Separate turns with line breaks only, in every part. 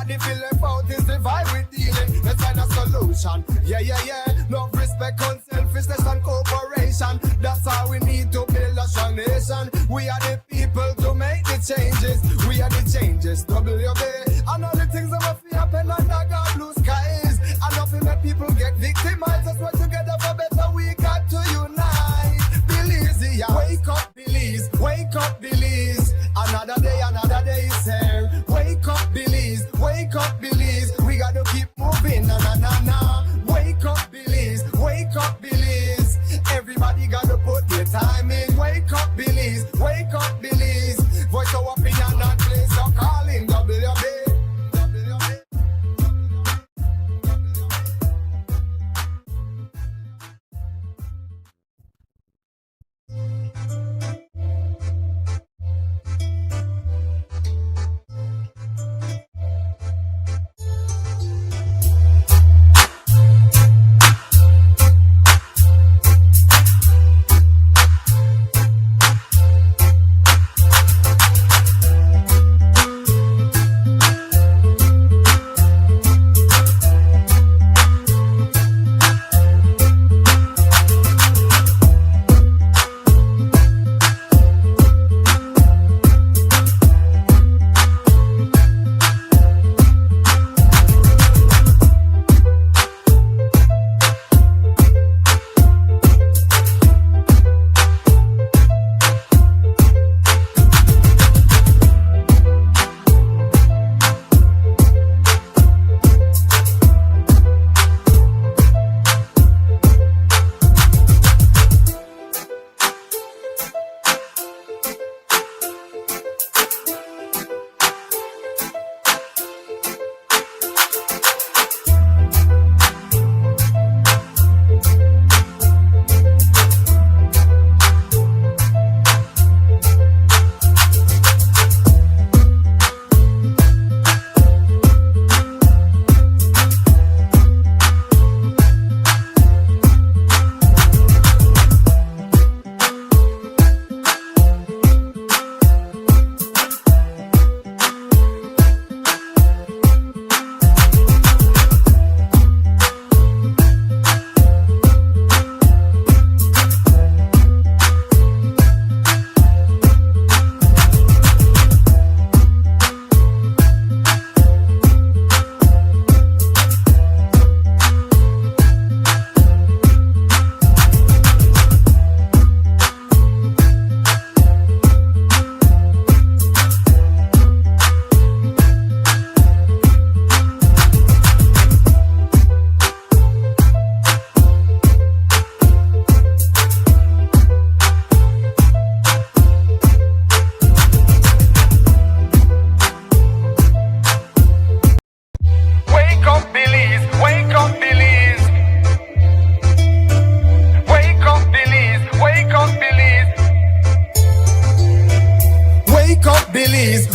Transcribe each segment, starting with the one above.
Nobody feel left out, is the vibe we're dealing. Let's find a solution. Yeah, yeah, yeah. Love, respect, unselfishness and cooperation. That's how we need to build a strong nation. We are the people to make the changes. We are the changes, WB. And all the things that must happen under God blue skies. And nothing that people get victimized. Let's work together for better. We got to unite. Belize, yeah. Wake up, Belize. Wake up, Belize. Another day is here. Wake up, Belize. Wake up, Belize. We got to keep moving. Na na na na. Wake up, Belize. Wake up, Belize. Everybody got to put their time in. Wake up, Belize. Wake up, Belize. Voice our opinion and place your calling. WB.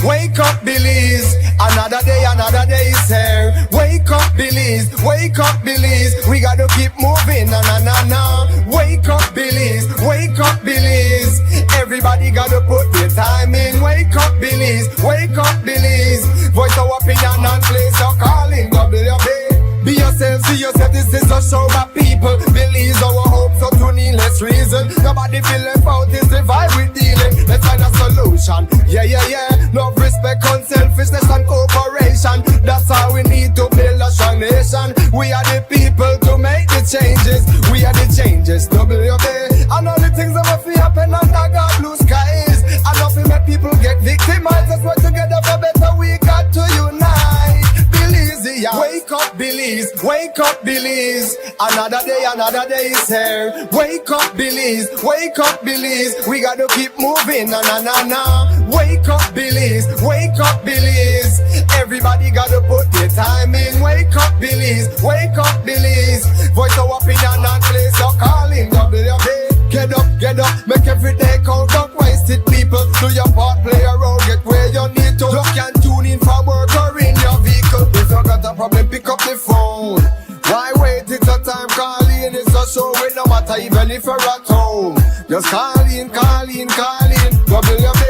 Wake up, Belize. Another day is here. Wake up, Belize. Wake up, Belize. We gotta keep moving. Na na na na. Wake up, Belize. Wake up, Belize. Everybody gotta put their time in. Wake up, Belize. Wake up, Belize. Voice our opinion and place your calling. WB. Be yourself, see yourself. This is a show of people. Belize our hope, so to needless reason. Nobody feel left out. This the vibe we dealing. Let's find a solution. Yeah, yeah, yeah. Love, respect, unselfishness and cooperation. That's how we need to build a strong nation. We are the people to make the changes. We are the changes. WB. And all the things that must happen under God blue skies. And nothing make people get victimized. Let's work together for better. We got to unite. Belize, yeah. Wake up, Belize. Wake up, Belize. Another day is here. Wake up, Belize. Wake up, Belize. We gotta keep moving. Na na na na. Wake up, Belize. Wake up, Belize. Everybody gotta put their time in. Wake up, Belize. Wake up, Belize. Voice our opinion and place your calling. WB. Get up, make every day count. Don't waste it, people. Do your part, play a role, get where you need to. You can tune in for work or in your vehicle. If you got a problem, pick up the phone. Why wait? It's a time calling. It's a show with no matter even if you're at home. Just call in. WB.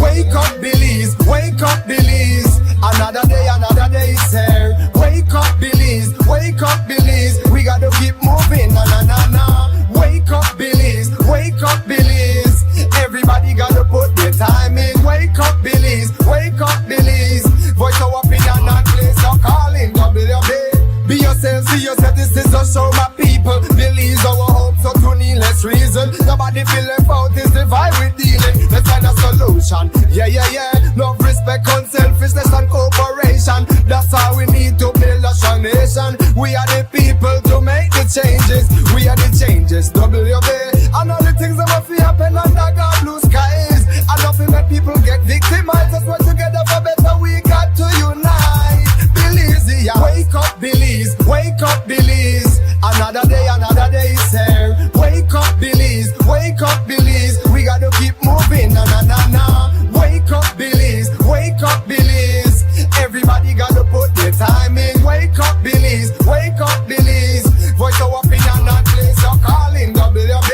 Wake up, Belize. Wake up, Belize. Another day is here. Wake up, Belize. Wake up, Belize. We gotta keep moving. Na na na na. Wake up, Belize. Wake up, Belize. Everybody gotta put their time in. Wake up, Belize. Wake up, Belize. Voice our opinion and place your calling. WB. Be yourself, see yourself. This is a show, my people. Belize our hope, so to needless reason. Nobody feel left out. This the vibe we're dealing. Let's find a solution. Yeah, yeah, yeah. Love, respect, unselfishness and cooperation. That's how we need to build a strong nation. We are the people to make the changes. We are the changes. WB. And all the things that must happen under God blue skies. I love it when people get victimized. Let's work together for better. We got to unite. Belize, yeah. Wake up, Belize. Wake up, Belize. Another day is here. Wake up, Belize. Wake up, Belize. We gotta keep moving. Na na na na. Wake up, Belize. Wake up, Belize. Everybody gotta put their time in. Wake up, Belize. Wake up, Belize. Voice our opinion and place your calling. WB.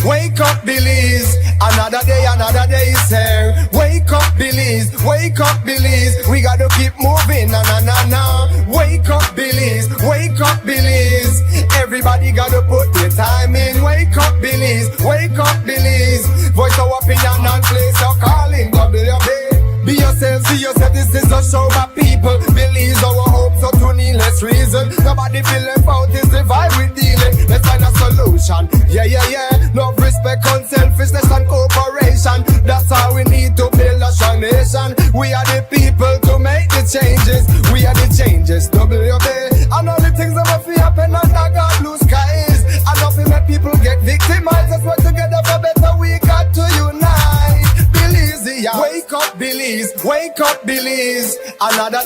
Wake up, Belize. Another day is here. Wake up, Belize. Wake up, Belize. We gotta keep moving. Na na na na. Wake up, Belize. Wake up, Belize. Everybody gotta put their time in. Wake up, Belize. Wake up, Belize. Voice our opinion and place your calling. WB. Be yourself, see yourself. This is a show of people. Belize our hope, so to needless reason. Nobody feel left out. Is the vibe we dealing. Let's find a solution. Yeah, yeah, yeah. Love, respect, unselfishness and cooperation. That's how we need to build a strong nation. We are the people to make the changes. We are the changes. WB. And all the things that must happen under God blue skies. I love it when people get victimized. Let's work together for better. We got to unite. Belize, yeah. Wake up, Belize. Wake up, Belize. Another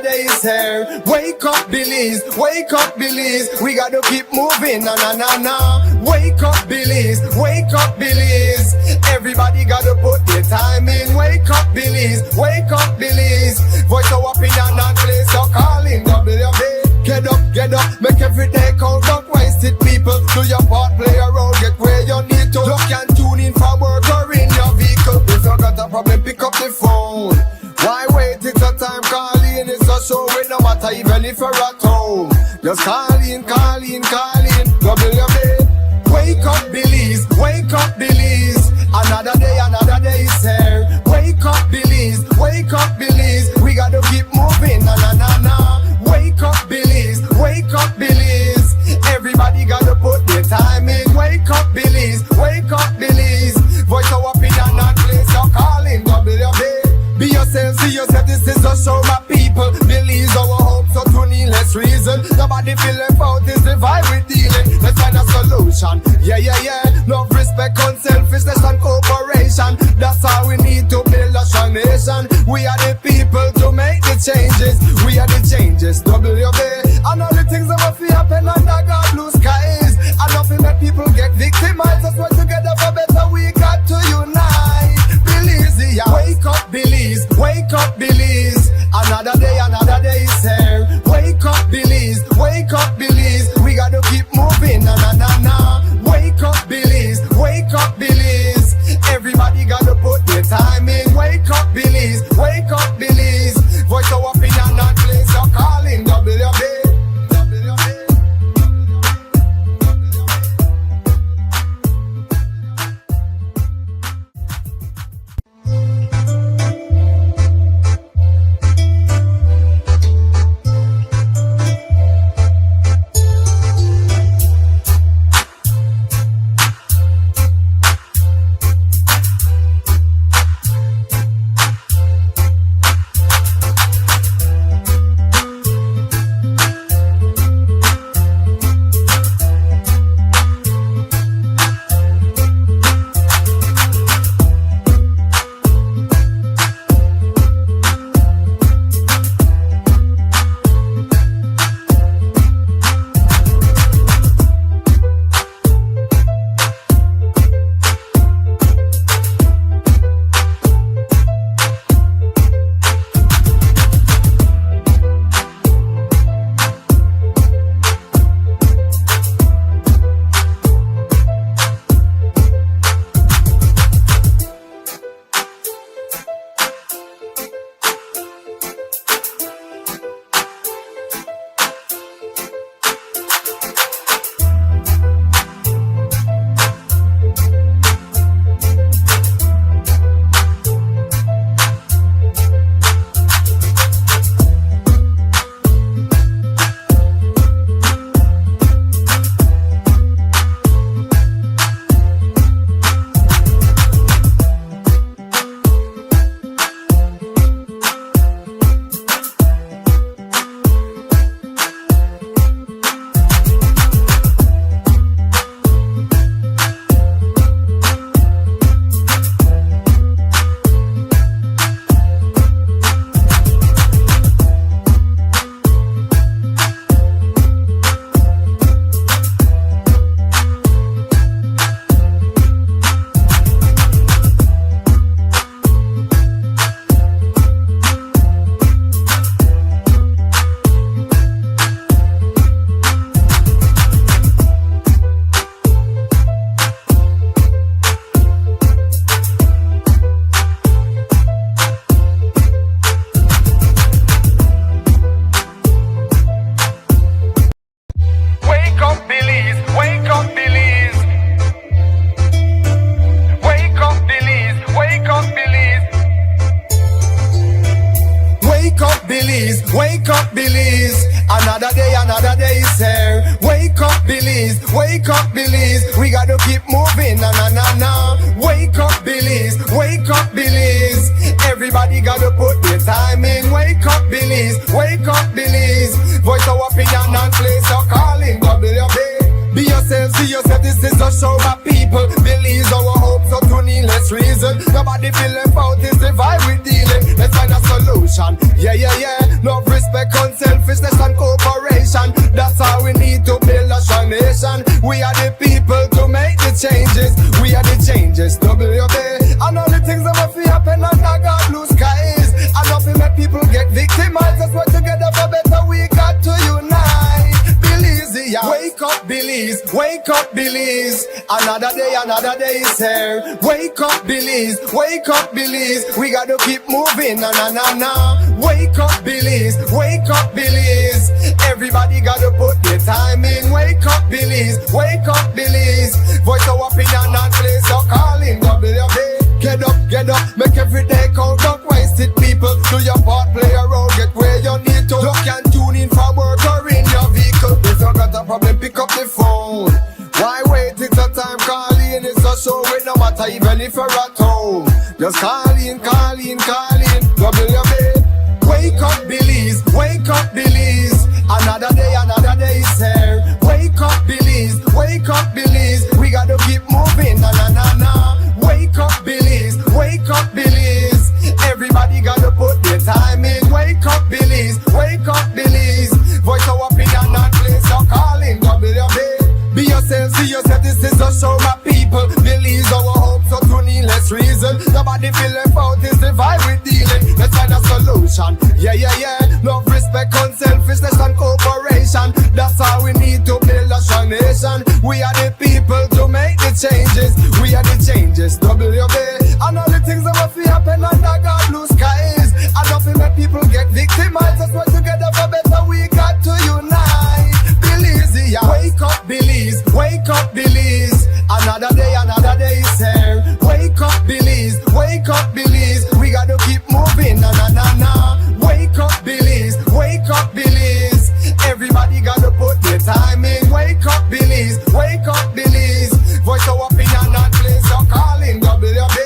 day is here. Wake up, Belize. Wake up, Belize. We gotta keep moving. Na na na na. Wake up, Belize. Wake up, Belize. Everybody gotta put their time in. Wake up, Belize. Wake up, Belize. Voice our opinion and place your calling. WB. together. Make every day count, don't waste it, people. Do your part, play a role, get where you need to. You can tune in from work or in your vehicle. If you got a problem, pick up the phone. Why wait? It's a time calling. It's a show with no matter even if you're at home. Just call in, call in, call in. WUB. Wake up, Belize. Wake up, Belize. Another day is here. Wake up, Belize. Wake up, Belize. We gotta keep moving. Na na na na. Wake up, Belize. Wake up, Belize. Everybody gotta put their time in. Wake up, Belize. Wake up, Belize. Voice our opinion and place your calling. WUB. Be yourself, see yourself. This is a show, my people. Belize our hope, so to need less reason. Nobody feel left out. This the vibe we're dealing. Let's find a solution. Yeah, yeah, yeah. Love, respect, unselfishness and cooperation. That's how we need to build a strong nation. We are the people to make the changes. We are the changes. WUB. And all the things that will happen under God blue skies. And nothing that people get victimized. Let's work together for better. We got to unite. Belize, yeah. Wake up, Belize. Wake up, Belize. Another day is here. Wake up, Belize. Wake up, Belize. We gotta keep moving. Na na na na. Wake up, Belize. Wake up, Belize. Everybody gotta put their time in. Wake up, Belize. Wake up, Belize. Voice our opinion and place your calling. WUB. Wake up, Belize. Another day is here. Wake up, Belize. Wake up, Belize. We gotta keep moving. Na na na na. Wake up, Belize. Wake up, Belize. Everybody gotta put their time in. Wake up, Belize. Wake up, Belize. Voice our opinion and place your calling. WUB. Be yourself, see yourself. This is a show of people. Belize our hope, so to need less reason. Nobody feel left out. This the vibe we dealing. Let's find a solution. Yeah, yeah, yeah. Love, respect, unselfishness and cooperation. That's how we need to build a strong nation. We are the people to make the changes. We are the changes. WUB. And all the things that will happen under God blue skies. And nothing make people get victimized. Let's work together for better. We got to unite. up, Belize. Another day is here. Wake up, Belize. Wake up, Belize. We gotta keep moving, na na na na. Wake up, Belize. Wake up, Belize. Everybody gotta put their time in. Wake up, Belize. Wake up, Belize. Voice our opinion and place your calling. WB. Get up, make every day count. Don't waste it, people. Do your part, play a role, get where you need to. You can tune in for work or in your vehicle. If you got a problem, pick up the phone. Why wait? It's a time calling. It's a show with no matter even if you're at home. Just call in. WB. Wake up, Belize. Wake up, Belize. Another day is here. Wake up, Belize. Wake up, Belize. We gotta keep moving, na na na na. Wake up, Belize. Wake up, Belize. Everybody gotta put their time in. Wake up, Belize. Wake up, Belize. Voice our opinion and place your calling. WB. Be yourself, see yourself. This is a show, my people. Belize our hope, so to needless reason. Nobody feel left out. It's the vibe we're dealing. Let's find a solution. Yeah. Love, respect, unselfishness and cooperation. That's how we need to build a strong nation. We are the people to make the changes. We are the changes. WB. And all the things that will happen under God blue skies. I love to make people get victimized. That's why together for better we got to unite. Belize, yeah. Wake up, Belize. Wake up, Belize. Another day is here. Wake up, Belize. Wake up, Belize. We gotta keep moving, na na na na. Wake up, Belize. Wake up, Belize. Everybody gotta put their time in. Wake up, Belize. Wake up, Belize. Voice our opinion and place your calling. WB.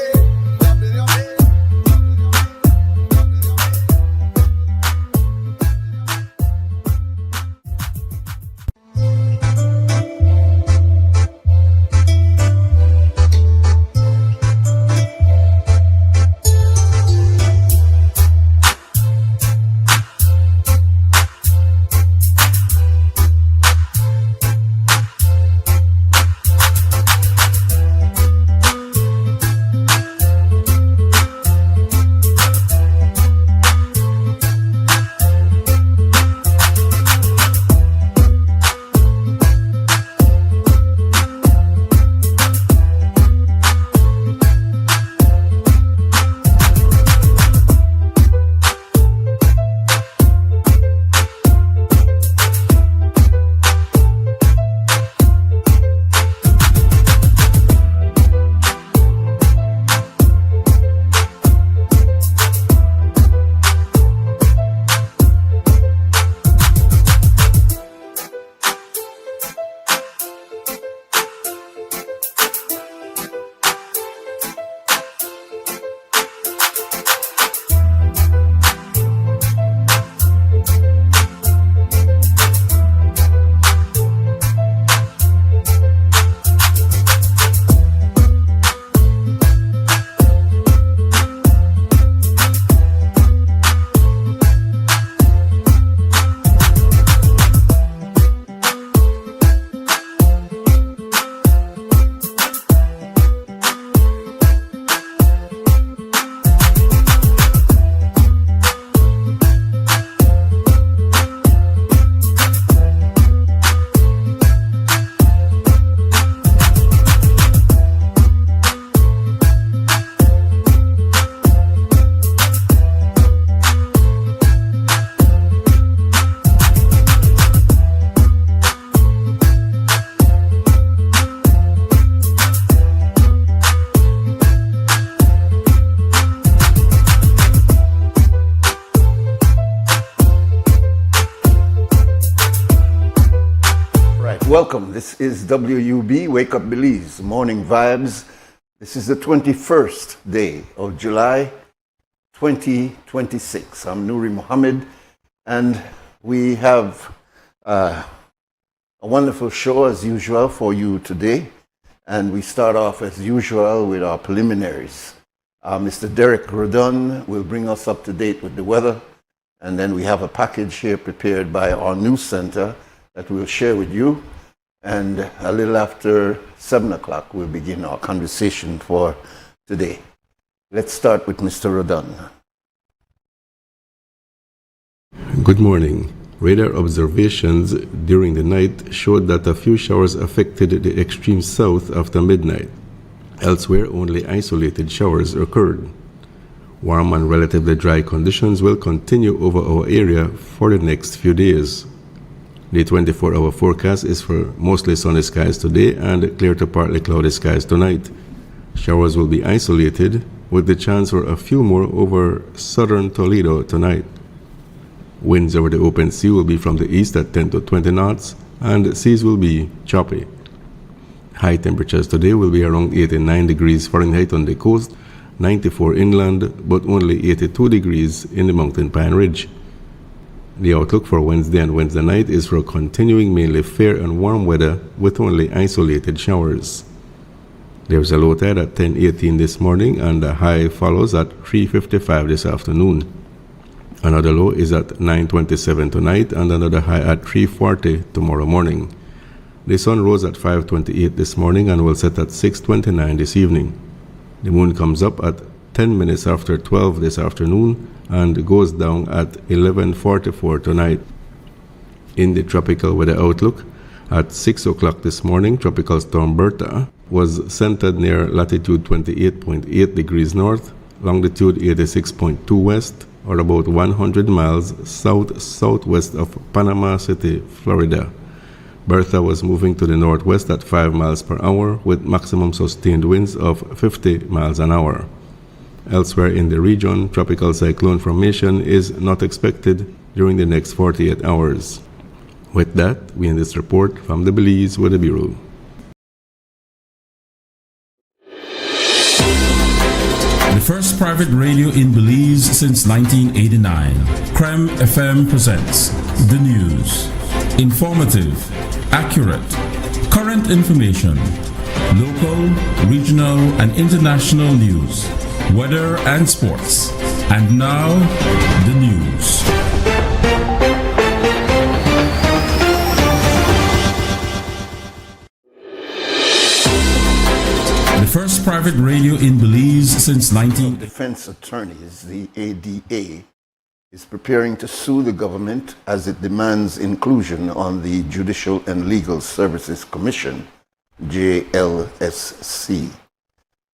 Welcome. This is WUB, Wake Up Belize, Morning Vibes. This is the 21st day of July 2026. I'm Nuri Muhammad, and we have a wonderful show as usual for you today. And we start off as usual with our preliminaries. Mr. Derek Rodon will bring us up to date with the weather. And then we have a package here prepared by our news center that we'll share with you. And a little after 7 o'clock, we'll begin our conversation for today. Let's start with Mr. Rodon.
Good morning. Radar observations during the night showed that a few showers affected the extreme south after midnight. Elsewhere, only isolated showers occurred. Warm and relatively dry conditions will continue over our area for the next few days. The 24-hour forecast is for mostly sunny skies today and clear to partly cloudy skies tonight. Showers will be isolated, with the chance for a few more over southern Toledo tonight. Winds over the open sea will be from the east at 10 to 20 knots, and seas will be choppy. High temperatures today will be around 89 degrees Fahrenheit on the coast, 94 inland, but only 82 degrees in the Mountain Pine Ridge. The outlook for Wednesday and Wednesday night is for continuing mainly fair and warm weather with only isolated showers. There is a low tide at 10:18 this morning, and a high follows at 3:55 this afternoon. Another low is at 9:27 tonight, and another high at 3:40 tomorrow morning. The sun rose at 5:28 this morning and will set at 6:29 this evening. The moon comes up at 10 minutes after 12 this afternoon and goes down at 11:44 tonight. In the tropical weather outlook, at 6 o'clock this morning, Tropical Storm Bertha was centered near latitude 28.8 degrees north, longitude 86.2 west, or about 100 miles south-southwest of Panama City, Florida. Bertha was moving to the northwest at 5 miles per hour with maximum sustained winds of 50 miles an hour. Elsewhere in the region, tropical cyclone formation is not expected during the next 48 hours. With that, we end this report from the Belize Weather Bureau.
The first private radio in Belize since 1989. Creme FM presents the news. Informative, accurate, current information, local, regional, and international news, weather and sports. And now, the news. The first private radio in Belize since 19...
Defense Attorneys, the ADA, is preparing to sue the government as it demands inclusion on the Judicial and Legal Services Commission, JLSC.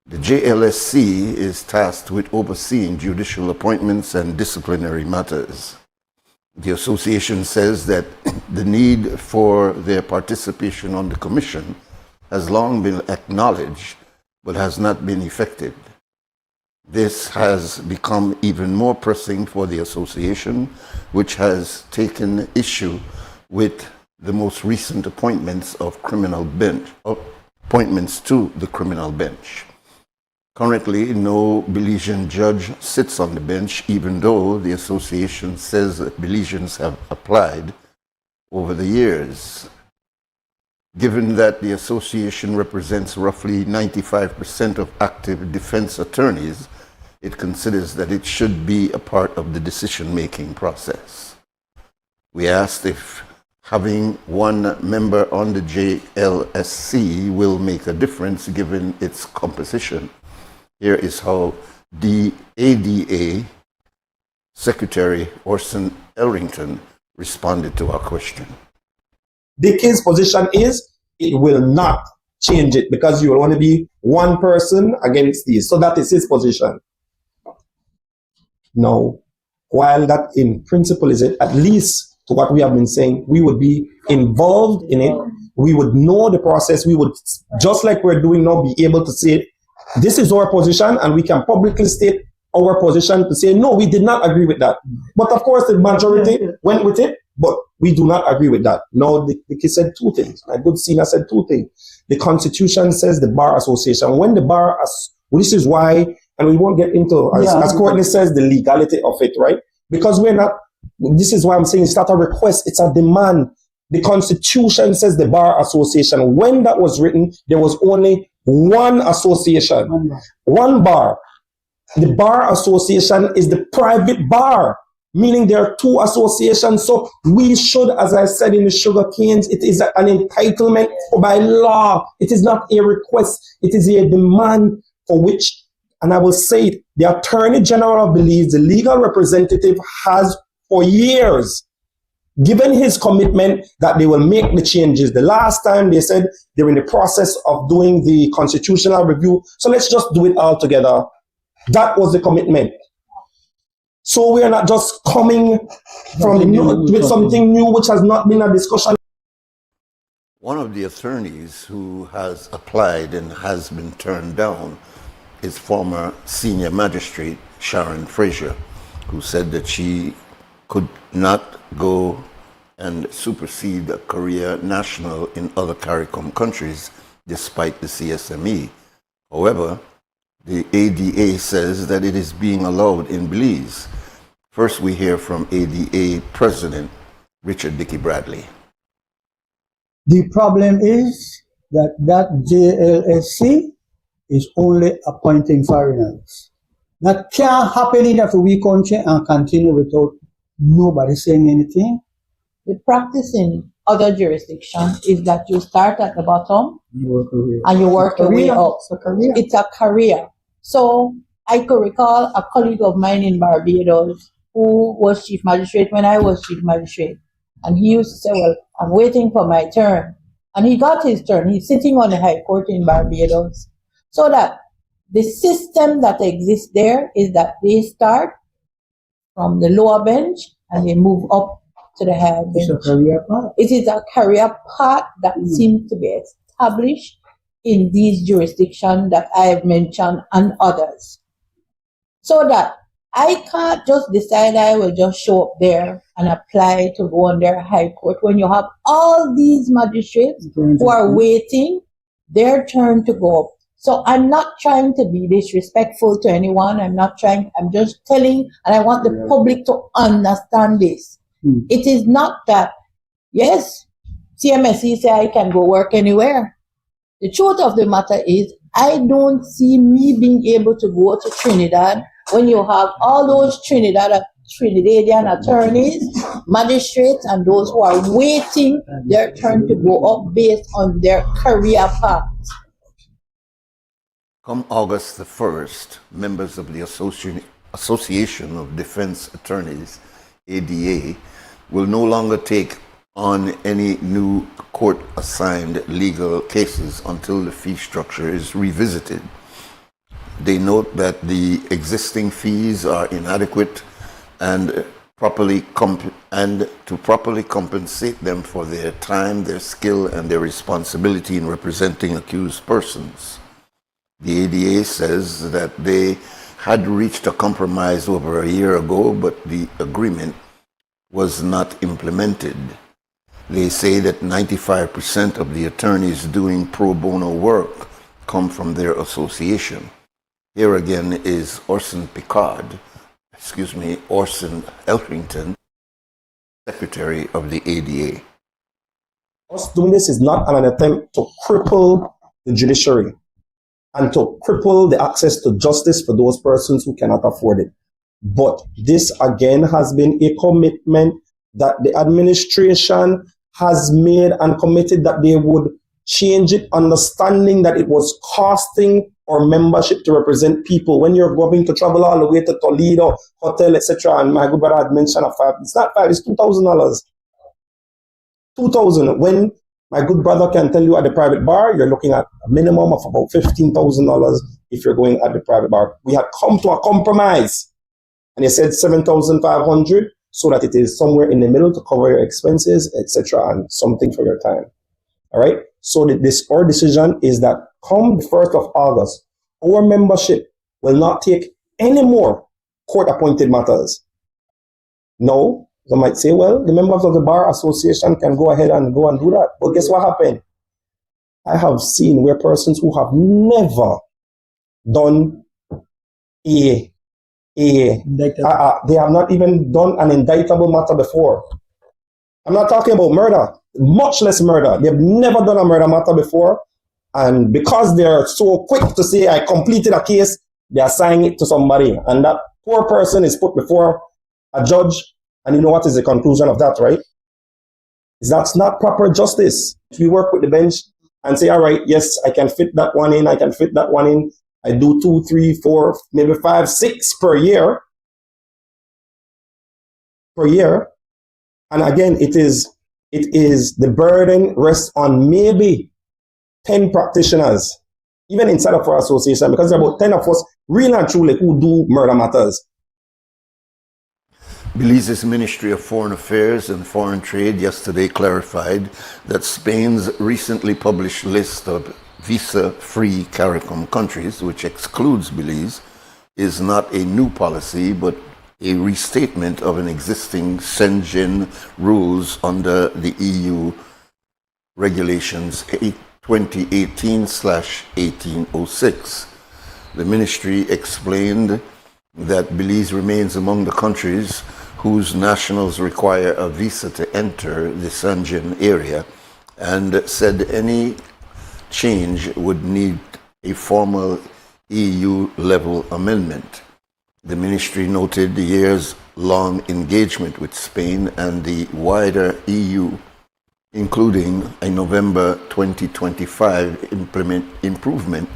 The JLSC is tasked with overseeing judicial appointments and disciplinary matters. The association says that the need for their participation on the commission has long been acknowledged but has not been effected. This has become even more pressing for the association, which has taken issue with the most recent appointments to the criminal bench. Currently, no Belizean judge sits on the bench, even though the association says that Belizeans have applied over the years. Given that the association represents roughly 95% of active defense attorneys, it considers that it should be a part of the decision-making process. We asked if having one member on the JLSC will make a difference given its composition. Here is how the ADA Secretary Orson Elrington responded to our question.
The king's position is it will not change it because you will only be one person against these. So that is his position. Now, while that in principle is it, at least to what we have been saying, we would be involved in it. We would know the process. We would, just like we're doing now, be able to say, this is our position, and we can publicly state our position to say, no, we did not agree with that. But of course, the majority went with it, but we do not agree with that. Now, the case said two things. My good senior said two things. The Constitution says the Bar Association. When the Bar, this is why, and we won't get into, as Courtney says, the legality of it, right? Because we're not, this is why I'm saying it's not a request, it's a demand. The Constitution says the Bar Association. When that was written, there was only one association, one bar. The Bar Association is the private bar, meaning there are two associations. So we should, as I said in the sugar canes, it is an entitlement by law. It is not a request. It is a demand for which, and I will say it, the Attorney General of Belize, the legal representative, has for years given his commitment that they will make the changes. The last time they said they're in the process of doing the constitutional review, so let's just do it all together. That was the commitment. So we are not just coming with something new which has not been a discussion.
One of the attorneys who has applied and has been turned down is former senior magistrate Sharon Frazier, who said that she could not go and supersede a career national in other CARICOM countries despite the CSME. However, the ADA says that it is being allowed in Belize. First, we hear from ADA President Richard Dickey Bradley.
The problem is that JLSC is only appointing foreigners. That can't happen in every country and continue without nobody saying anything.
The practice in other jurisdictions is that you start at the bottom and you work your way up. It's a career. So I could recall a colleague of mine in Barbados who was chief magistrate when I was chief magistrate. And he used to say, well, I'm waiting for my turn. And he got his turn. He's sitting on the High Court in Barbados. So that the system that exists there is that they start from the lower bench and they move up to the higher bench.
It's a career path.
It is a career path that seems to be established in these jurisdictions that I have mentioned and others. So that I can't just decide I will just show up there and apply to go on their High Court when you have all these magistrates who are waiting their turn to go up. So I'm not trying to be disrespectful to anyone. I'm just telling, and I want the public to understand this. It is not that, yes, CMSE say I can go work anywhere. The truth of the matter is, I don't see me being able to go to Trinidad when you have all those Trinidadian attorneys, magistrates, and those who are waiting their turn to go up based on their career path.
Come August the 1st, members of the Association of Defense Attorneys, ADA, will no longer take on any new court-assigned legal cases until the fee structure is revisited. They note that the existing fees are inadequate and to properly compensate them for their time, their skill, and their responsibility in representing accused persons. The ADA says that they had reached a compromise over a year ago, but the agreement was not implemented. They say that 95% of the attorneys doing pro bono work come from their association. Here again is Orson Elrington, Secretary of the ADA.
Us doing this is not an attempt to cripple the judiciary and to cripple the access to justice for those persons who cannot afford it. But this again has been a commitment that the administration has made and committed that they would change it, understanding that it was costing our membership to represent people. When you're going to travel all the way to Toledo, hotel, etc., and my good brother had mentioned it's not $5, it's $2,000. $2,000. When my good brother can tell you at the private bar, you're looking at a minimum of about $15,000 if you're going at the private bar. We had come to a compromise, and they said $7,500 so that it is somewhere in the middle to cover your expenses, etc., and something for your time. All right. So our decision is that come the 1st of August, our membership will not take any more court-appointed matters. No. They might say, well, the members of the Bar Association can go ahead and do that. But guess what happened? I have seen where persons who have never done they have not even done an indictable matter before. I'm not talking about murder, much less murder. They've never done a murder matter before. And because they're so quick to say, I completed a case, they assign it to somebody. And that poor person is put before a judge. And you know what is the conclusion of that, right? That's not proper justice. We work with the bench and say, all right, yes, I can fit that one in, I can fit that one in. I do 2, 3, 4, maybe 5, 6 per year. And again, it is the burden rests on maybe 10 practitioners, even inside of our association, because there are about 10 of us, really and truly, who do murder matters.
Belize's Ministry of Foreign Affairs and Foreign Trade yesterday clarified that Spain's recently published list of visa-free CARICOM countries, which excludes Belize, is not a new policy, but a restatement of an existing Schengen rules under the EU regulations 2018/1806. The ministry explained that Belize remains among the countries whose nationals require a visa to enter the Schengen area, and said any change would need a formal EU-level amendment. The ministry noted the years-long engagement with Spain and the wider EU, including a November 2025 improvement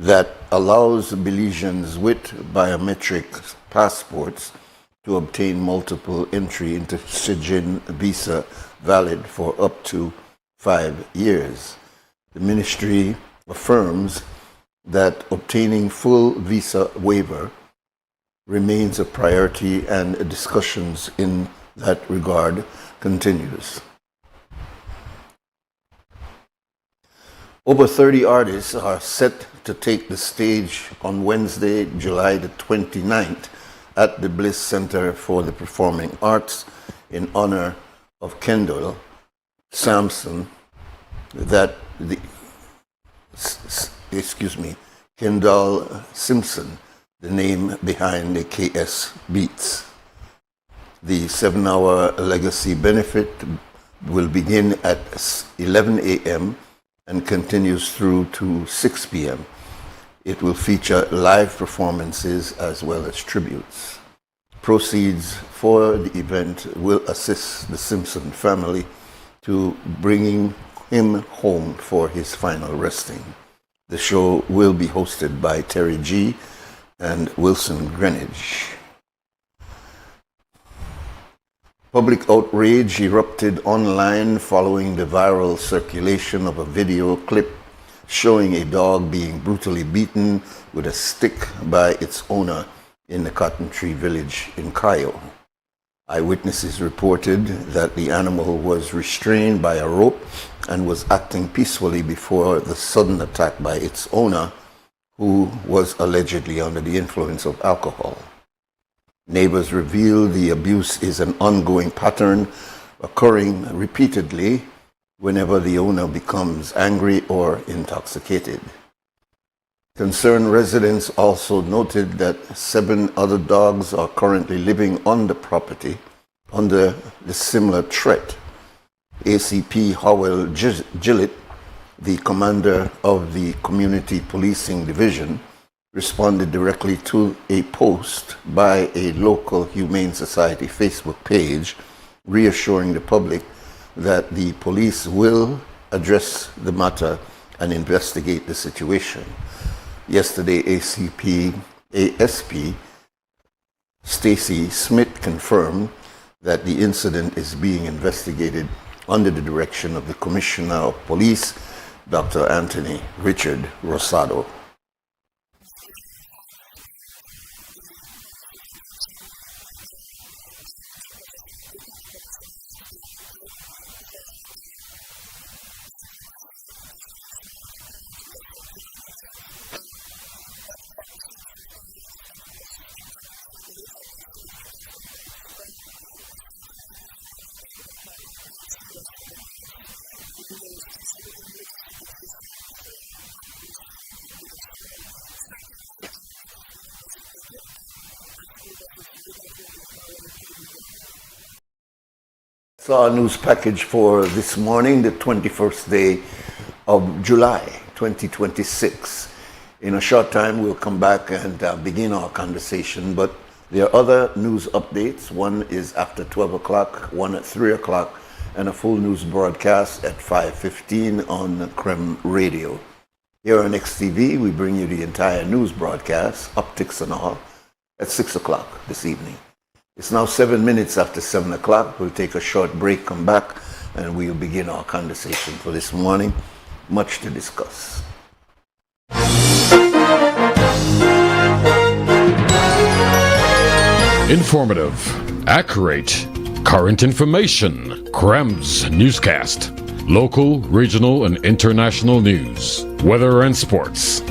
that allows Belizeans with biometric passports to obtain multiple entry into Schengen visa valid for up to 5 years. The ministry affirms that obtaining full visa waiver remains a priority, and discussions in that regard continues. Over 30 artists are set to take the stage on Wednesday, July the 29th at the Bliss Center for the Performing Arts in honor of Kendall Sampson, Kendall Simpson, the name behind the KS Beats. The 7-hour legacy benefit will begin at 11 a.m. and continues through to 6 p.m. It will feature live performances as well as tributes. Proceeds for the event will assist the Simpson family to bringing him home for his final resting. The show will be hosted by Terry G. and Wilson Greenwich. Public outrage erupted online following the viral circulation of a video clip showing a dog being brutally beaten with a stick by its owner in the Cotton Tree Village in Cayo. Eyewitnesses reported that the animal was restrained by a rope and was acting peacefully before the sudden attack by its owner, who was allegedly under the influence of alcohol. Neighbors revealed the abuse is an ongoing pattern occurring repeatedly whenever the owner becomes angry or intoxicated. Concerned residents also noted that 7 other dogs are currently living on the property under the similar threat. ACP Howell Gillett, the commander of the Community Policing Division, responded directly to a post by a local Humane Society Facebook page, reassuring the public that the police will address the matter and investigate the situation. Yesterday, ASP Stacy Smith confirmed that the incident is being investigated under the direction of the Commissioner of Police, Dr. Anthony Richard Rosado. Our news package for this morning, the 21st day of July 2026. In a short time, we'll come back and begin our conversation, but there are other news updates. One is after 12 o'clock, one at 3 o'clock, and a full news broadcast at 5:15 on Creme Radio. Here on XTV, we bring you the entire news broadcast, optics and all, at 6 o'clock this evening. It's now 7 minutes after 7 o'clock. We'll take a short break, come back, and we'll begin our conversation for this morning. Much to discuss.
Informative, accurate, current information. Krem's newscast. Local, regional, and international news. Weather and sports.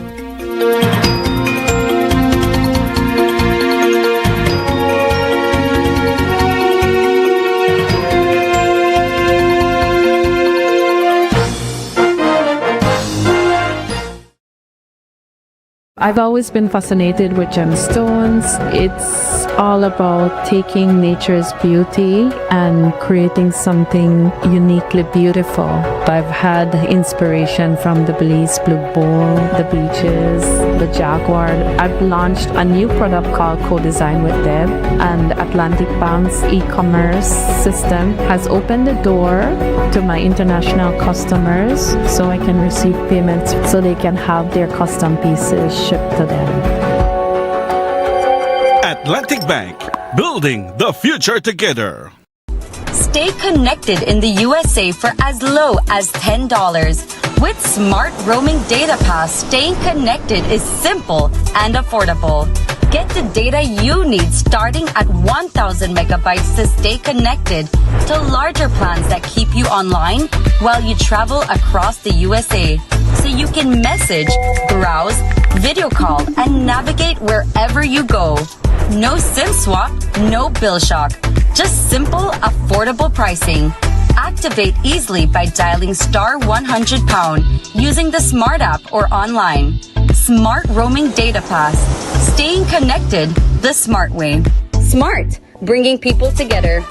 I've always been fascinated with gemstones. It's all about taking nature's beauty and creating something uniquely beautiful. I've had inspiration from the Belize Blue Bull, the beaches, the Jaguar. I've launched a new product called Co-Design with Deb, and Atlantic Bank's e-commerce system has opened the door to my international customers so I can receive payments so they can have their custom pieces shipped to them.
Atlantic Bank, building the future together.
Stay connected in the USA for as low as $10. With Smart Roaming Data Pass, staying connected is simple and affordable. Get the data you need starting at 1,000 megabytes to stay connected to larger plans that keep you online while you travel across the USA. So you can message, browse, video call, and navigate wherever you go. No SIM swap, no bill shock. Just simple, affordable pricing. Activate easily by dialing *100# using the Smart app or online. Smart Roaming Data Pass. Staying connected the smart way. Smart, bringing people together.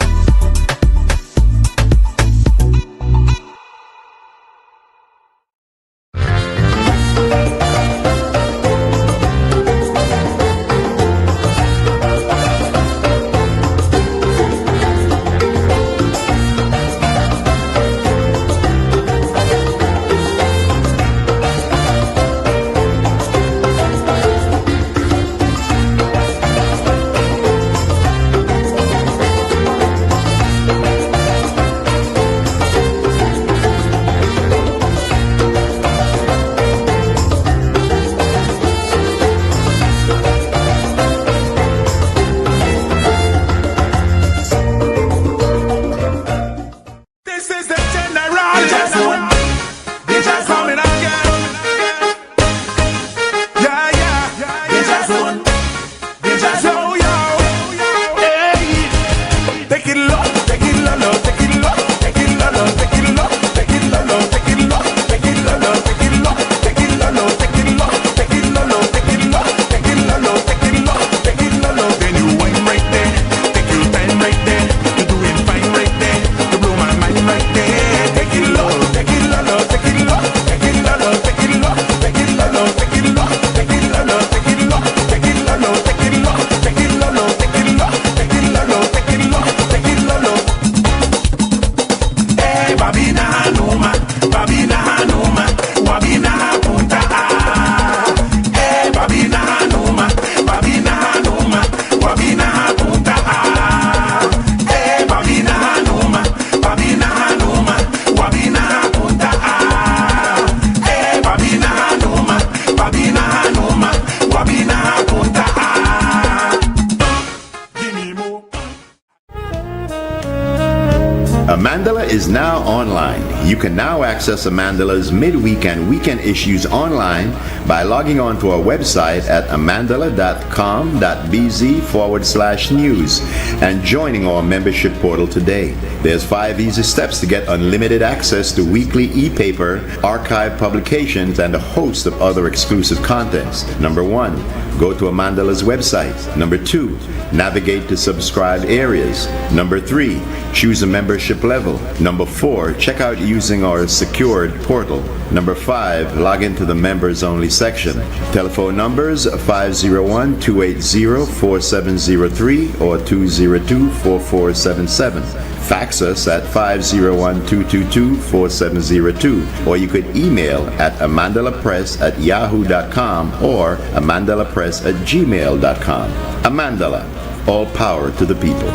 Amandala is now online. You can now access Amandala's midweek and weekend issues online by logging on to our website at amandala.com.bz/news and joining our membership portal today. There's 5 easy steps to get unlimited access to weekly e-paper, archive publications, and a host of other exclusive contents. Number 1, go to Amandala's website. Number 2, navigate to subscribed areas. Number 3, choose a membership level. Number 4, check out using our secured portal. Number 5, log into the members only section. Telephone numbers 501-280-4703 or 202-4477. Fax us at 501-222-4702, or you could email at amandalapress@yahoo.com or amandalapress@gmail.com. Amandala, All power to the people.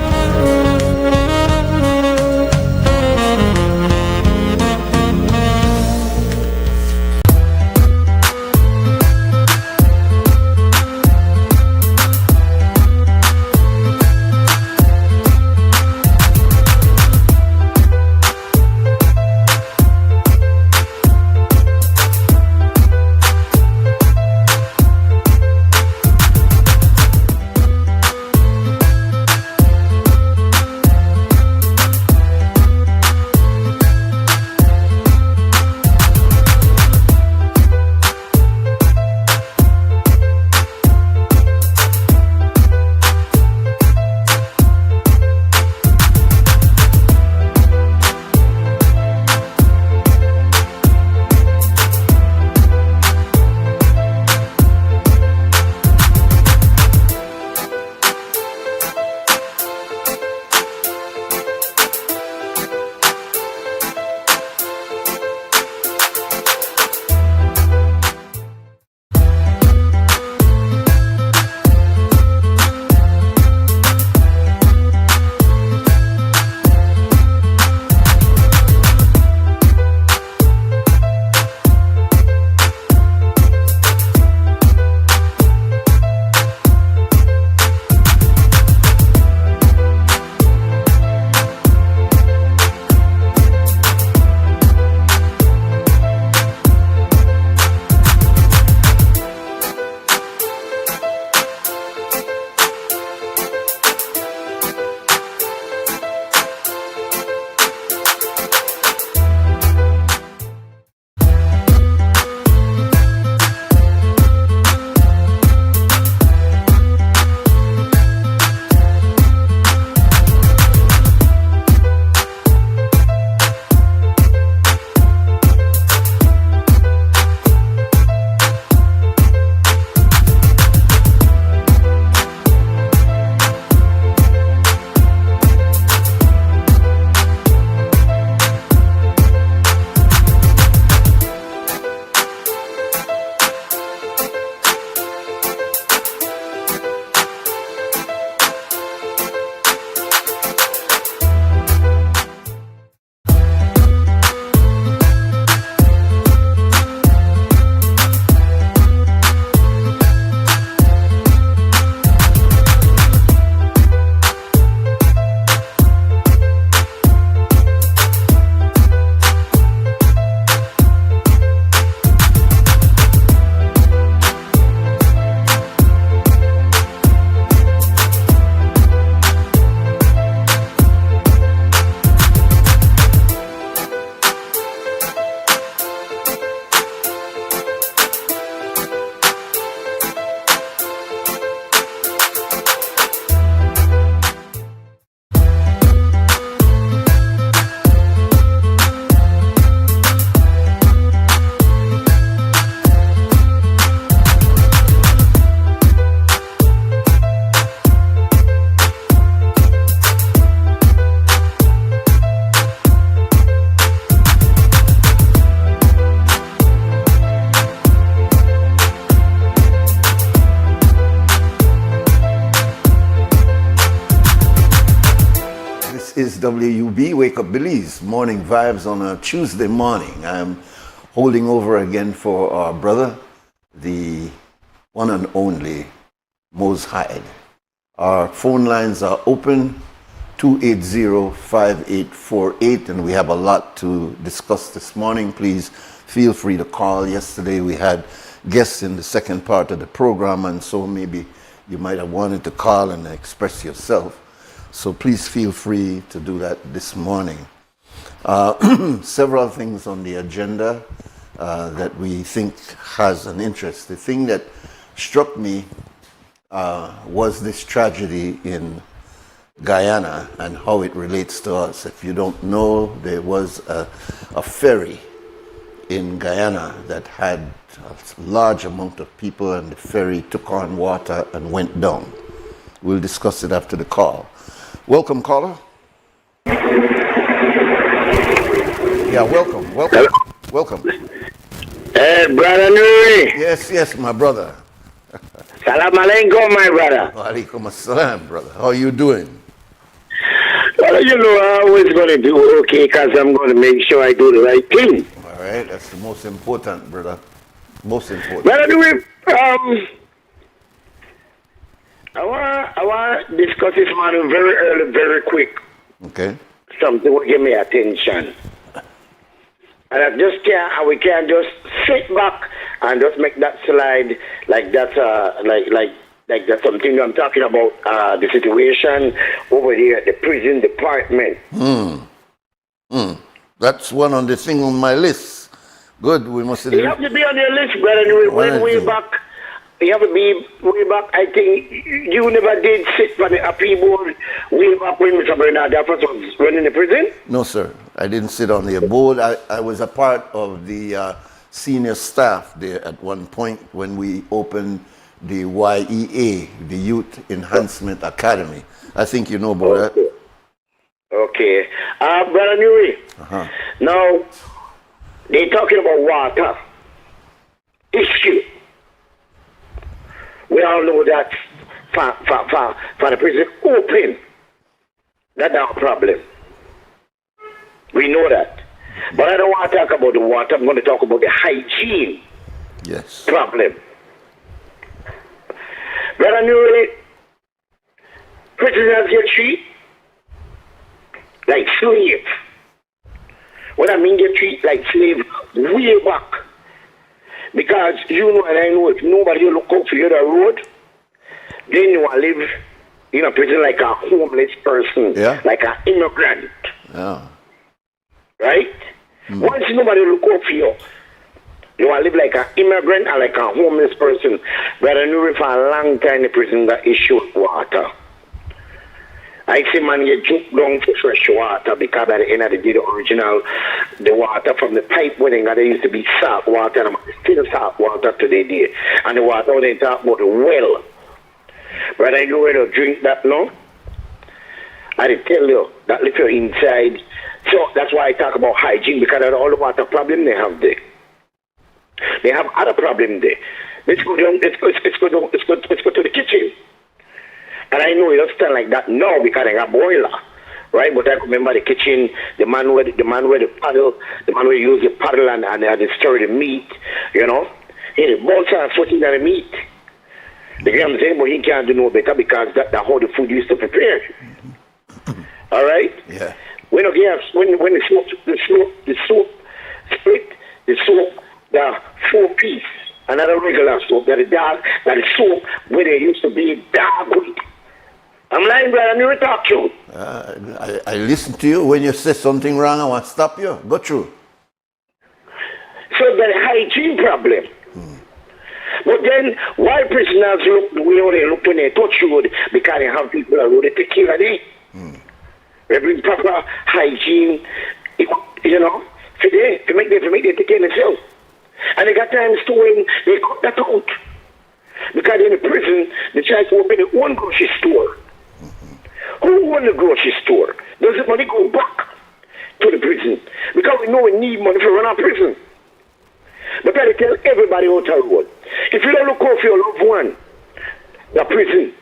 Is WUB Wake Up Billy's morning vibes on a Tuesday morning. I'm holding over again for our brother, the one and only Mose Hyde. Our phone lines are open, 280-5848, and we have a lot to discuss this morning. Please feel free to call. Yesterday we had guests in the second part of the program, and so maybe you might have wanted to call and express yourself. So please feel free to do that this morning. Several things on the agenda that we think has an interest. The thing that struck me was this tragedy in Guyana and how it relates to us. If you don't know, there was a ferry in Guyana that had a large amount of people, and the ferry took on water and went down. We'll discuss it after the call. Welcome, caller. Yeah, welcome. Welcome.
Hey, brother Nuri.
Yes, my brother.
Salam alaikum, my brother.
Walaikum assalam, brother. How are you doing?
Well, you know, I always going to do okay because I'm going to make sure I do the right thing.
All right, that's the most important, brother. Most important.
Brother Nuri, I want to discuss this matter very early, very quick.
Okay.
Something will give me attention. And I just can't, and we can't just sit back and just make that slide like that's like that's something I'm talking about, the situation over here at the prison department.
That's one on the thing on my list. Good, we must...
You have to be on your list, brother. Way back, you have to be way back. I think you never did sit on the appeal board way back when Mr. Bernard Dafford was running the prison?
No, sir. I didn't sit on the board. I was a part of the senior staff there at one point when we opened the YEA, the Youth Enhancement Academy. I think you know about that.
Okay. Brother Nuri, now, they're talking about water issue. We all know that for the prison open, that's our problem. We know that. But I don't want to talk about the water. I'm going to talk about the hygiene problem. Brother Nuri, prisoners get treated like slaves. What I mean get treated like slaves way back. Because you know and I know if nobody look out for you on the road, then you will live in a prison like a homeless person, like an immigrant. Right? Once nobody look out for you, you will live like an immigrant or like a homeless person. Brother Nuri, for a long time the prison got issue with water. I see man get juked down for fresh water because at the end of the day, the water from the pipe when they used to be salt water, and still salt water to the day. And the water they talk about the well. But I know where to drink that now. I tell you that if you're inside. So that's why I talk about hygiene, because of all the water problem they have there. They have other problem there. Let's go to the kitchen. And I know it doesn't stand like that now because I got boiler, right? But I remember the kitchen, the man where the paddle, the man where use the paddle and they stir the meat, you know. The balls are sweating on the meat. The guy I'm saying, but he can't do no better because that's how the food used to prepare. All right?
Yeah.
When the soap split, the soap, the 4-piece, another regular soap, that the soap where they used to be dark with. I'm lying, brother. I never talk to you.
I listen to you. When you say something wrong, I want to stop you. Go through.
So the hygiene problem. But then, why prisoners look the way they look when they touch you? Because they have people who they take care of them. They bring proper hygiene, you know, for make them take care of themselves. And they got times to when they cut that out. Because in the prison, they try to open their own grocery store. Who owns the grocery store? Does the money go back to the prison? Because we know we need money to run our prison. But I tell everybody out the road, if you don't look out for your loved one, the prison,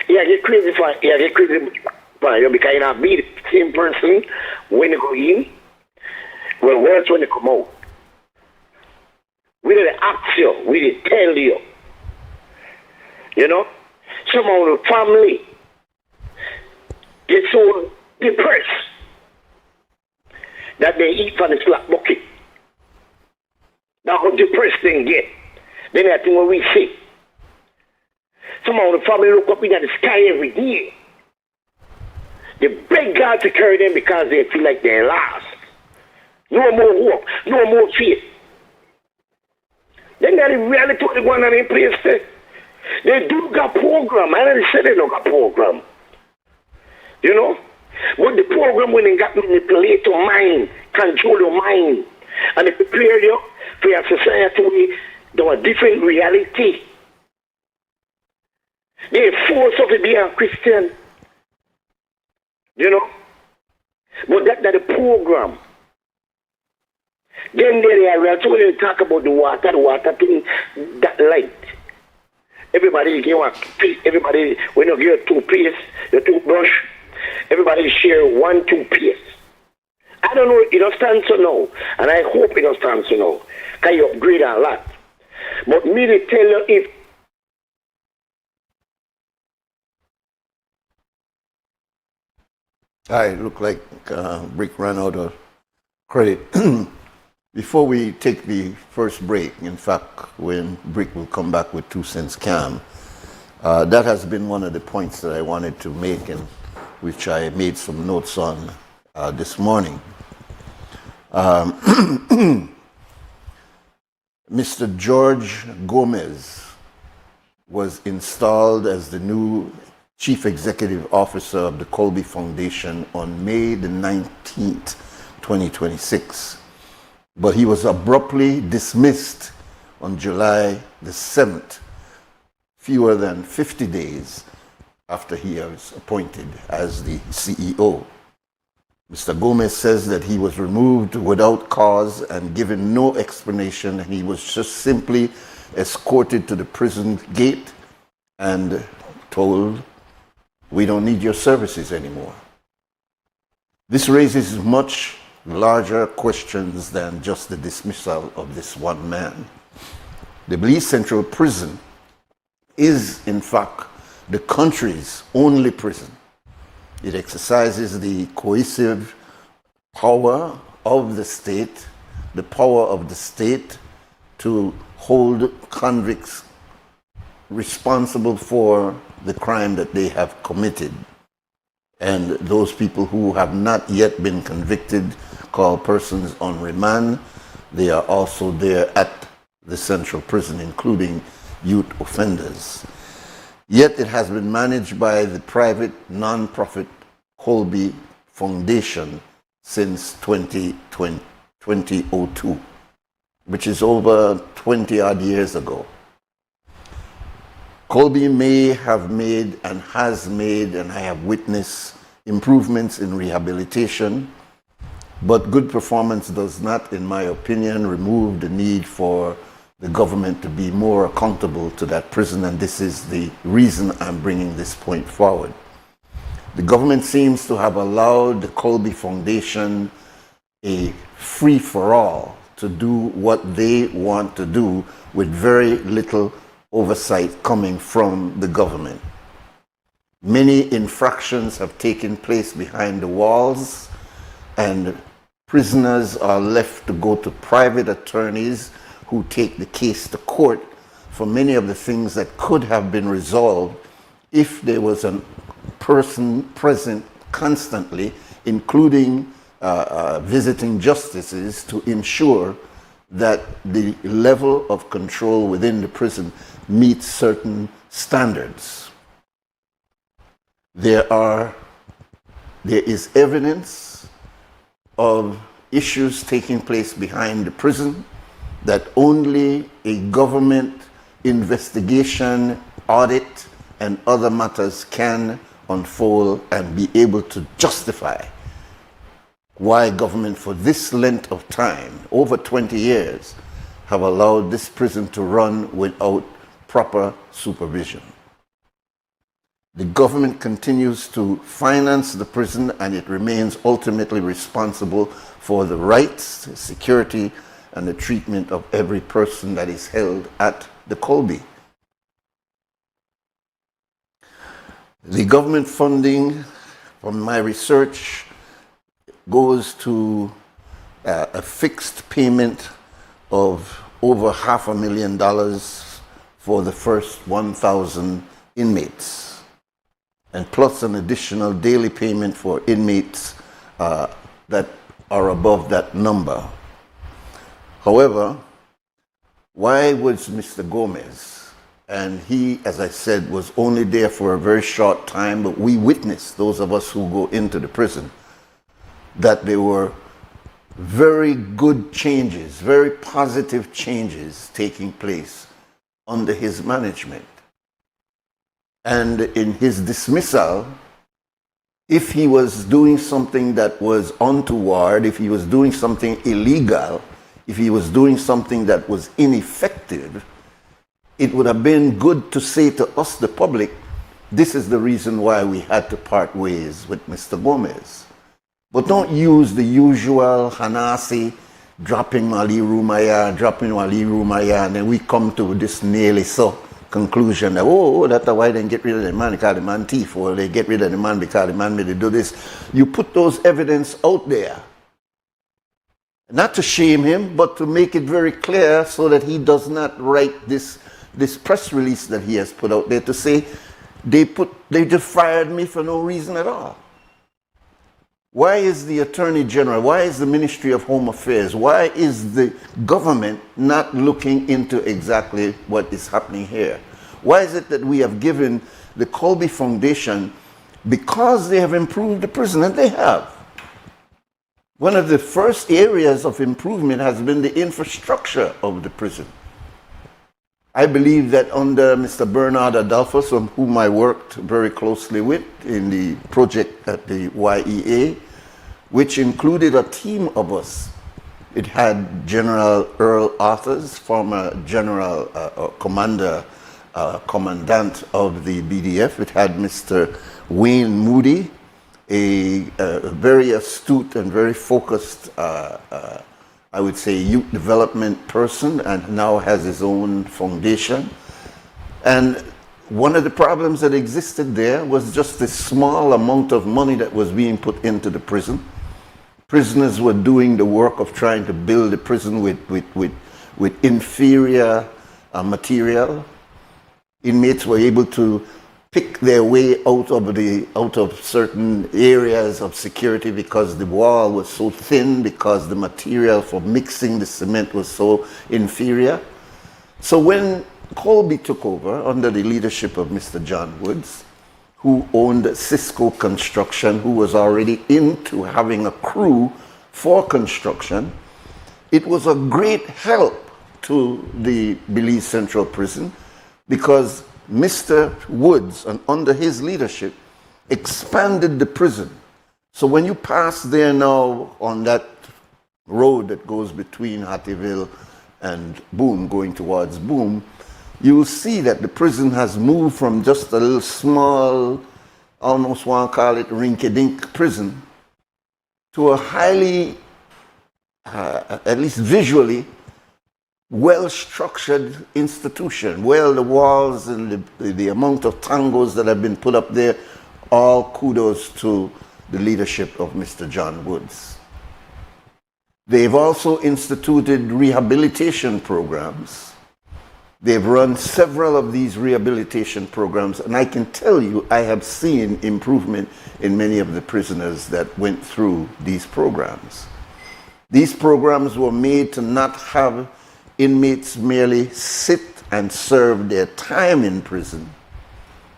you get crazy for you because you not be the same person when you go in, well, worse when you come out. We didn't ask you, we didn't tell you. You know? Some of the family get so depressed that they eat from the slap bucket. That's how depressed they get. Then I think when we see. Some of the family look up in the sky every day. They beg God to carry them because they feel like they're lost. No more hope, no more faith. Then that is reality what they want on their place there. They do got program. I never said they don't got program. You know? But the program when they got manipulate your mind, control your mind, and they prepare you for your society to a different reality. They force you to be a Christian. You know? But that's the program. Then they are when they talk about the water thing, that light. everybody give a toothpaste. Everybody, when you get a toothpaste, the toothbrush, everybody share one toothpaste. I don't know, it don't stand to know, and I hope it don't stand to know, because you upgrade a lot. But me to tell you, if
I look like Brick ran out of credit. Before we take the first break, in fact, when Brick will come back with 2 cents cam, that has been one of the points that I wanted to make and which I made some notes on this morning. Mr. George Gomez was installed as the new Chief Executive Officer of the Colby Foundation on May the 19th, 2026. But he was abruptly dismissed on July the 7th, fewer than 50 days after he was appointed as the CEO. Mr. Gomez says that he was removed without cause and given no explanation, and he was just simply escorted to the prison gate and told, "We don't need your services anymore." This raises much larger questions than just the dismissal of this one man. The Belize Central Prison is, in fact, the country's only prison. It exercises the cohesive power of the state, the power of the state to hold convicts responsible for the crime that they have committed. And those people who have not yet been convicted, called persons on remand, they are also there at the central prison, including youth offenders. Yet it has been managed by the private non-profit Colby Foundation since 2002, which is over 20 odd years ago. Colby may have made and has made, and I have witnessed, improvements in rehabilitation, but good performance does not, in my opinion, remove the need for the government to be more accountable to that prison, and this is the reason I'm bringing this point forward. The government seems to have allowed the Colby Foundation a free-for-all to do what they want to do with very little oversight coming from the government. Many infractions have taken place behind the walls, and prisoners are left to go to private attorneys who take the case to court for many of the things that could have been resolved if there was a person present constantly, including visiting justices, to ensure that the level of control within the prison meets certain standards. There is evidence of issues taking place behind the prison that only a government investigation, audit, and other matters can unfold and be able to justify why government for this length of time, over 20 years, have allowed this prison to run without proper supervision. The government continues to finance the prison, and it remains ultimately responsible for the rights, the security, and the treatment of every person that is held at the Colby. The government funding, from my research, goes to a fixed payment of over $500,000 for the first 1,000 inmates, and plus an additional daily payment for inmates that are above that number. However, why was Mr. Gomez, and he, as I said, was only there for a very short time, but we witnessed, those of us who go into the prison, that there were very good changes, very positive changes taking place under his management. And in his dismissal, if he was doing something that was untoward, if he was doing something illegal, if he was doing something that was ineffective, it would have been good to say to us, the public, this is the reason why we had to part ways with Mr. Gomez. But don't use the usual Hanasi, dropping Wali Rumaya, and then we come to this nearly so conclusion that, oh, that's why they get rid of the man because the man thief, or they get rid of the man because the man made it do this. You put those evidence out there, not to shame him, but to make it very clear so that he does not write this press release that he has put out there to say they just fired me for no reason at all. Why is the Attorney General, why is the Ministry of Home Affairs, why is the government not looking into exactly what is happening here? Why is it that we have given the Colby Foundation, because they have improved the prison, and they have. One of the first areas of improvement has been the infrastructure of the prison. I believe that under Mr. Bernard Adolphus, whom I worked very closely with in the project at the YEA, which included a team of us. It had General Earl Arthurs, former General Commandant of the BDF. It had Mr. Wayne Moody, a very astute and very focused I would say, youth development person, and now has his own foundation. And one of the problems that existed there was just the small amount of money that was being put into the prison. Prisoners were doing the work of trying to build the prison with inferior material. Inmates were able to pick their way out of certain areas of security because the wall was so thin, because the material for mixing the cement was so inferior. So when Colby took over under the leadership of Mr. John Woods, who owned Cisco Construction, who was already into having a crew for construction, it was a great help to the Belize Central Prison because Mr. Woods, and under his leadership, expanded the prison. So when you pass there now on that road that goes between Hattieville and Boom, going towards Boom, you will see that the prison has moved from just a little small, almost want to call it rinky-dink prison, to a highly, at least visually, well-structured institution. Well, the walls and the amount of tangos that have been put up there, all kudos to the leadership of Mr. John Woods. They've also instituted rehabilitation programs. They've run several of these rehabilitation programs, and I can tell you I have seen improvement in many of the prisoners that went through these programs. These programs were made to not have inmates merely sit and serve their time in prison,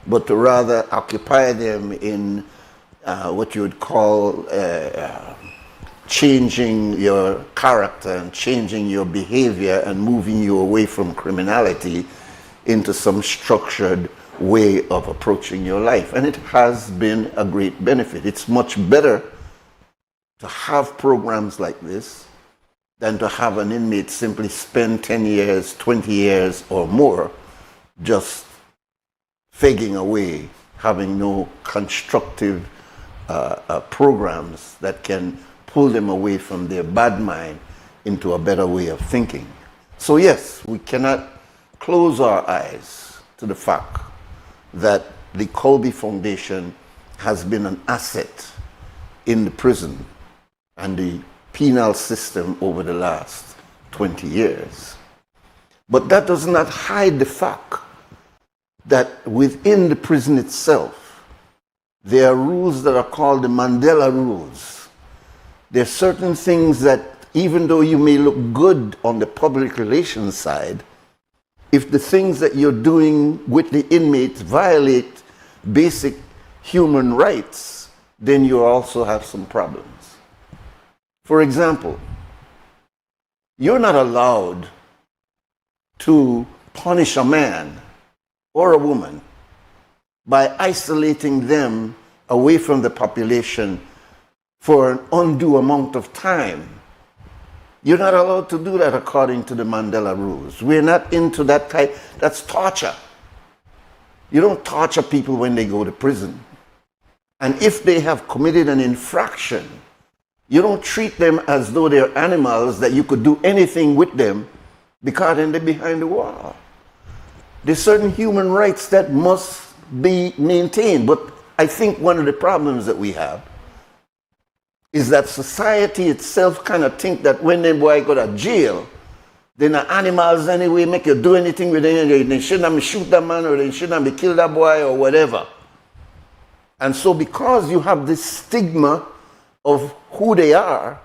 but to rather occupy them in what you would call changing your character and changing your behavior and moving you away from criminality into some structured way of approaching your life. And it has been a great benefit. It's much better to have programs like this than to have an inmate simply spend 10 years, 20 years or more just fagging away, having no constructive programs that can pull them away from their bad mind into a better way of thinking. So yes, we cannot close our eyes to the fact that the Colby Foundation has been an asset in the prison and the penal system over the last 20 years. But that does not hide the fact that within the prison itself, there are rules that are called the Mandela rules. There are certain things that, even though you may look good on the public relations side, if the things that you're doing with the inmates violate basic human rights, then you also have some problems. For example, you're not allowed to punish a man or a woman by isolating them away from the population for an undue amount of time You're not allowed to do that according to the Mandela rules. We're not into that type. That's torture. You don't torture people when they go to prison. And if they have committed an infraction, you don't treat them as though they're animals that you could do anything with them because then they're behind the wall. There's certain human rights that must be maintained. But I think one of the problems that we have is that society itself kind of think that when them boy go to jail, they're not animals anyway, make you do anything with them. They shouldn't have shoot that man or they shouldn't have killed that boy or whatever. And so because you have this stigma of who they are,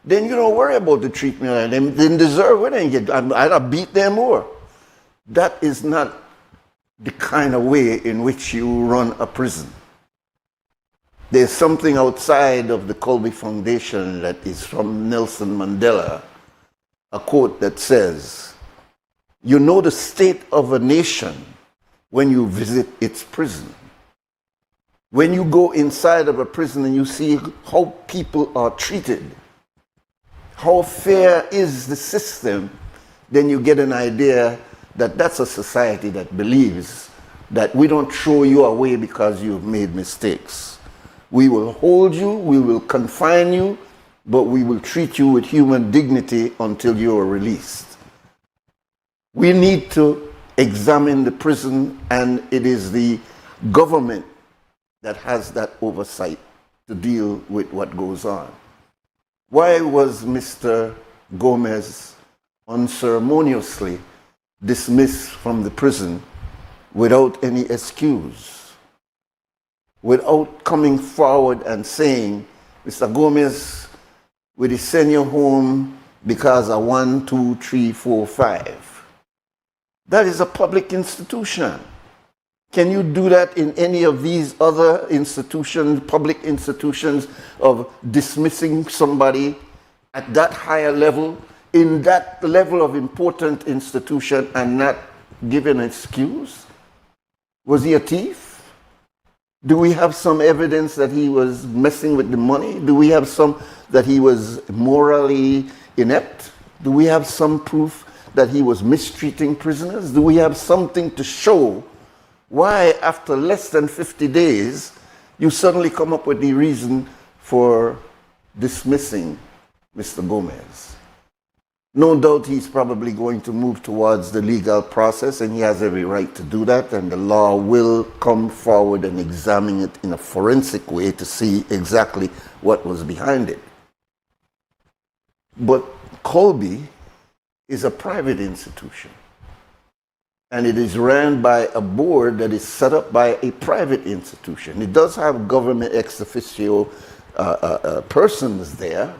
then you don't worry about the treatment. They didn't deserve it. I'd beat them more. That is not the kind of way in which you run a prison. There's something outside of the Colby Foundation that is from Nelson Mandela, a quote that says, "You know the state of a nation when you visit its prison." When you go inside of a prison and you see how people are treated, how fair is the system, then you get an idea that that's a society that believes that we don't throw you away because you've made mistakes. We will hold you, we will confine you, but we will treat you with human dignity until you are released. We need to examine the prison, and it is the government that has that oversight to deal with what goes on. Why was Mr. Gomez unceremoniously dismissed from the prison without any excuse? Without coming forward and saying, "Mr. Gomez, we send you home because of 1, 2, 3, 4, 5. That is a public institution. Can you do that in any of these other institutions, public institutions, of dismissing somebody at that higher level, in that level of important institution, and not give an excuse? Was he a thief? Do we have some evidence that he was messing with the money? Do we have some that he was morally inept? Do we have some proof that he was mistreating prisoners? Do we have something to show why, after less than 50 days, you suddenly come up with the reason for dismissing Mr. Gomez? No doubt he's probably going to move towards the legal process, and he has every right to do that, and the law will come forward and examine it in a forensic way to see exactly what was behind it. But Colby is a private institution, and it is ran by a board that is set up by a private institution. It does have government ex officio persons there,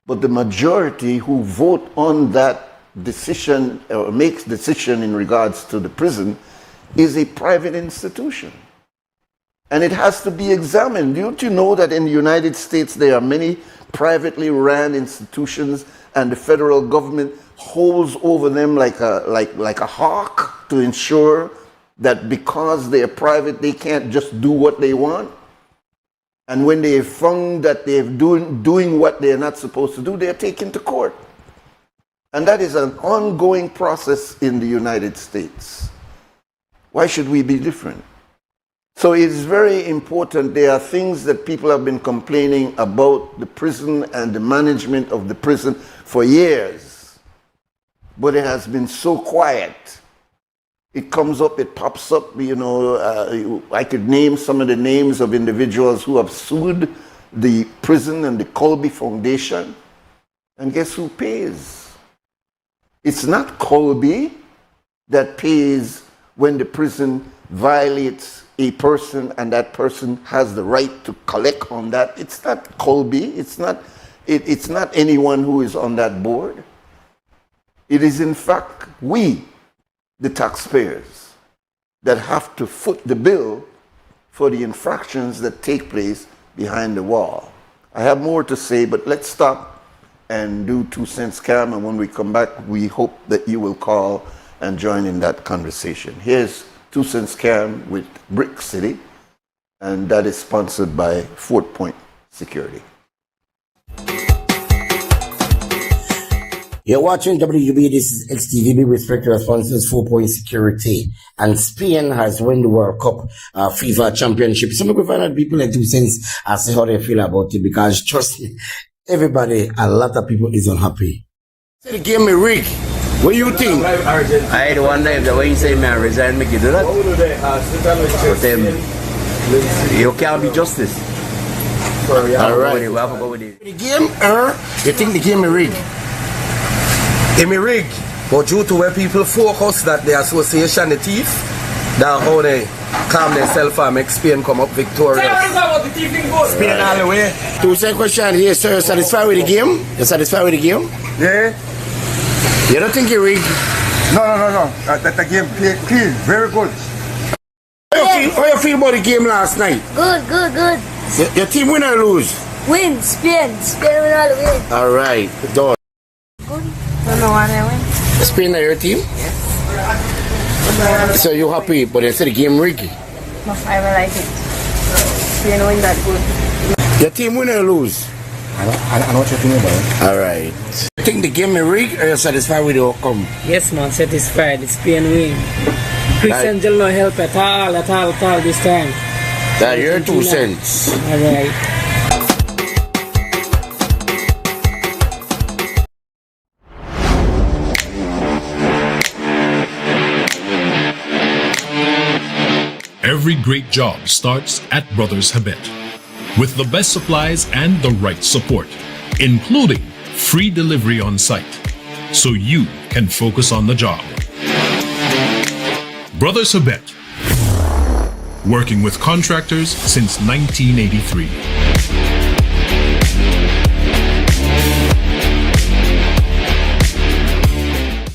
but the majority who vote on that decision or makes decision in regards to the prison is a private institution. And it has to be examined. Don't you know that in the United States there are many privately ran institutions and the federal government holds over them like a hawk to ensure that because they are private they can't just do what they want? And when they found that they're doing what they're not supposed to do, they're taken to court. And that is an ongoing process in the United States. Why should we be different? So it's very important. There are things that people have been complaining about the prison and the management of the prison for years. But it has been so quiet. It comes up, it pops up, I could name some of the names of individuals who have sued the prison and the Colby Foundation. And guess who pays? It's not Colby that pays when the prison violates a person and that person has the right to collect on that. It's not Colby. It's not anyone who is on that board. It is in fact we, the taxpayers, that have to foot the bill for the infractions that take place behind the wall. I have more to say, but let's stop and do 2 cents cam, and when we come back, we hope that you will call and join in that conversation. Here's 2 cents cam with Brick City, and that is sponsored by Fort Point Security.
You're watching WUB. This is XTV. Be respect your sponsors, 4-point security. And Spain has won the World Cup FIFA Championship. Some people find out people like 2 cents and say how they feel about it, because trust me, everybody, a lot of people is unhappy. Say the game me rig. What do you think?
I the one day the way you say me I resign, make you do that. But you can't be justice.
All right. The game, you think the game me rig?
It may rig, but due to where people focus that the association, the thief, that how they calm themselves and make Spain come up victorious.
Spain all the way. To say question here, sir, you satisfied with the game? You satisfied with the game?
Yeah.
You don't think you rigged?
No. The game played clean, very good.
How you feel about the game last night?
Good.
Your team win or lose?
Win, Spain win all the way.
All right, done.
Don't know why they win.
Spain are your team?
Yes.
So you're happy, but they said the game rigged?
No, I will like it. Spain win that good.
Your team win or lose?
I know what you're thinking about.
All right. You think the game is rigged, or you're satisfied with the outcome?
Yes, man, satisfied. Spain win. Chris Angel no help at all this time.
That your 2 cents.
All right.
Every great job starts at Brothers Habet, with the best supplies and the right support, including free delivery on site, so you can focus on the job. Brothers Habet, working with contractors since 1983.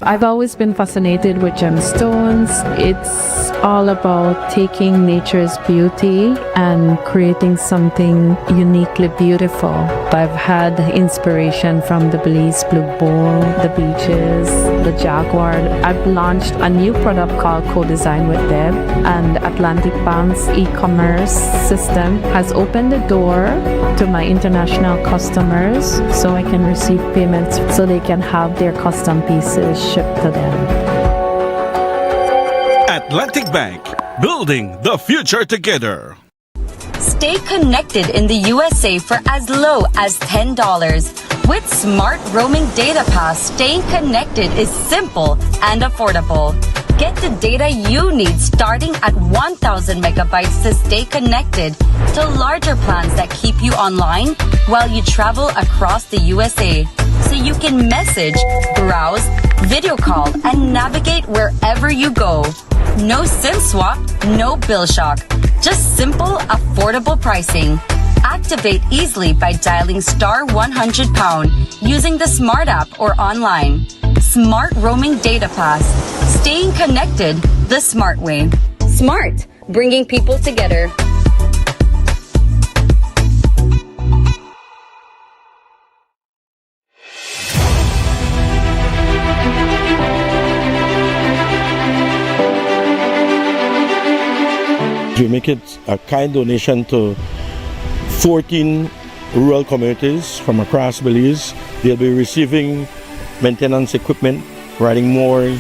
I've always been fascinated with gemstones. It's all about taking nature's beauty and creating something uniquely beautiful. I've had inspiration from the Belize Blue Bull, the beaches, the jaguar. I've launched a new product called Co-Design with Deb, and Atlantic Bank's e-commerce system has opened the door to my international customers, so I can receive payments so they can have their custom pieces shipped to them.
Atlantic Bank, building the future together.
Stay connected in the USA for as low as $10. With Smart Roaming Data Pass, staying connected is simple and affordable. Get the data you need starting at 1,000 megabytes to stay connected to larger plans that keep you online while you travel across the USA. So you can message, browse, video call, and navigate wherever you go. No SIM swap, no bill shock. Just simple, affordable pricing. Activate easily by dialing *100# using the Smart app or online. Smart Roaming Data Pass. Staying connected the smart way. Smart, bringing people together.
We make it a kind donation to 14 rural communities from across Belize. They'll be receiving maintenance equipment, riding mowers,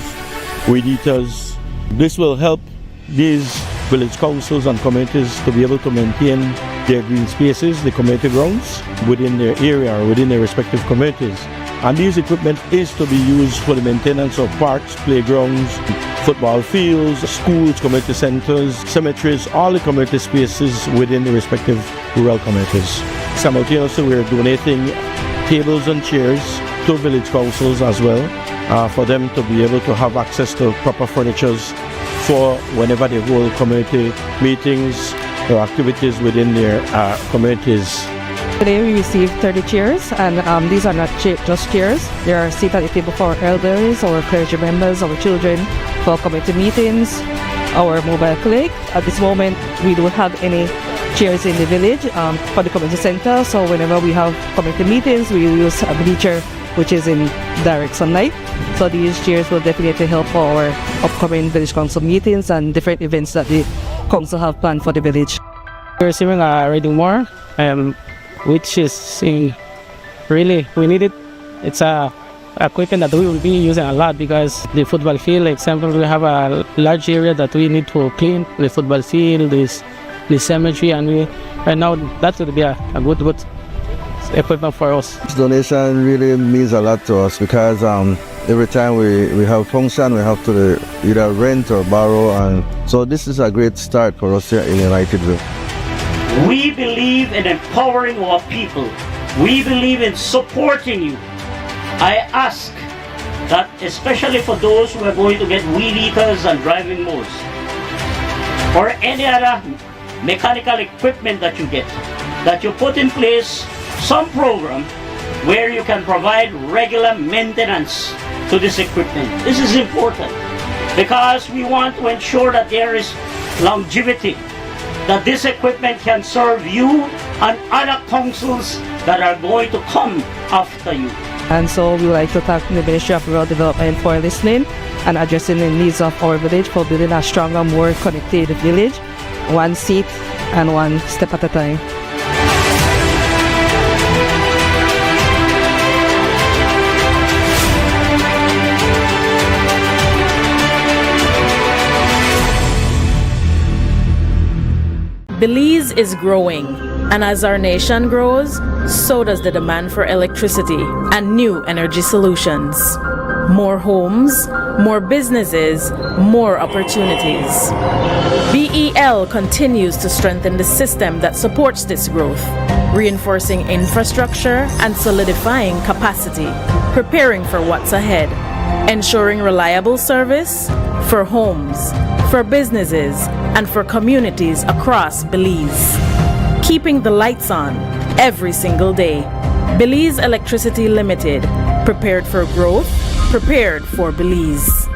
weed eaters. This will help these village councils and communities to be able to maintain their green spaces, the community grounds within their area or within their respective communities. And these equipment is to be used for the maintenance of parks, playgrounds, football fields, schools, community centers, cemeteries, all the community spaces within the respective rural communities. Simultaneously, we're donating tables and chairs to village councils as well, for them to be able to have access to proper furniture for whenever they hold community meetings or activities within their communities.
Today we received 30 chairs, and these are not just chairs. They are seats at the table for our elders, our clergy members, our children, for community meetings, our mobile clinic. At this moment, we don't have any chairs in the village for the community center, so whenever we have community meetings, we use a bleacher which is in direct sunlight. So these chairs will definitely help for our upcoming village council meetings and different events that the council have planned for the village.
We're receiving a reading more, which is really, we need it. It's a equipment that we will be using a lot because the football field, example, we have a large area that we need to clean, the football field, the cemetery, and right now that would be a good equipment for us.
This donation really means a lot to us because every time we have function, we have to either rent or borrow, and so this is a great start for us here in Unitedville.
We believe in empowering our people. We believe in supporting you. I ask that especially for those who are going to get weed eaters and driving modes, or any other mechanical equipment that you get, that you put in place some program where you can provide regular maintenance to this equipment. This is important because we want to ensure that there is longevity, that this equipment can serve you and other councils that are going to come after you.
And so we would like to thank the Ministry of Rural Development for listening and addressing the needs of our village for building a stronger, more connected village, one seat and one step at a time.
Belize is growing, and as our nation grows, so does the demand for electricity and new energy solutions. More homes, more businesses, more opportunities. BEL continues to strengthen the system that supports this growth, reinforcing infrastructure and solidifying capacity, preparing for what's ahead, ensuring reliable service for homes, for businesses, and for communities across Belize. Keeping the lights on every single day. Belize Electricity Limited, prepared for growth, prepared for Belize.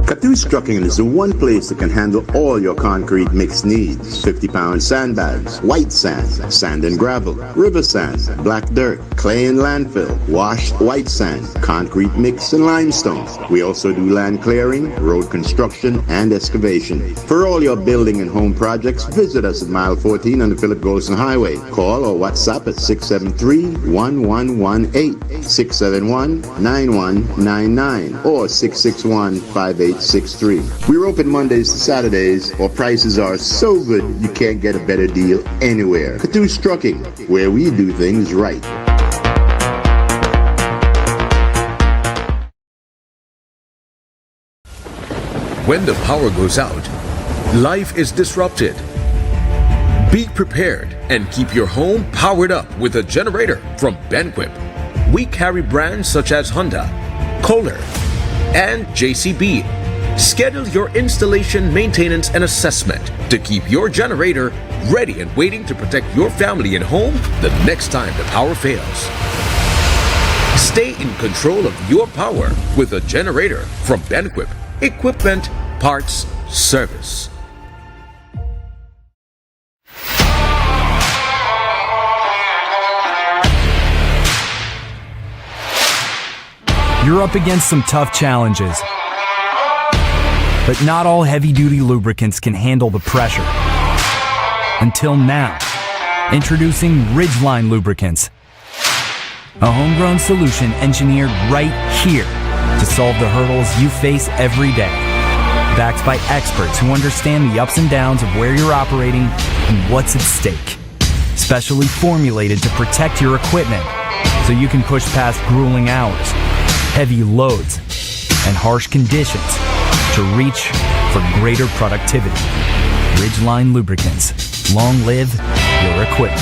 Catoo's Trucking is the one place that can handle all your concrete mix needs. 50-pound sandbags, white sand, sand and gravel, river sand, black dirt, clay and landfill, washed white sand, concrete mix and limestone. We also do land clearing, road construction, and excavation. For all your building and home projects, visit us at mile 14 on the Philip Golson Highway. Call or WhatsApp at 673-1118, 671-9199, or 661-5863. We're open Mondays to Saturdays. Our prices are so good you can't get a better deal anywhere. Catoo's Trucking, where we do things right.
When the power goes out, life is disrupted. Be prepared and keep your home powered up with a generator from Benquip. We carry brands such as Honda, Kohler, and JCB. Schedule your installation, maintenance, and assessment to keep your generator ready and waiting to protect your family and home the next time the power fails. Stay in control of your power with a generator from Benquip. Equipment, parts, service.
You're up against some tough challenges. But not all heavy-duty lubricants can handle the pressure. Until now. Introducing Ridgeline Lubricants. A homegrown solution engineered right here to solve the hurdles you face every day. Backed by experts who understand the ups and downs of where you're operating and what's at stake. Specially formulated to protect your equipment so you can push past grueling hours, heavy loads, and harsh conditions to reach for greater productivity. Ridgeline Lubricants. Long live your equipment.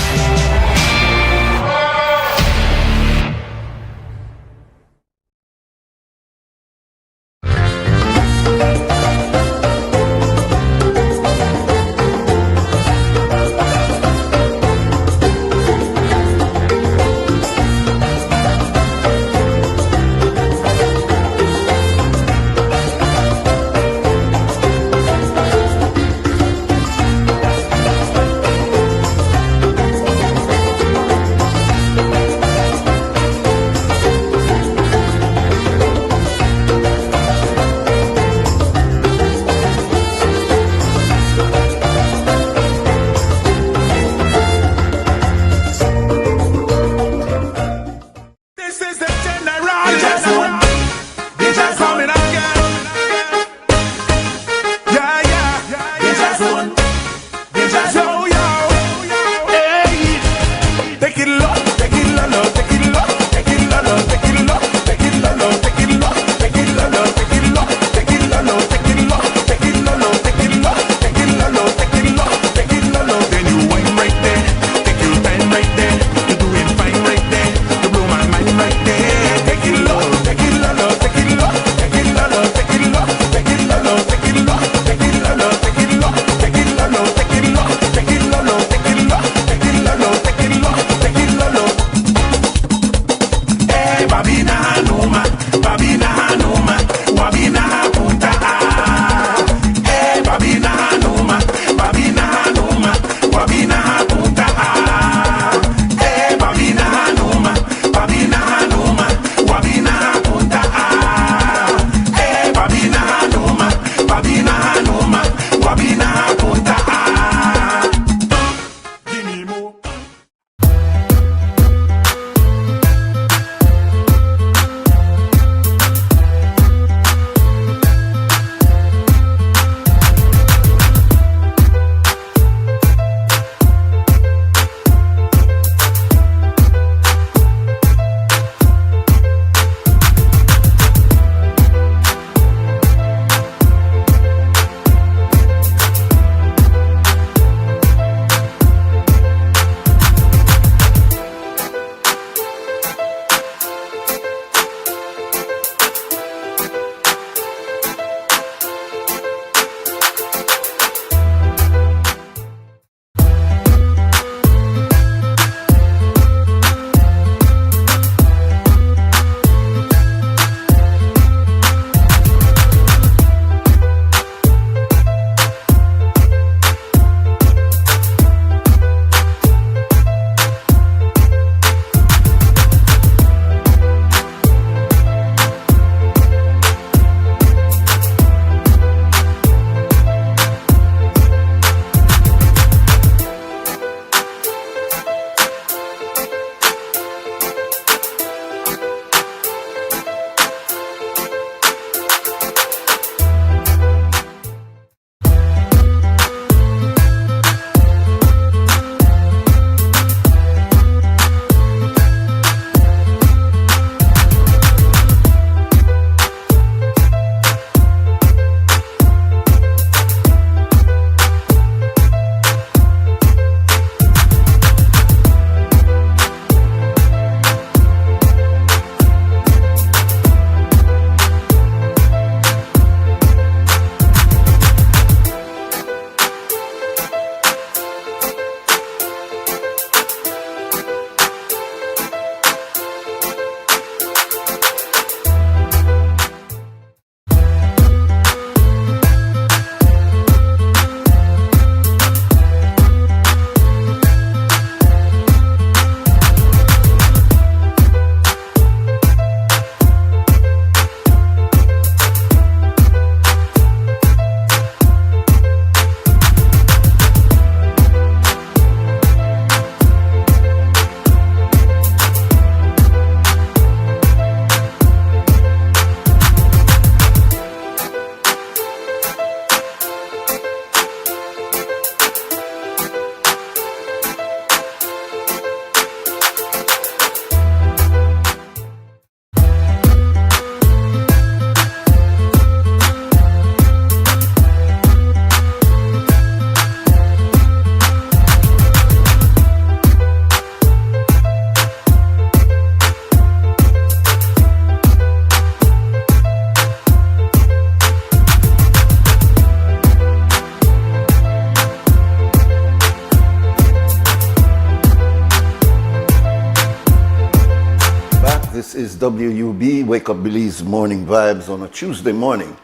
WUB, Wake Up Belize Morning Vibes on a Tuesday morning,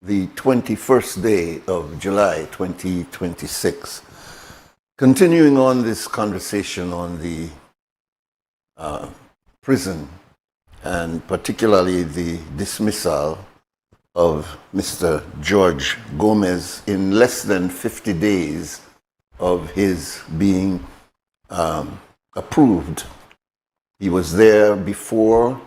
the 21st day of July 2026. Continuing on this conversation on the prison and particularly the dismissal of Mr. George Gomez in less than 50 days of his being approved. He was there before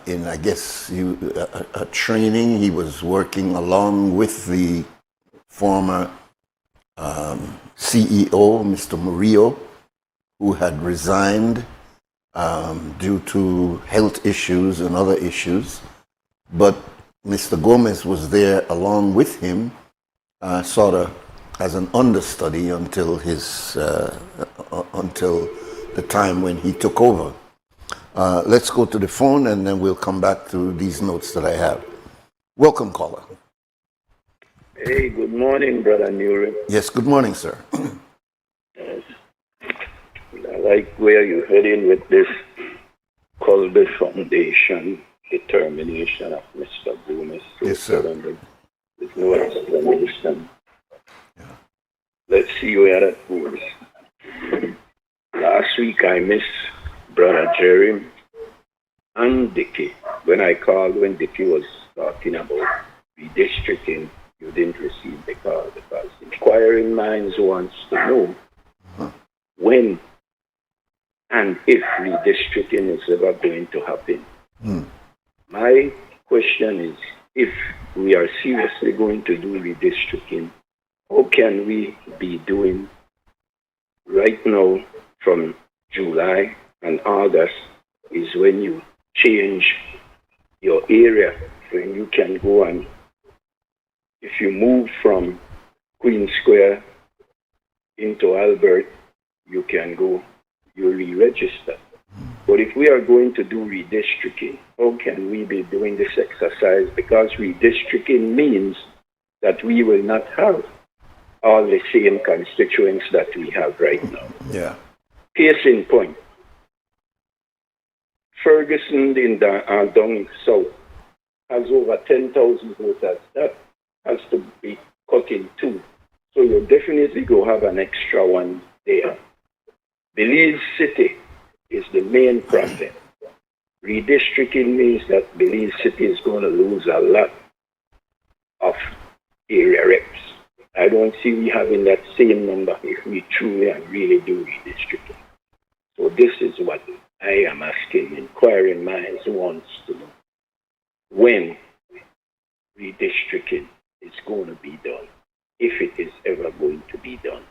in, I guess, a training. He was working along with the former CEO, Mr. Murillo, who had resigned due to health issues and other issues. But Mr. Gomez was there along with him, sort of as an understudy until until the time when he took over. Let's go to the phone and then we'll come back to these notes that I have. Welcome, caller.
Hey, good morning, Brother Nuri.
Yes, good morning, sir.
Yes. I like where you're heading with this Colby Foundation determination of Mr. Gomez.
Yes, sir.
With no explanation. Yeah. Let's see where that goes. Last week I missed Brother Jerry and Dickie. When I called, when Dickie was talking about redistricting, you didn't receive the call because inquiring minds wants to know when and if redistricting is ever going to happen. My question is, if we are seriously going to do redistricting, how can we be doing right now from July and August is when you change your area, when you can go and if you move from Queen Square into Albert, you can go, you re-register. But if we are going to do redistricting, how can we be doing this exercise? Because redistricting means that we will not have all the same constituents that we have right now.
Yeah.
Case in point, Ferguson in down south has over 10,000 voters. That has to be cut in two. So you'll definitely go have an extra one there. Belize City is the main problem. Redistricting means that Belize City is going to lose a lot of area reps. I don't see we having that same number if we truly and really do redistricting. So this is what I am asking inquiring minds wants to know. When redistricting is going to be done, if it is ever going to be done,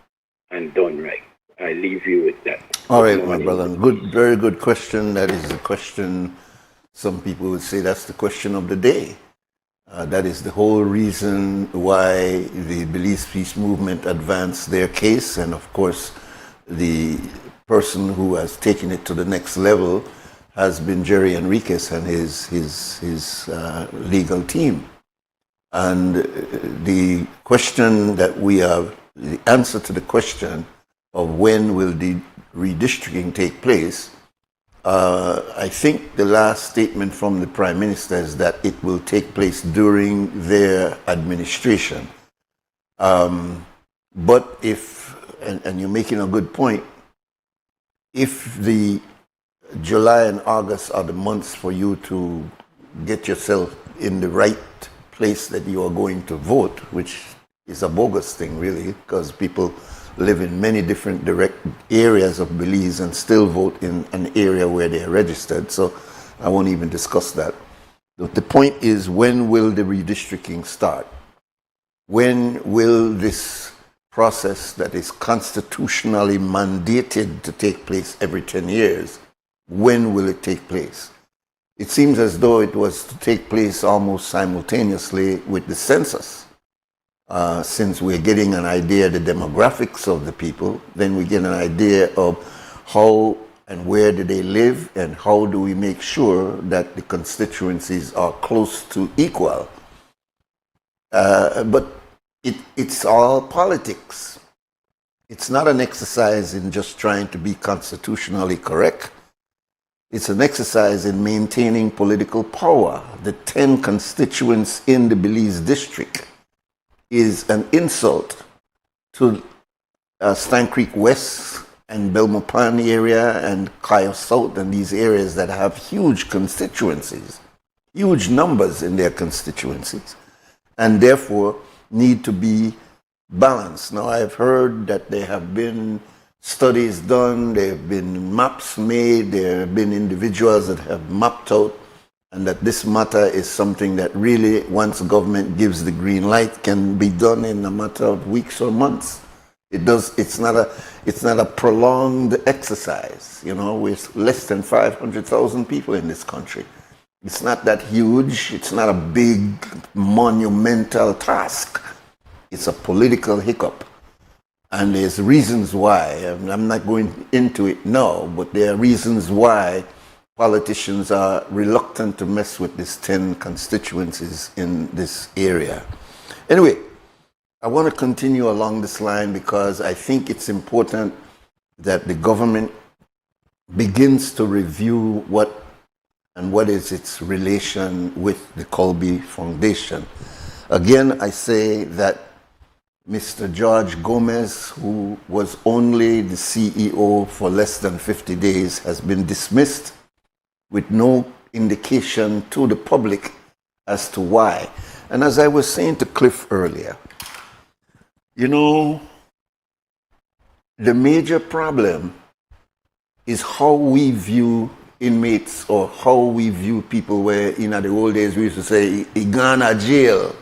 and done right. I leave you with that.
All right, my brother. Good, very good question. That is the question, some people would say that's the question of the day. That is the whole reason why the Belize Peace Movement advanced their case. And of course, the person who has taken it to the next level has been Jerry Enriquez and his legal team. And the question that we have, the answer to the question of when will the redistricting take place, I think the last statement from the Prime Minister is that it will take place during their administration. But if, and you're making a good point, if the July and August are the months for you to get yourself in the right place that you are going to vote, which is a bogus thing really, because people live in many different direct areas of Belize and still vote in an area where they are registered. So I won't even discuss that. But the point is, when will the redistricting start? When will this process that is constitutionally mandated to take place every 10 years, when will it take place? It seems as though it was to take place almost simultaneously with the census. Since we're getting an idea of the demographics of the people, then we get an idea of how and where do they live and how do we make sure that the constituencies are close to equal. But it's all politics. It's not an exercise in just trying to be constitutionally correct. It's an exercise in maintaining political power. The 10 constituents in the Belize district is an insult to Stan Creek West and Belmopan area and Kyle South and these areas that have huge constituencies, huge numbers in their constituencies, and therefore need to be balanced. Now, I've heard that there have been studies done, there have been maps made, there have been individuals that have mapped out, and that this matter is something that really, once government gives the green light, can be done in a matter of weeks or months. It's not a prolonged exercise. You know, with less than 500,000 people in this country. It's not that huge. It's not a big, monumental task. It's a political hiccup. And there's reasons why. I'm not going into it now, but there are reasons why politicians are reluctant to mess with these 10 constituencies in this area. Anyway, I want to continue along this line because I think it's important that the government begins to review what is its relation with the Colby Foundation. Again, I say that Mr. George Gomez, who was only the CEO for less than 50 days, has been dismissed with no indication to the public as to why. And as I was saying to Cliff earlier, you know, the major problem is how we view inmates or how we view people where, in the old days, we used to say, he gone to jail.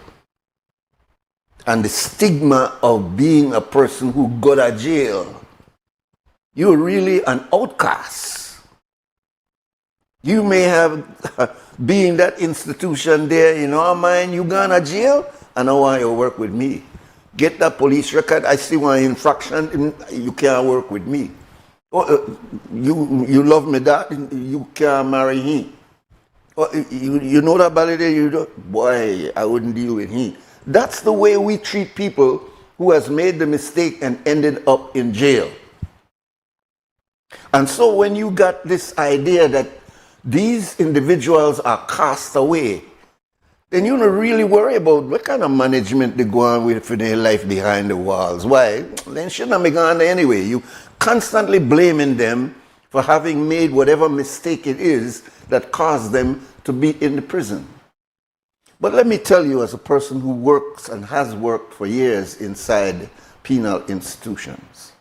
And the stigma of being a person who got to jail. You're really an outcast. You may have been in that institution there, you know, mind you gone to jail, and I want you to work with me. Get that police record, I see one infraction, you can't work with me. Oh, you love me that, you can't marry him. Oh, you know that ballet there, you don't, boy, I wouldn't deal with him. That's the way we treat people who has made the mistake and ended up in jail. And so when you got this idea that these individuals are cast away, then you don't really worry about what kind of management they go on with for their life behind the walls. Why? Then shouldn't be gone anyway. You constantly blaming them for having made whatever mistake it is that caused them to be in the prison. But let me tell you, as a person who works and has worked for years inside penal institutions,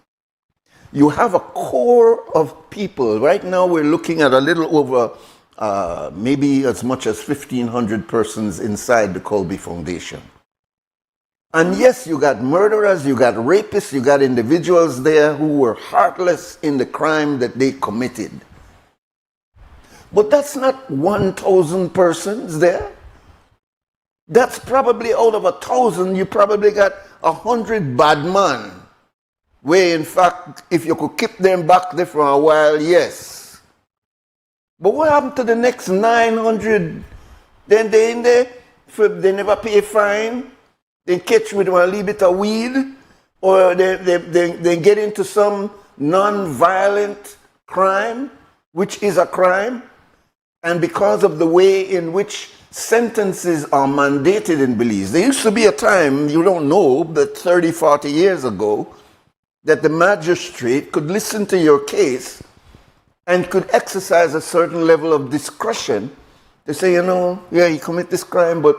you have a core of people. Right now we're looking at a little over maybe as much as 1,500 persons inside the Colby Foundation. And yes, you got murderers, you got rapists, you got individuals there who were heartless in the crime that they committed. But that's not 1,000 persons there. That's probably out of 1,000, you probably got 100 bad men. Where in fact, if you could keep them back there for a while, yes. But what happened to the next 900? Then they in there, they never pay a fine. They catch with a little bit of weed, or they get into some non-violent crime, which is a crime. And because of the way in which sentences are mandated in Belize, there used to be a time, you don't know, but 30, 40 years ago, that the magistrate could listen to your case and could exercise a certain level of discretion to say, you know, yeah, he commit this crime, but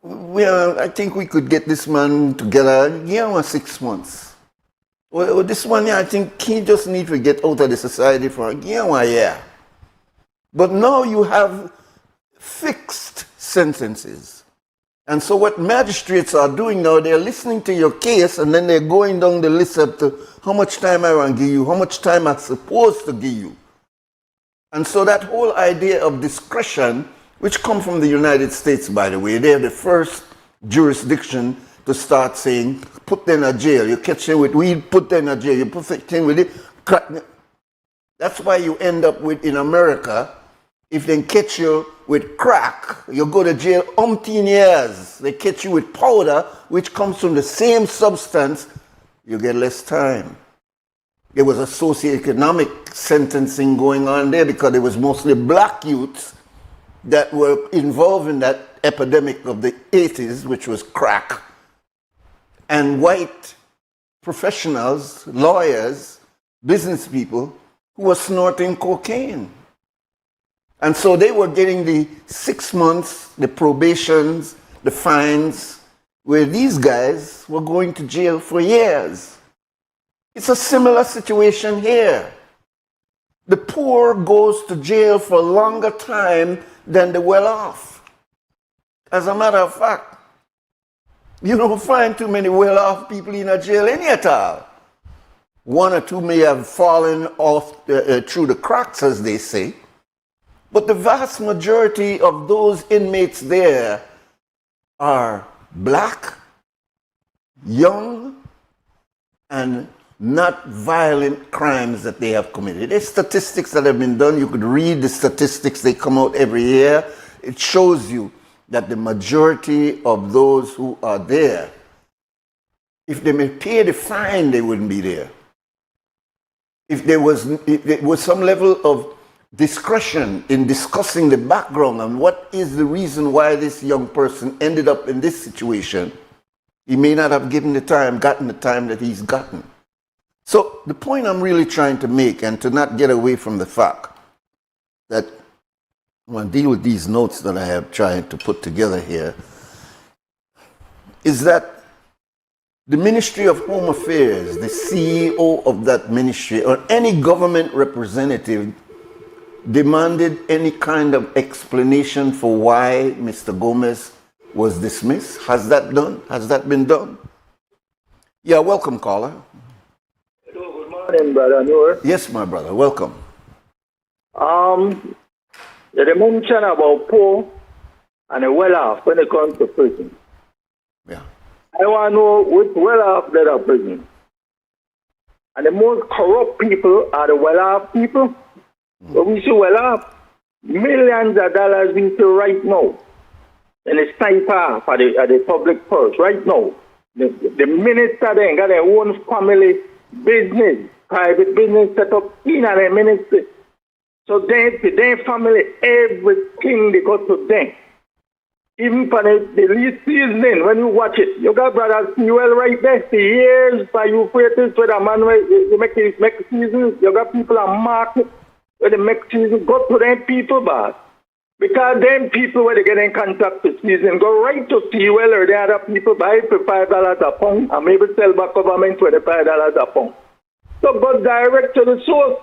I think we could get this man together, yeah, 6 months. Or this one, yeah, I think he just need to get out of the society for a year. But now you have fixed sentences. And so what magistrates are doing now, they're listening to your case and then they're going down the list up to how much time I want to give you, how much time I'm supposed to give you. And so that whole idea of discretion, which comes from the United States, by the way, they're the first jurisdiction to start saying, put them in a jail. You catch them with weed, put them in a jail. You put them with it, crack. That's why you end up with, in America, if they catch you with crack, you go to jail umpteen years. They catch you with powder, which comes from the same substance, you get less time. There was a socioeconomic sentencing going on there because it was mostly black youths that were involved in that epidemic of the 80s, which was crack, and white professionals, lawyers, business people who were snorting cocaine. And so they were getting the 6 months, the probations, the fines, where these guys were going to jail for years. It's a similar situation here. The poor goes to jail for a longer time than the well-off. As a matter of fact, you don't find too many well-off people in a jail any at all. One or two may have fallen off through the cracks, as they say. But the vast majority of those inmates there are black, young, and not violent crimes that they have committed. There's statistics that have been done. You could read the statistics. They come out every year. It shows you that the majority of those who are there, if they may pay the fine, they wouldn't be there. If there was some level of discretion in discussing the background and what is the reason why this young person ended up in this situation, he may not have gotten the time that he's gotten. So the point I'm really trying to make, and to not get away from the fact that I want to deal with these notes that I have tried to put together here, is that the Ministry of Home Affairs, the CEO of that ministry, or any government representative demanded any kind of explanation for why Mr. Gomez was dismissed. Has that been done? Yeah, welcome, caller.
Good morning, Brother Nuri.
Yes, my brother, welcome.
They mention about poor and the well-off when it comes to prison.
Yeah.
I want to know which well-off that are prison. And the most corrupt people are the well-off people. But we see well-off, millions of dollars we see right now. And it's time off at the public purse right now. The minister then got their own family business, private business set up in their ministry. So their family, everything they got to them. Even for the least seasoning, when you watch it, you got Brother Sewell right there. The years for you creators with a man where you make season, you got people on market where they make season, go to them people, boss. Because them people where they get in contact with season, go right to Sewell or the other people buy for $5 a pound and maybe sell back government $25 a pound. So go direct to the source.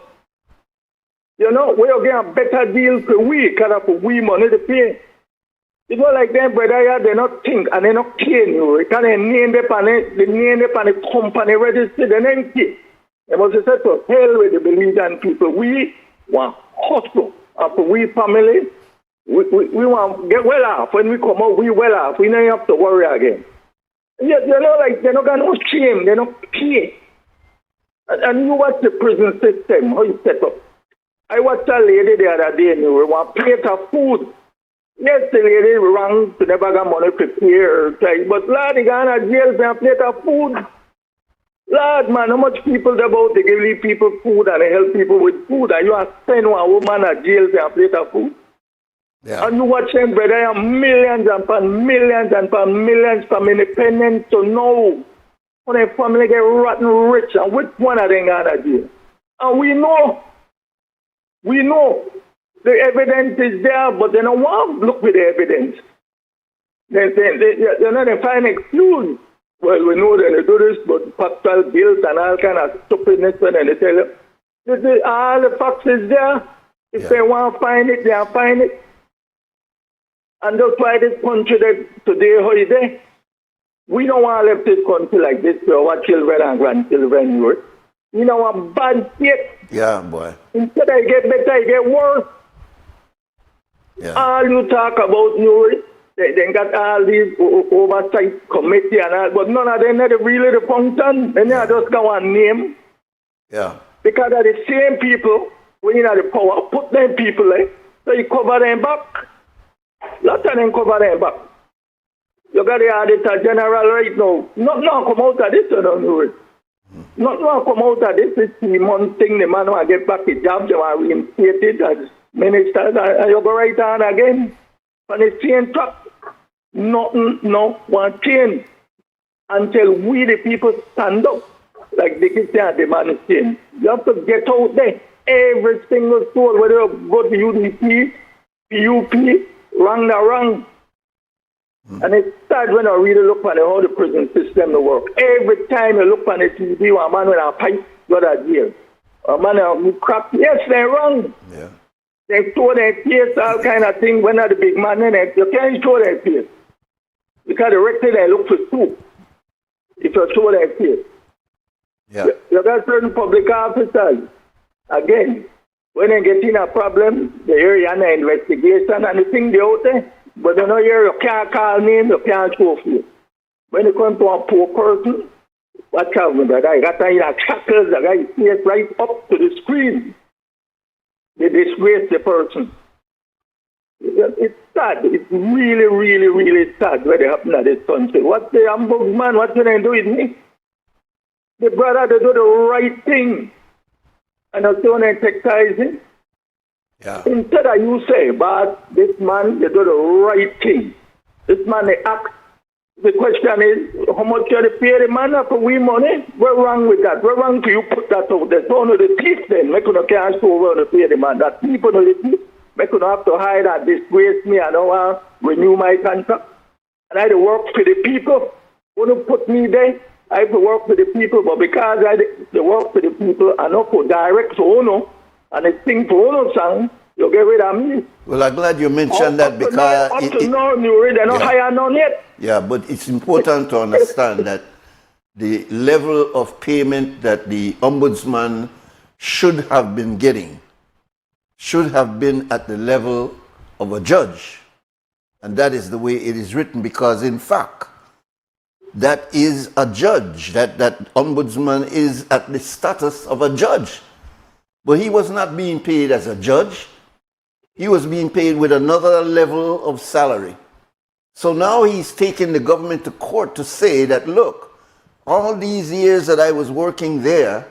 You know, we're getting a better deal per week, because for we money to pay. It's not like them, brother, they not think and they not care you. Because they name them on the company registered, they don't care. They must have said to hell with the Belizean people. We want hustle. And for we family, we want to get well off. When we come out, we well off. We don't have to worry again. You know, like, they not got no shame. They not care. And you watch the prison system, how you set up. I watched a lady the other day, and we want a plate of food. Yes, the lady wrong to never got money to pay her, but Lord, they got in jail for a plate of food. Lord, man, how much people about to give people food and help people with food, and you are sending one woman to jail for a plate of food? Yeah. And you watch them, brother, millions and millions from independence to now. When their family get rotten rich, and which one of them got in jail? And we know the evidence is there, but they don't want to look with the evidence. They're not a fine excuse. Well, we know that they do this, but factual guilt and all kind of stupidness, and they tell you, all the facts is there. If they want to find it, they'll find it. And that's why this country today, holiday, we don't want to leave this country like this for our children and grandchildren. We don't want bad state.
Yeah, boy.
Instead of get better, it get worse. Yeah. All you talk about, Nuri, they got all these oversight committee and all, but none of them are really the function. They just got one name.
Yeah.
Because of the same people, when you have the power, put them people there, so you cover them back. Lots of them cover them back. You got the Auditor General right now. Not come out of this, you don't know it. Nothing will come out of this. It's 3-month thing. The man will get back his job. They will reinstate it as minister. And you go right on again. On the same track. Nothing, no one change until we, the people, stand up. Like the Christian demand is change. You have to get out there. Every single soul, whether you go to UDP, PUP, wrong. And it starts when I really look at how the prison system works. Every time you look at the TV, a man with a pipe got to jail. A man who crap, yes, they're wrong.
Yeah.
They throw their face, all kind of thing. When are the big man in it, you can't throw their face. Because the rector, they look for soup. If you throw their face.
Yeah.
You got certain public officers. Again, when they get in a problem, they hear you on the investigation and the thing they out there. But you know, you can't call name, you can't show you. When you come to a poor person, watch out with that guy. That guy in shackles, the guy stays right up to the screen. They disgrace the person. It's sad. It's really, really, really sad what happened at this country. What the ombudsman, what can they do with me? The brother, they do the right thing. And I don't exercise it.
Yeah.
Instead of you say, but this man, they do the right thing. This man, they act. The question is, how much you pay the man for we money? What's wrong with that? What's wrong for you put that out there? So no, the thief then, make you can't show where to pay the man. That people know the thief, make you have to hide that disgrace me. I don't want to renew my contract. And I have to work for the people. Who don't put me there? I have to work for the people, but because I work for the people, I know for direct to Ono, and I think for Ono song, you get rid of me.
Well, I'm glad you mentioned that because...
Up to now, Nuri, they're not higher none yet.
Yeah, but it's important to understand that the level of payment that the ombudsman should have been getting should have been at the level of a judge. And that is the way it is written because, in fact, that is a judge. That ombudsman is at the status of a judge. But he was not being paid as a judge. He was being paid with another level of salary. So now he's taking the government to court to say that, look, all these years that I was working there,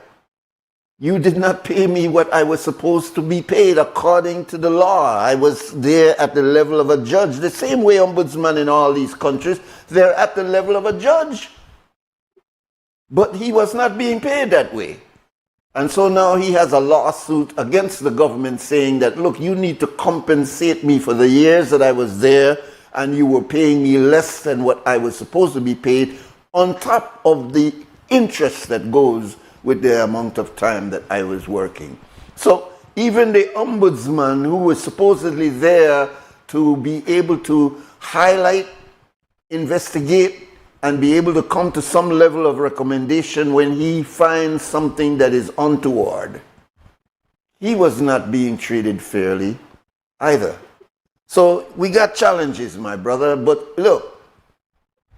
you did not pay me what I was supposed to be paid according to the law. I was there at the level of a judge. The same way ombudsman in all these countries, they're at the level of a judge. But he was not being paid that way. And so now he has a lawsuit against the government saying that, look, you need to compensate me for the years that I was there and you were paying me less than what I was supposed to be paid on top of the interest that goes with the amount of time that I was working. So even the ombudsman who was supposedly there to be able to highlight, investigate, and be able to come to some level of recommendation when he finds something that is untoward, he was not being treated fairly either. So we got challenges, my brother, but look,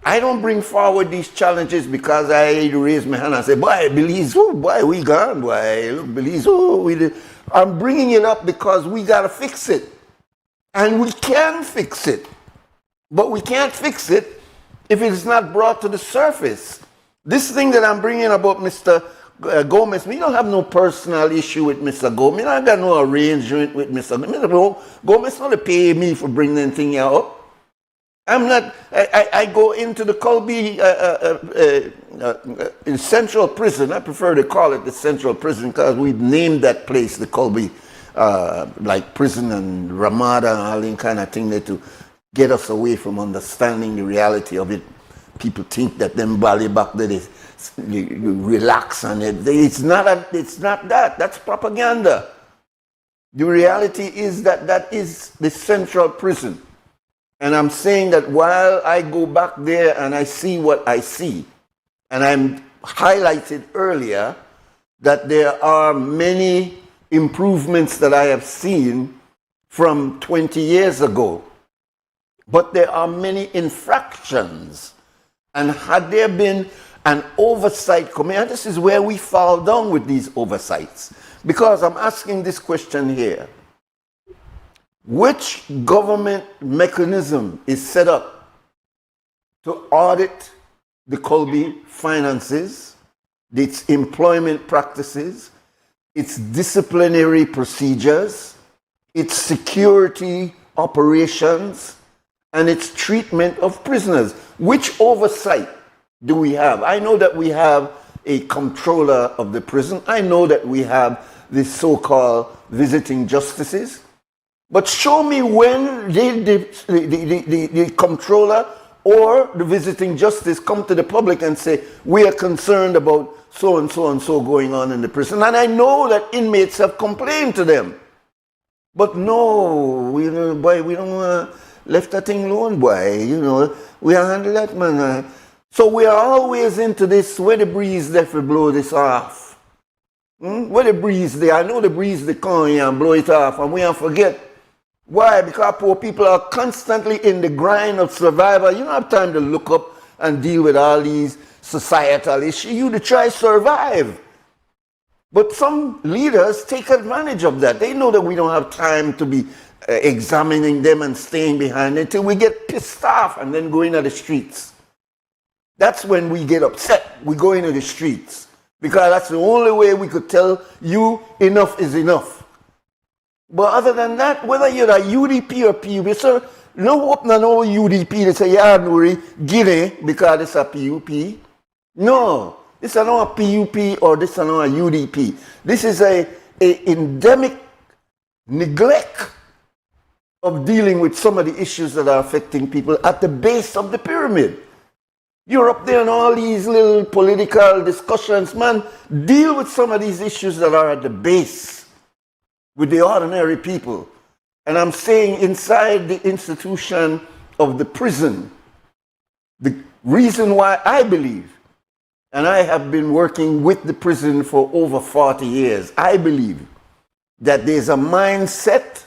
I don't bring forward these challenges because I raise my hand and say, boy, Belize, oh, boy, we gone, boy, look, Belize, oh, we did. I'm bringing it up because we got to fix it. And we can fix it. But we can't fix it if it is not brought to the surface. This thing that I'm bringing about Mr. Gomez, we don't have no personal issue with Mr. Gomez. I got no arrangement with Mr. Gomez. Mr. Gomez not pay me for bringing anything up. I'm not, I go into the Colby Central Prison. I prefer to call it the Central Prison because we've named that place the Colby, like prison and Ramada and all that kind of thing there to get us away from understanding the reality of it. People think that them bally back there, you relax on it. It's not that. That's propaganda. The reality is that that is the Central Prison. And I'm saying that while I go back there and I see what I see, and I'm highlighted earlier that there are many improvements that I have seen from 20 years ago, but there are many infractions. And had there been an oversight committee, and this is where we fall down with these oversights, because I'm asking this question here. Which government mechanism is set up to audit the Colby finances, its employment practices, its disciplinary procedures, its security operations, and its treatment of prisoners. Which oversight do we have? I know that we have a controller of the prison. I know that we have the so-called visiting justices. But show me when the controller or the visiting justice come to the public and say, we are concerned about so and so and so going on in the prison. And I know that inmates have complained to them. But no, we don't left that thing alone, boy. You know, we are handle that, man. So we are always into this, where the breeze there for blow this off. Where the breeze there, I know the breeze they come here and blow it off, and we don't forget. Why? Because poor people are constantly in the grind of survival. You don't have time to look up and deal with all these societal issues. You to try survive. But some leaders take advantage of that. They know that we don't have time to be examining them and staying behind until we get pissed off and then go into the streets. That's when we get upset. We go into the streets. Because that's the only way we could tell you enough is enough. But other than that, whether you're a UDP or PUP, sir, no hope no UDP they say, yeah, Nuri, Guinea, because it's a PUP. No, this is not a PUP or this is not a UDP. This is a endemic neglect of dealing with some of the issues that are affecting people at the base of the pyramid. You're up there in all these little political discussions, man. Deal with some of these issues that are at the base with the ordinary people. And I'm saying inside the institution of the prison, the reason why I believe, and I have been working with the prison for over 40 years, I believe that there's a mindset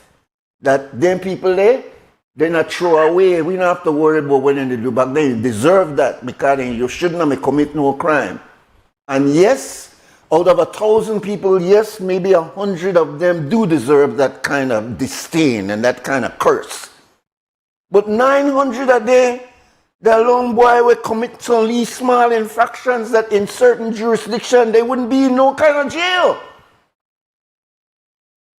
that them people there, they're not throw away. We don't have to worry about what they do back then. You deserve that because you shouldn't have commit no crime. And yes, out of 1,000 people, yes, maybe 100 of them do deserve that kind of disdain and that kind of curse. But 900 a day, the long boy will commit some these small infractions that in certain jurisdictions they wouldn't be in no kind of jail.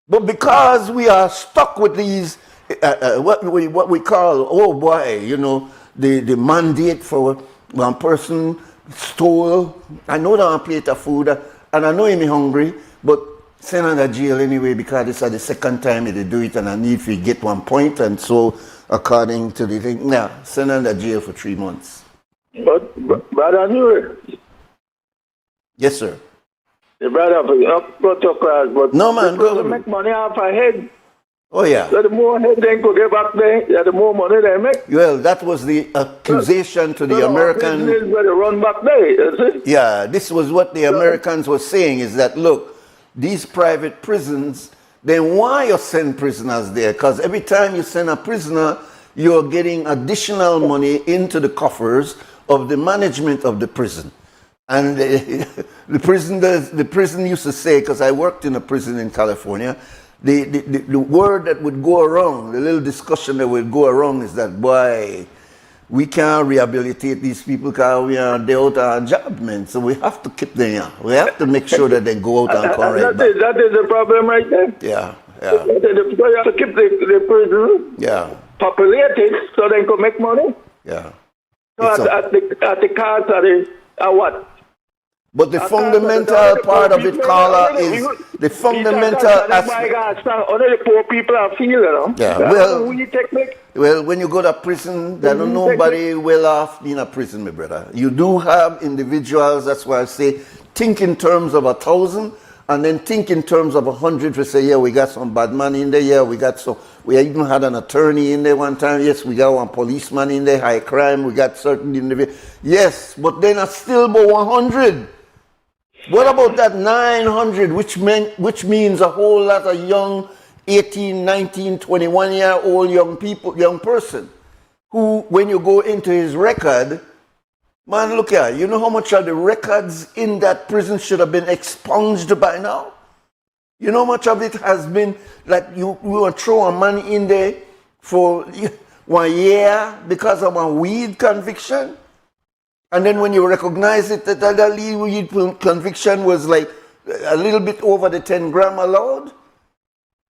But because we are stuck with these, what we call, oh boy, you know, the mandate for one person stole, I know that I plate of food, and I know I'm hungry, but send him to jail anyway because this is the second time they do it and I need to get 1 point, and so according to the thing, nah, send him to jail for 3 months.
But I knew it.
Yes, sir.
The brother, protocols, but
no, man,
go make money off a head.
Oh, yeah.
So the more head they could get back there, the more money they make.
Well, that was the accusation to the American.
Where they run back there,
yeah, this was what the Americans were saying, is that, look, these private prisons, then why you send prisoners there? Because every time you send a prisoner, you're getting additional money into the coffers of the management of the prison. And the prison used to say, because I worked in a prison in California, the word that would go around, the little discussion that would go around is that, boy, we can't rehabilitate these people because they're out of job, man. So we have to keep them here. We have to make sure that they go out and correct.
That is the problem right there.
Yeah.
You have to keep the prison populated so they can make money.
Yeah.
So at the cost of what?
But the fundamental part of it, Carla, is the fundamental aspect.
Only the poor people are feeling, you know.
Yeah, well, when you go to prison, there's nobody well off in a prison, my brother. You do have individuals, that's why I say, think in terms of 1,000, and then think in terms of 100 to say, yeah, we got some bad man in there, yeah, we even had an attorney in there one time, yes, we got one policeman in there, high crime, we got certain individuals. Yes, but then it's still about 100. What about that 900, which means a whole lot of young 18, 19, 21-year-old young person, who, when you go into his record, man, look here, you know how much of the records in that prison should have been expunged by now? You know how much of it has been, like you will throw a man in there for 1 year because of a weed conviction? And then when you recognize it, that the conviction was like a little bit over the 10 gram allowed?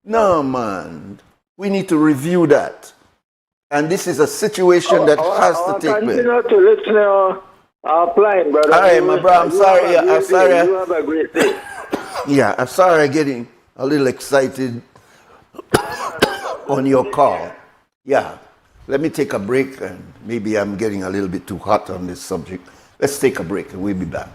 No, man. We need to review that. And this is a situation that has to take place.
Continue to listen offline, brother.
All right, my bro, I'm sorry.
I'm sorry. You have a great day.
Yeah, I'm sorry I'm getting a little excited on your call. Yeah, let me take a break, and maybe I'm getting a little bit too hot on this subject. Let's take a break, and we'll be back.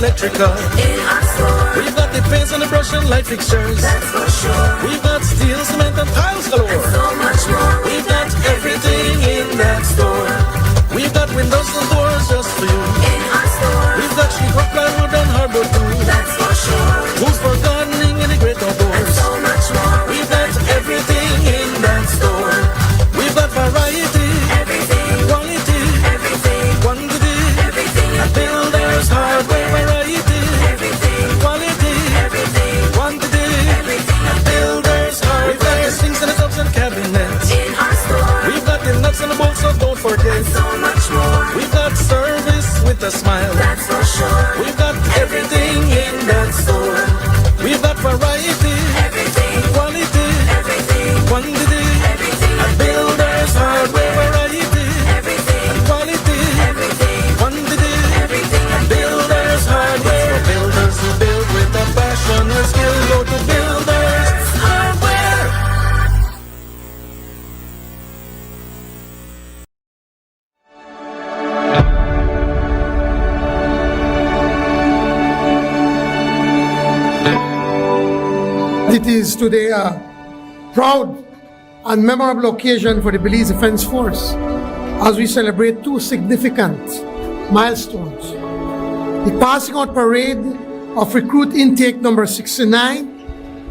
electrical. In our store, we've got the paints and the brush and light fixtures. That's for sure. We've got steel, cement, and tiles galore. And so much more. We've got everything in that store. We've got windows and doors just for you. In our store, we've got sheetrock, plywood, and hardwood too. That's for sure. Tools for gardening and the great outdoors. And so much more. We've got everything in that store. We've got variety, everything, quality, everything, quantity, everything. A builder's hardware variety, everything, quality, everything, quantity, everything. A builder's hardware. We've got the sinks and the tubs and cabinets in our store. We've got the nuts and the bolts, so don't forget. And so much more. We've got service with a smile. That's for sure. We've got everything in that store. We've got variety, everything, quality, everything, quantity, everything. A builder's hardware variety, everything, and quality, everything, quantity, everything. A builder's hardware. For builders who build with a passion or skill, go to Builders Hardware.
It is today a proud and memorable occasion for the Belize Defense Force as we celebrate two significant milestones. The passing out parade of recruit intake number 69,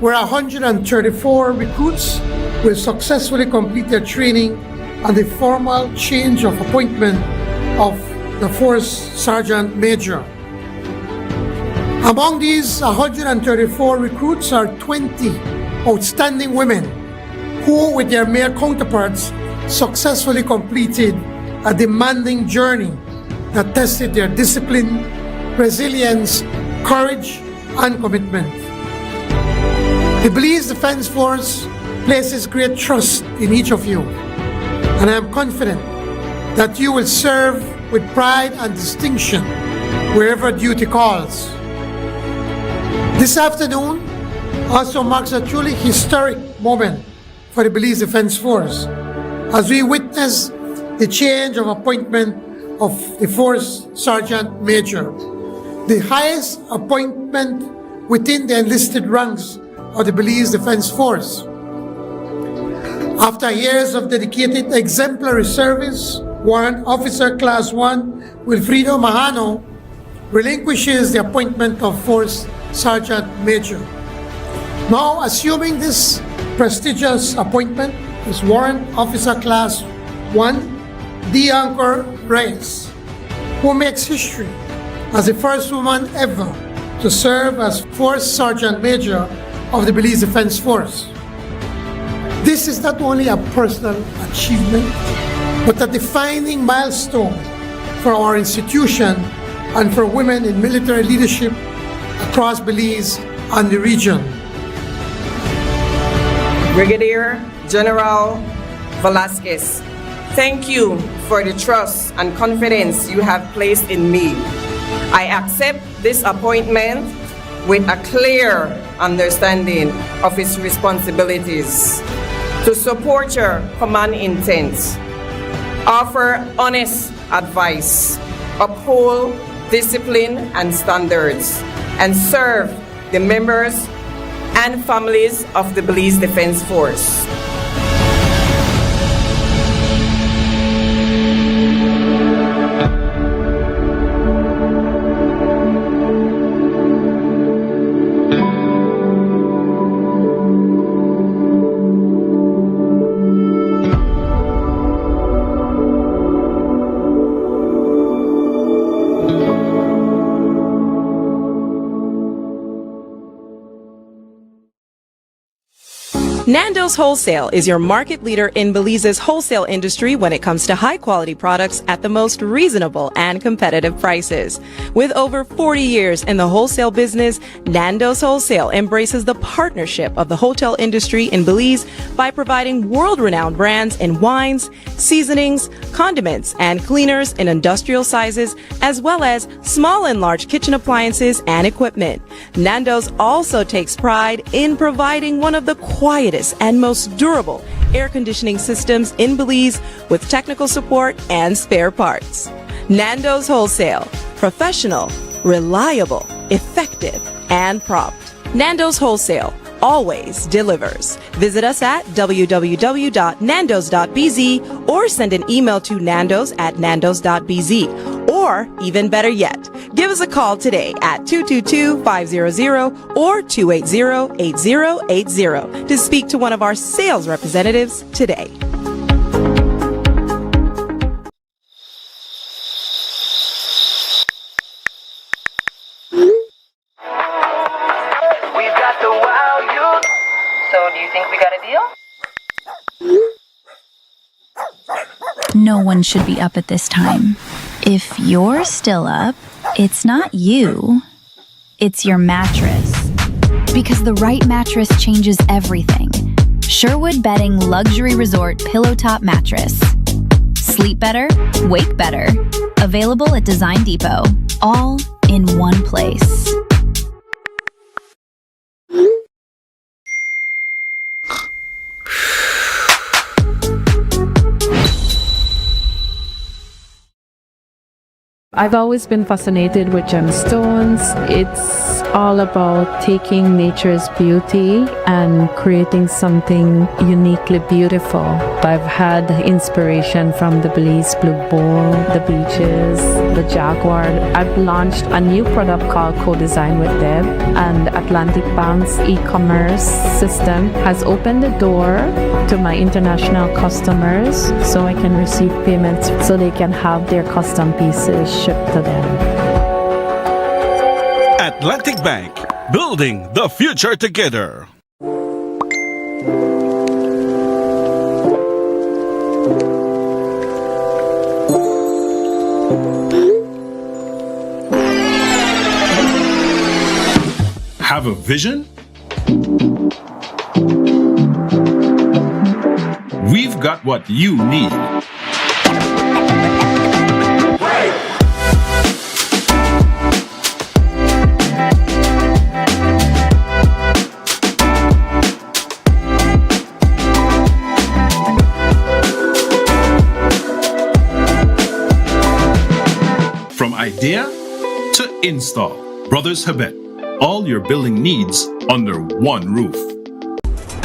where 134 recruits will successfully complete their training and the formal change of appointment of the Force Sergeant Major. Among these 134 recruits are 20 outstanding women who, with their male counterparts, successfully completed a demanding journey that tested their discipline, resilience, courage, and commitment. The Belize Defense Force places great trust in each of you, and I am confident that you will serve with pride and distinction wherever duty calls. This afternoon also marks a truly historic moment for the Belize Defense Force as we witness the change of appointment of the Force Sergeant Major, the highest appointment within the enlisted ranks of the Belize Defense Force. After years of dedicated exemplary service, Warrant Officer Class 1 Wilfredo Mahano relinquishes the appointment of Force Sergeant Major. Now assuming this prestigious appointment is Warrant Officer Class 1 Diancar Reyes, who makes history as the first woman ever to serve as Force Sergeant Major of the Belize Defense Force. This is not only a personal achievement, but a defining milestone for our institution and for women in military leadership across Belize and the region.
Brigadier General Velasquez, thank you for the trust and confidence you have placed in me. I accept this appointment with a clear understanding of its responsibilities to support your command intent, offer honest advice, uphold discipline and standards, and serve the members and families of the Belize Defense Force.
Nando's Wholesale is your market leader in Belize's wholesale industry when it comes to high-quality products at the most reasonable and competitive prices. With over 40 years in the wholesale business, Nando's Wholesale embraces the partnership of the hotel industry in Belize by providing world-renowned brands in wines, seasonings, condiments, and cleaners in industrial sizes, as well as small and large kitchen appliances and equipment. Nando's also takes pride in providing one of the quietest and most durable air conditioning systems in Belize with technical support and spare parts. Nando's Wholesale. Professional, reliable, effective, and prompt. Nando's Wholesale always delivers. Visit us at www.nandos.bz or send an email to nandos@nandos.bz. Or, even better yet, give us a call today at 222-500 or 280-8080 to speak to one of our sales representatives today.
We've got the wow youth. So do you think we got a deal?
No one should be up at this time. If you're still up, it's not you, it's your mattress. Because the right mattress changes everything. Sherwood Bedding Luxury Resort Pillow Top Mattress. Sleep better, wake better. Available at Design Depot. All in one place.
I've always been fascinated with gemstones. It's all about taking nature's beauty and creating something uniquely beautiful. I've had inspiration from the Belize Blue Bull, the beaches, the Jaguar. I've launched a new product called Co-Design with Deb, and Atlantic Bank's e-commerce system has opened the door to my international customers so I can receive payments so they can have their custom pieces shipped to them.
Atlantic Bank, building the future together. Have a vision? We've got what you need. From idea to install, Brothers Habet, all your building needs under one roof.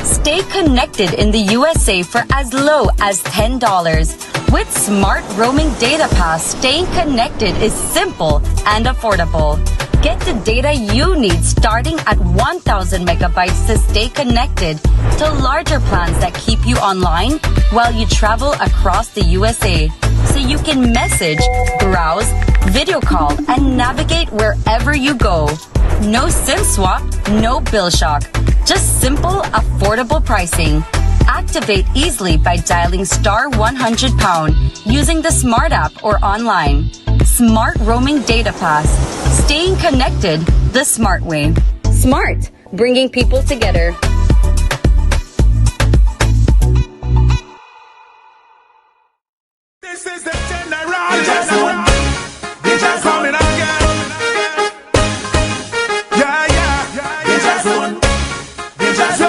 Stay connected in the USA for as low as $10. With Smart Roaming Data Pass, staying connected is simple and affordable. Get the data you need starting at 1,000 megabytes to stay connected to larger plans that keep you online while you travel across the USA. So you can message, browse, video call, and navigate wherever you go. No SIM swap, no bill shock. Just simple, affordable pricing. Activate easily by dialing *100# using the Smart app or online. Smart Roaming Data Pass. Staying connected the smart way. Smart, bringing people together.
This is the general. They just coming again. Yeah, yeah. They just won. They just yo.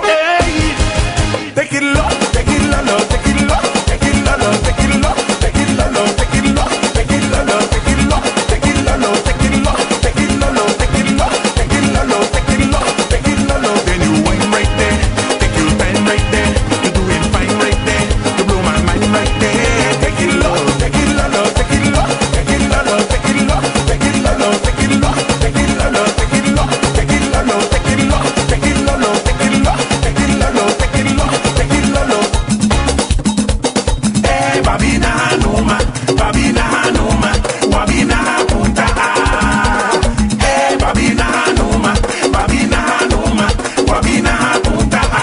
Hey, take it low, take it low, take it low, take it low, take it low, take it low, take it low, take it low, take it low, take it low, take it low, take it low, take it low, take it low, take it low, take it low. Then you wine right there, take your time right there. You do it fine right there. You blow my mind right there. Take it low, take it low, take it low, take it low, take it low, take it low, take it low, take it low, take it low, take it low, take it low, take it low, take it low, take it low, take it low, take it low. Hey, babina hanuma, babina hanuma, wabina hapunta ah. Hey, babina hanuma, babina hanuma, wabina hapunta ah.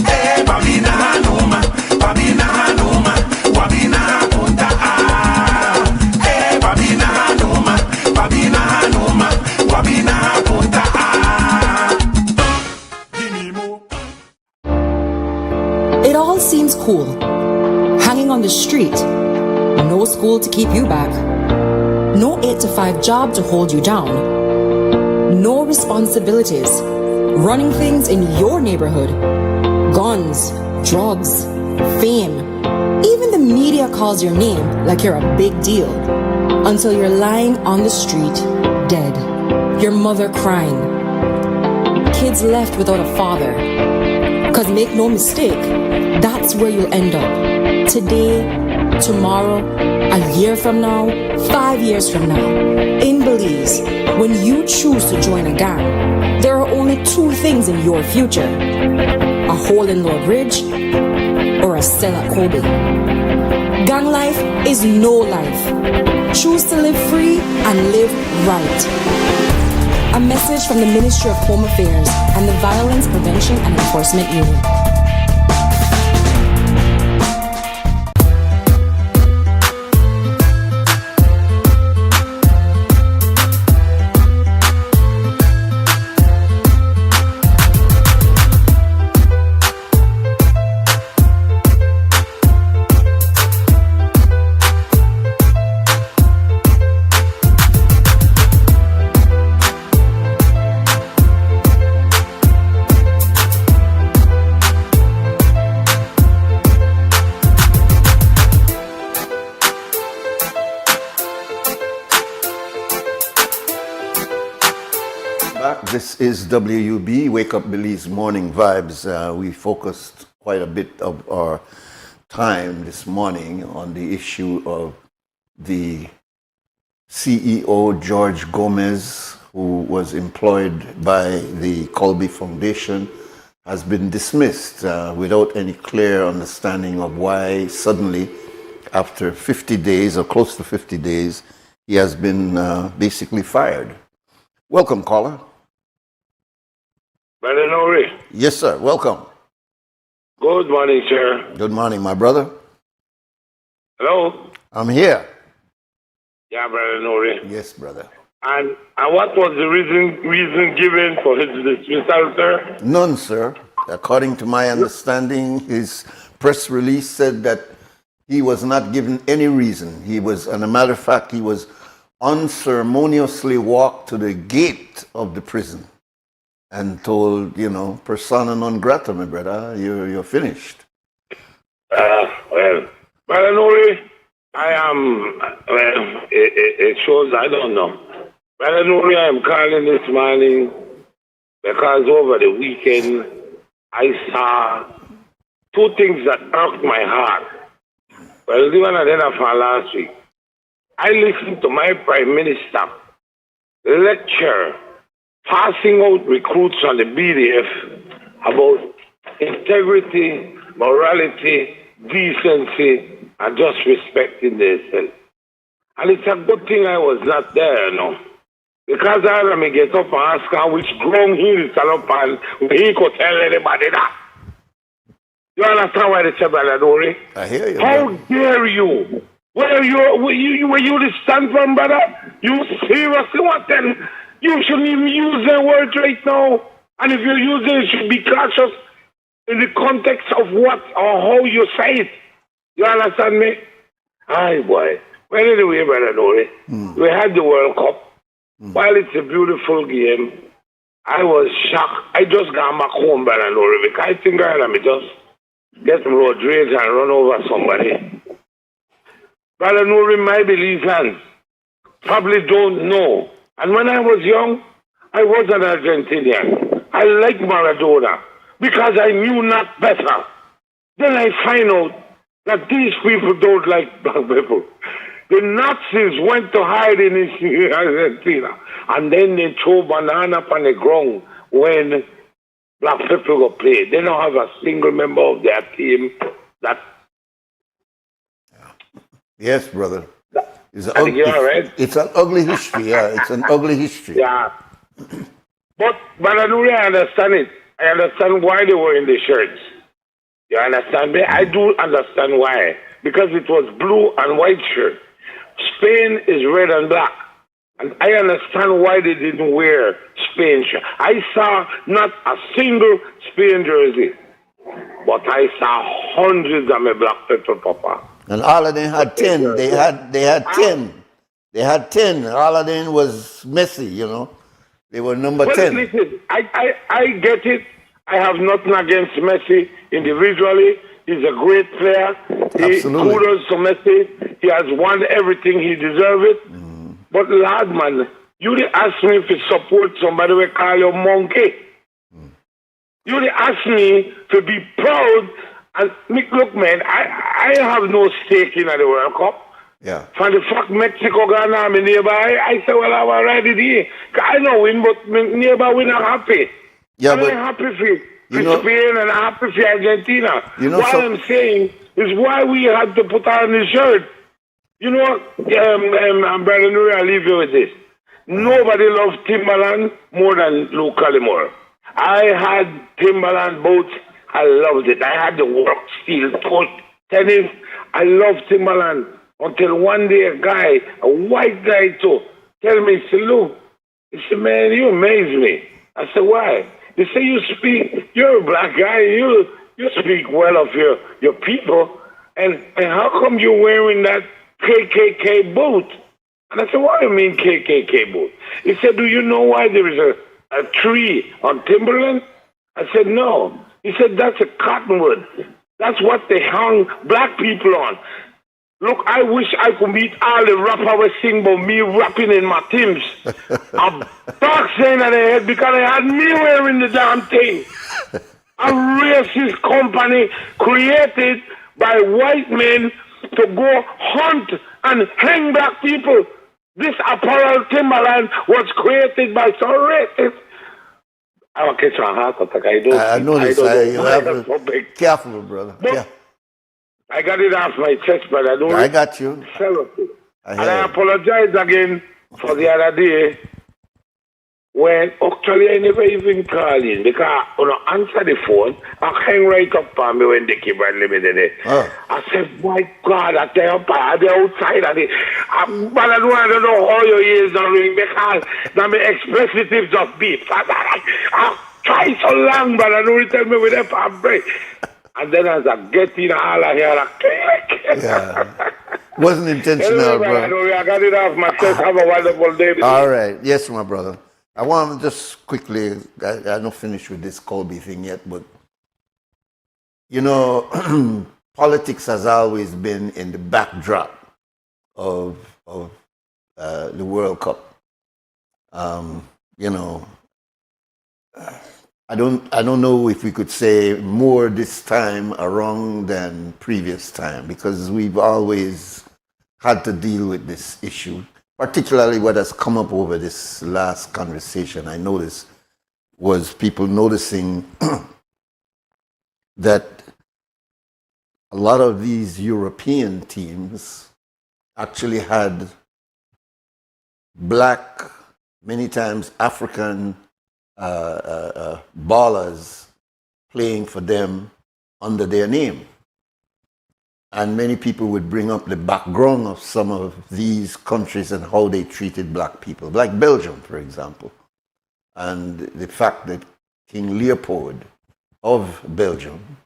Hey, babina hanuma, babina hanuma, wabina hapunta ah. Hey, babina hanuma, babina hanuma, wabina hapunta ah. Gimme more.
It all seems cool. Hanging on the street. No school to keep you back. No 8-to-5 job to hold you down. No responsibilities. Running things in your neighborhood. Guns, drugs, fame. Even the media calls your name like you're a big deal. Until you're lying on the street, dead. Your mother crying. Kids left without a father. Cause make no mistake, that's where you'll end up. Today, tomorrow, a year from now, 5 years from now. In Belize, when you choose to join a gang, there are only two things in your future. A hole in Lord Ridge or a cell at Kobe. Gang life is no life. Choose to live free and live right. A message from the Ministry of Home Affairs and the Violence Prevention and Enforcement Unit.
This is WUB, Wake Up Belize Morning Vibes. We focused quite a bit of our time this morning on the issue of the CEO, George Gomez, who was employed by the Colby Foundation, has been dismissed without any clear understanding of why suddenly, after 50 days or close to 50 days, he has been basically fired. Welcome, caller.
Brother Nuri.
Yes, sir. Welcome.
Good morning, sir.
Good morning, my brother.
Hello?
I'm here.
Yeah, Brother Nuri.
Yes, brother.
And what was the reason given for his dismissal, sir?
None, sir. According to my understanding, his press release said that he was not given any reason. He was, and a matter of fact, he was unceremoniously walked to the gate of the prison and told, you know, persona non grata, my brother, you're finished.
Well, Brother Nuri, I am, well, it shows, I don't know. Brother Nuri, I am calling this morning because over the weekend I saw two things that irked my heart. Well, the one I did for last week. I listened to my Prime Minister lecture passing out recruits on the BDF about integrity, morality, decency, and just respecting themselves. And it's a good thing I was not there, you know. Because I had to get up and ask her which ground he is up and he could tell anybody that. You understand why they say, Brother Nuri?
I hear you.
How dare you? Where you stand from, brother? You seriously want them? You shouldn't even use their words right now. And if you use it, you should be cautious in the context of what or how you say it. You understand me? Aye, boy. Well, anyway, Brother Nuri, we had the World Cup. While it's a beautiful game, I was shocked. I just got back home, Brother Nuri, because I think I am just get some road rage and run over somebody. Brother Nuri, my Belizeans probably don't know. And when I was young, I was an Argentinian. I liked Maradona because I knew not better. Then I find out that these people don't like black people. The Nazis went to hide in Argentina, and then they throw banana on the ground when black people go play. They don't have a single member of their team that.
Yes, brother. It's an ugly history, yeah. It's an ugly history.
Yeah. But Nuri, I understand it. I understand why they were in the shirts. You understand me? I do understand why. Because it was blue and white shirt. Spain is red and black. And I understand why they didn't wear Spain shirt. I saw not a single Spain jersey. But I saw hundreds of my black people, Papa.
And all of them had 10. They had 10. They had 10. All of them was Messi, you know. They were number 10.
Listen, I get it. I have nothing against Messi individually. He's a great player.
Absolutely.
Kudos to Messi. He has won everything. He deserves it. But lad, man, you didn't ask me to support somebody we call you monkey. You didn't ask me to be proud. And look, man, I have no stake in the World Cup.
Yeah.
For the fact Mexico Ghana me nearby, I say, well, I was already there. I know win, but nearby we not happy.
Yeah,
I'm happy for Spain and happy for Argentina.
You know,
what I'm saying is why we had to put on the shirt. You know what, Brother Nuri, I'll leave you with this. Nobody loves Timberland more than Luke Cullimore. I had Timberland boots. I loved it. I had the work steel coat, tennis. I loved Timberland until one day a white guy too, tell me, Lou, he said, man, you amaze me. I said, why? He said, you're a black guy, you speak well of your people, and how come you're wearing that KKK boot? And I said, what do you mean KKK boot? He said, do you know why there is a tree on Timberland? I said, no. He said, that's a cottonwood. That's what they hung black people on. Look, I wish I could meet all the rapper we sing about me rapping in my teams. I'm dark saying at the head because I had me wearing the damn thing. A racist company created by white men to go hunt and hang black people. This apparel Timberland was created by some racists. I will catch my heart attack.
I know this. You have to careful, brother. Yeah.
I got it off my chest, but I don't.
I got you.
And I apologize again for the other day when actually I never even called in because when I answer the phone, I hang right up on me when they keep on limited it. I said, my God, I tell you, they're outside of it. But I don't know how your ears are ringing because my expressive just beep. I try so long, but I don't tell me with that palm break. And then as I get in all I hear a click.
Yeah. Wasn't intentional, bro.
I got it off my chest. Have a wonderful day.
All right. Yes, my brother. I want to just quickly, I'm not finished with this Colby thing yet, but, you know, politics has always been in the backdrop of the World Cup. You know, I don't know if we could say more this time around than previous time because we've always had to deal with this issue. Particularly what has come up over this last conversation, I noticed, was people noticing that a lot of these European teams actually had black, many times African ballers playing for them under their name. And many people would bring up the background of some of these countries and how they treated black people, like Belgium, for example. And the fact that King Leopold of Belgium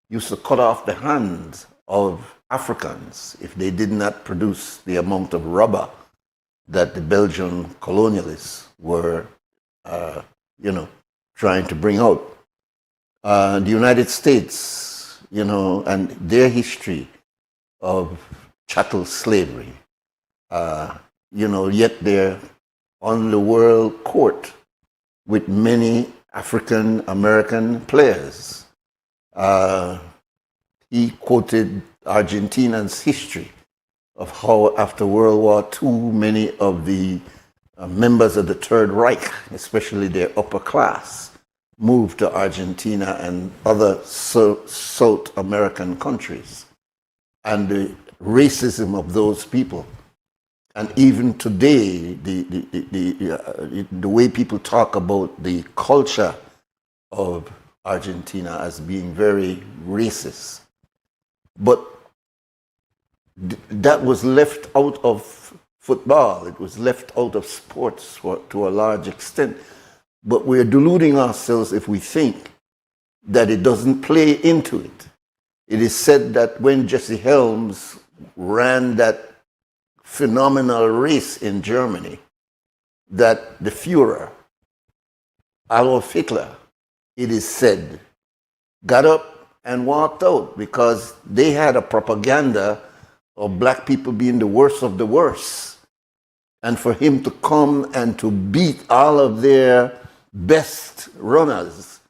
used to cut off the hands of Africans if they did not produce the amount of rubber that the Belgian colonialists were, trying to bring out. The United States, and their history of chattel slavery, yet they're on the world court with many African American players. He quoted Argentina's history of how after World War II, many of the members of the Third Reich, especially their upper class, moved to Argentina and other South American countries, and the racism of those people. And even today, the way people talk about the culture of Argentina as being very racist. But that was left out of football. It was left out of sports to a large extent. But we're deluding ourselves if we think that it doesn't play into it. It is said that when Jesse Helms ran that phenomenal race in Germany, that the Führer, Adolf Hitler, it is said, got up and walked out because they had a propaganda of black people being the worst of the worst. And for him to come and to beat all of their best runners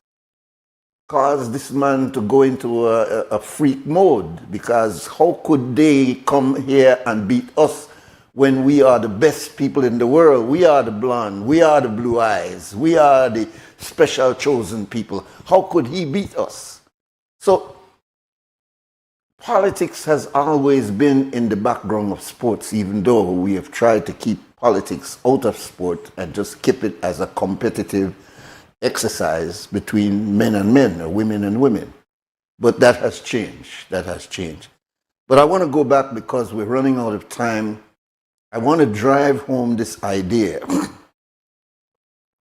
caused this man to go into a freak mode, because how could they come here and beat us when we are the best people in the world? We are the blonde, we are the blue eyes, we are the special chosen people. How could he beat us? So politics has always been in the background of sports, even though we have tried to keep politics out of sport and just keep it as a competitive exercise between men and men or women and women. But that has changed. That has changed. But I want to go back because we're running out of time. I want to drive home this idea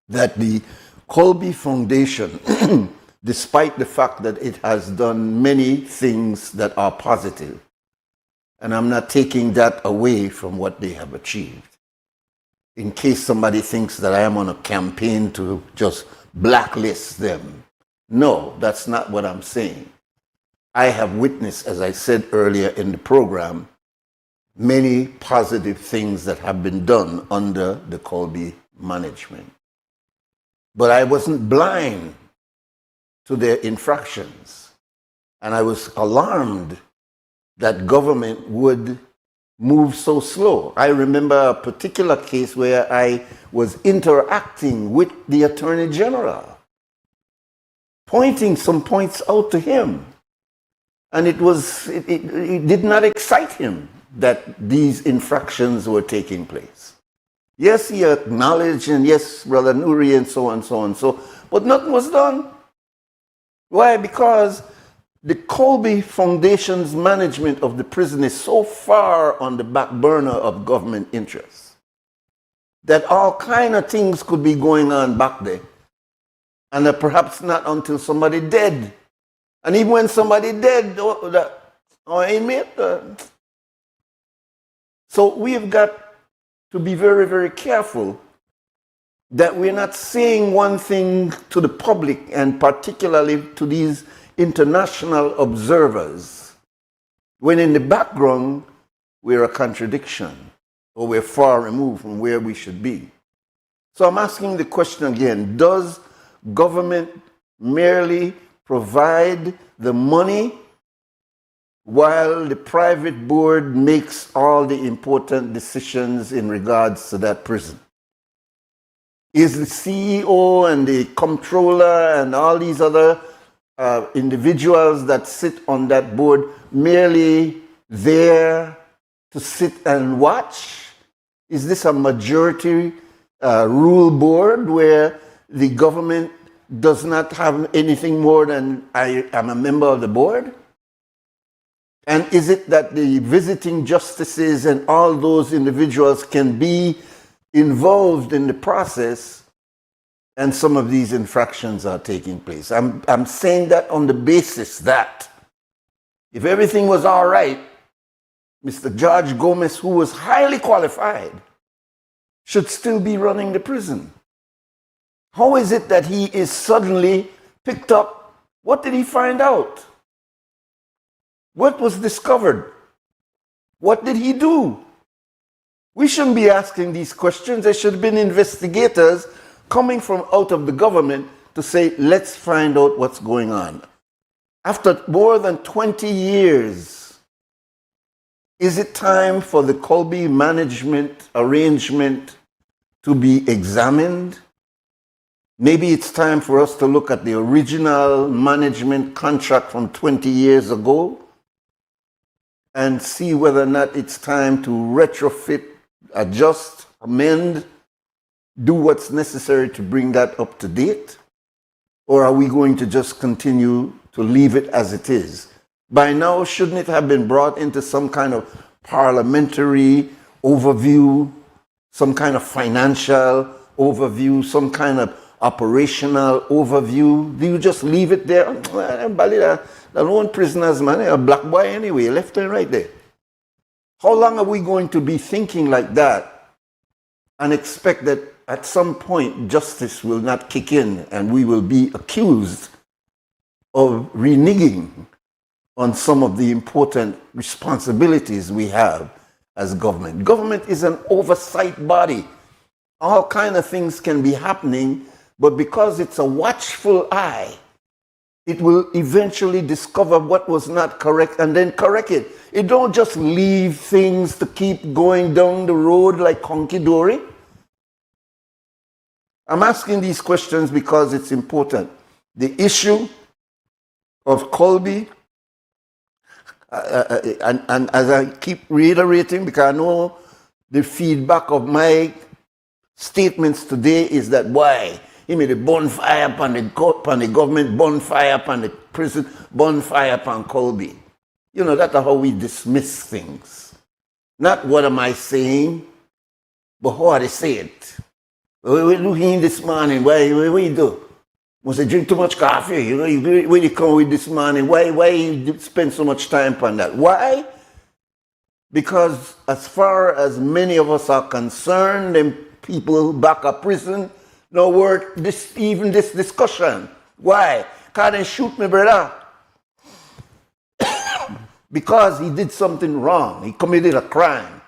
that the Colby Foundation, despite the fact that it has done many things that are positive, and I'm not taking that away from what they have achieved, in case somebody thinks that I am on a campaign to just blacklist them. No, that's not what I'm saying. I have witnessed, as I said earlier in the program, many positive things that have been done under the Colby management. But I wasn't blind to their infractions. And I was alarmed that government would move so slow. I remember a particular case where I was interacting with the Attorney General, pointing some points out to him. And it did not excite him that these infractions were taking place. Yes, he acknowledged, and yes, Brother Nuri, and so on, so on, so, but nothing was done. Why? Because the Colby Foundation's management of the prison is so far on the back burner of government interests that all kind of things could be going on back there, and perhaps not until somebody dead. And even when somebody dead, or inmate. So we've got to be very, very careful that we're not saying one thing to the public, and particularly to these international observers, when in the background we're a contradiction, or we're far removed from where we should be. So I'm asking the question again, does government merely provide the money while the private board makes all the important decisions in regards to that prison? Is the CEO and the comptroller and all these other individuals that sit on that board merely there to sit and watch? Is this a majority rule board where the government does not have anything more than I am a member of the board? And is it that the visiting justices and all those individuals can be involved in the process, and some of these infractions are taking place? I'm saying that on the basis that if everything was all right, Mr. George Gomez, who was highly qualified, should still be running the prison. How is it that he is suddenly picked up? What did he find out? What was discovered? What did he do? We shouldn't be asking these questions. There should have been investigators coming from out of the government to say, let's find out what's going on. After more than 20 years, is it time for the Colby management arrangement to be examined? Maybe it's time for us to look at the original management contract from 20 years ago and see whether or not it's time to retrofit, adjust, amend, do what's necessary to bring that up to date? Or are we going to just continue to leave it as it is? By now, shouldn't it have been brought into some kind of parliamentary overview, some kind of financial overview, some kind of operational overview? Do you just leave it there? The lone prisoners, man, a black boy anyway, left and right there. How long are we going to be thinking like that and expect that at some point justice will not kick in and we will be accused of reneging on some of the important responsibilities we have as government? Government is an oversight body. All kind of things can be happening, but because it's a watchful eye, it will eventually discover what was not correct and then correct it. It don't just leave things to keep going down the road like honky-dory. I'm asking these questions because it's important. The issue of Colby, and as I keep reiterating, because I know the feedback of my statements today is that why? He made a bonfire upon the government, bonfire upon the prison, bonfire upon Colby. You know, that's how we dismiss things. Not what am I saying, but how I say it. We're looking this morning, what you do? Must I drink too much coffee? You know, when you come with this morning, why you spend so much time on that? Why? Because as far as many of us are concerned, them people back at prison, no word, even this discussion. Why? Because they shoot me, brother. because he did something wrong. He committed a crime.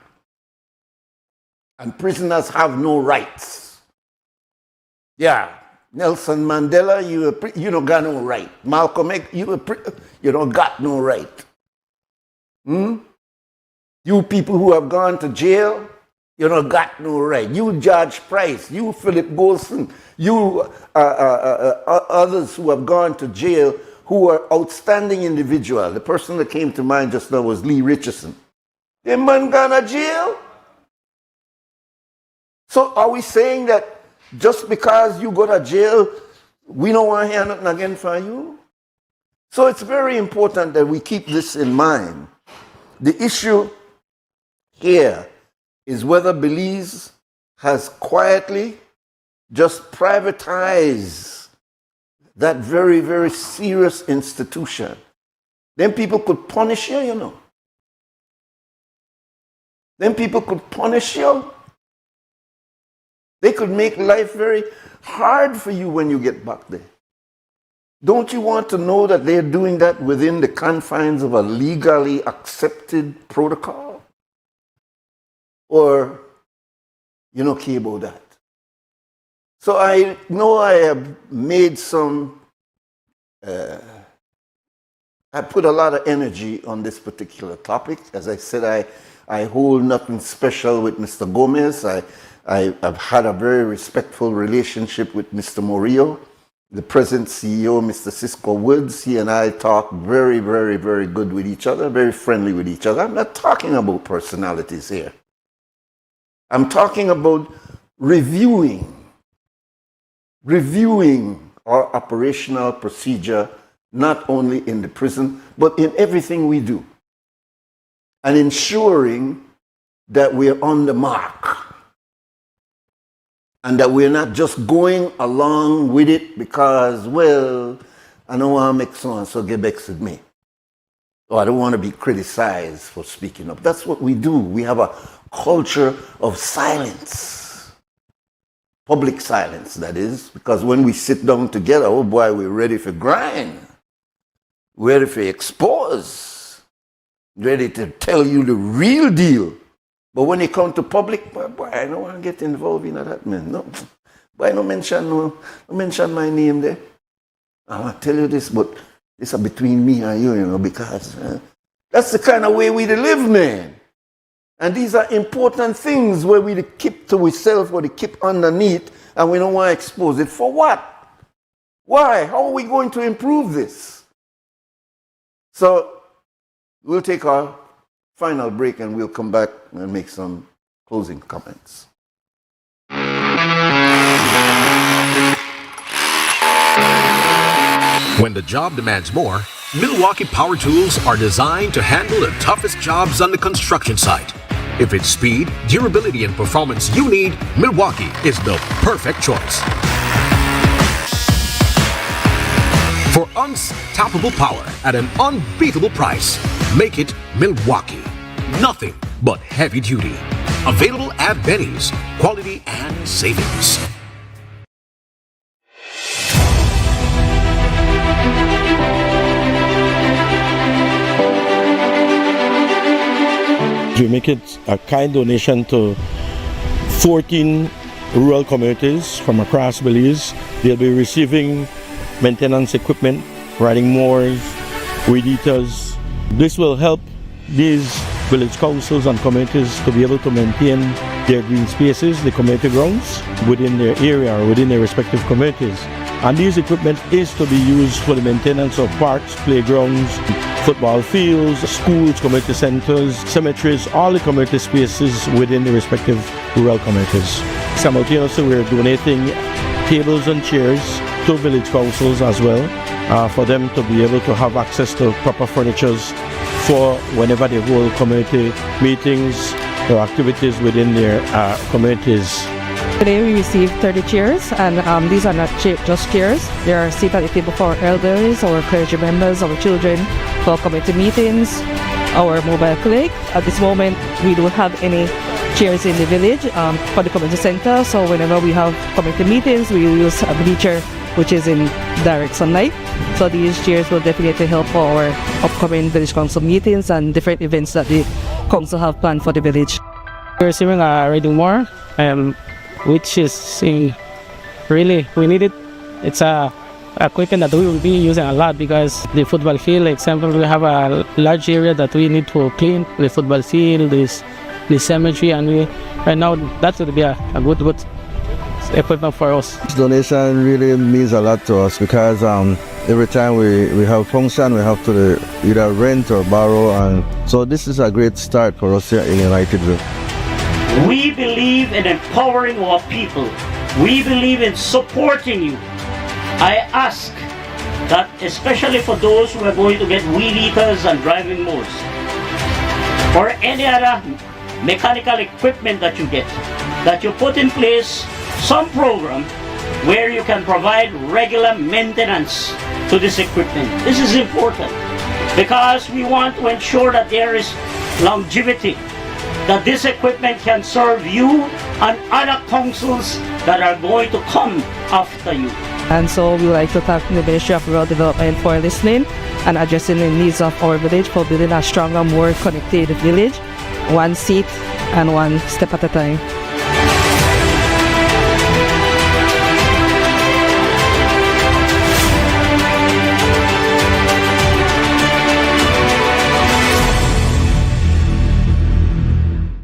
And prisoners have no rights. Yeah. Nelson Mandela, you don't got no right. Malcolm X, you don't got no right. You people who have gone to jail, you don't got no right. You George Price, you Philip Golson, you others who have gone to jail who are outstanding individuals. The person that came to mind just now was Lee Richardson. Them man gone to jail? So are we saying that just because you go to jail, we don't want to hear nothing again from you? So it's very important that we keep this in mind. The issue here is whether Belize has quietly just privatized that very, very serious institution. Then people could punish you, you know. Then people could punish you. They could make life very hard for you when you get back there. Don't you want to know that they're doing that within the confines of a legally accepted protocol? Or you don't care about that? So I know I have made some, I put a lot of energy on this particular topic. As I said, I hold nothing special with Mr. Gomez. I've had a very respectful relationship with Mr. Murillo, the present CEO, Mr. Cisco Woods. He and I talk very, very, very good with each other, very friendly with each other. I'm not talking about personalities here. I'm talking about reviewing our operational procedure, not only in the prison, but in everything we do, and ensuring that we're on the mark and that we're not just going along with it because, well, I don't want to make so-and-so get vexed with me, or I don't want to be criticized for speaking up. That's what we do. We have a culture of silence, public silence, that is, because when we sit down together, oh boy, we're ready for grind, ready for expose, ready to tell you the real deal. But when it comes to public, boy, I don't want to get involved in that, man. No, boy, no mention my name there. I want to tell you this, but this is between me and you, you know, because that's the kind of way we live, man. And these are important things where we keep to ourselves or they keep underneath and we don't want to expose it. For what? Why? How are we going to improve this? So we'll take our final break and we'll come back and make some closing comments.
When the job demands more, Milwaukee Power Tools are designed to handle the toughest jobs on the construction site. If it's speed, durability, and performance you need, Milwaukee is the perfect choice. For unstoppable power at an unbeatable price, make it Milwaukee. Nothing but heavy duty. Available at Benny's. Quality and savings.
We make it a kind donation to 14 rural communities from across Belize. They'll be receiving maintenance equipment, riding mowers, weed eaters. This will help these village councils and communities to be able to maintain their green spaces, the community grounds within their area or within their respective communities. And these equipment is to be used for the maintenance of parks, playgrounds, football fields, schools, community centers, cemeteries, all the community spaces within the respective rural communities. Simultaneously, we're donating tables and chairs to village councils as well, for them to be able to have access to proper furniture for whenever they hold community meetings or activities within their communities.
Today we received 30 chairs, and these are not just chairs. They are seats at the table for our elders, our clergy members, our children, for community meetings, our mobile clinic. At this moment, we don't have any chairs in the village for the community center, so whenever we have community meetings, we use a bleacher which is in direct sunlight. So these chairs will definitely help for our upcoming village council meetings and different events that the council have planned for the village.
We're receiving a reading more, which is really we need it. It's a equipment that we will be using a lot because the football field, example, we have a large area that we need to clean, the football field, the cemetery, and right now that would be a good equipment for us.
This donation really means a lot to us because every time we have function, we have to either rent or borrow, and so this is a great start for us here in Unitedville.
We believe in empowering our people. We believe in supporting you. I ask that especially for those who are going to get weed eaters and driving mowers, or any other mechanical equipment that you get, that you put in place some program where you can provide regular maintenance to this equipment. This is important because we want to ensure that there is longevity, that this equipment can serve you and other councils that are going to come after you.
And so we would like to thank the Ministry of Rural Development for listening and addressing the needs of our village for building a stronger, more connected village, one seat and one step at a time.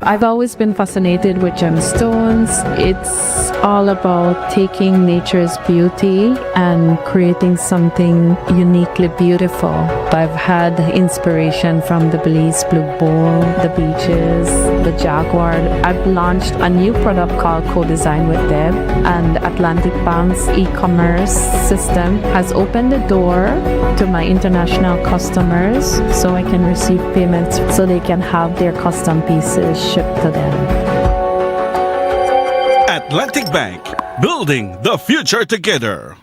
I've always been fascinated with gemstones. It's all about taking nature's beauty and creating something uniquely beautiful. I've had inspiration from the Belize Blue Bull, the beaches, the Jaguar. I've launched a new product called Co-Design with Deb, and Atlantic Bank's e-commerce system has opened the door to my international customers so I can receive payments so they can have their custom pieces shipped to them.
Atlantic Bank, building the future together.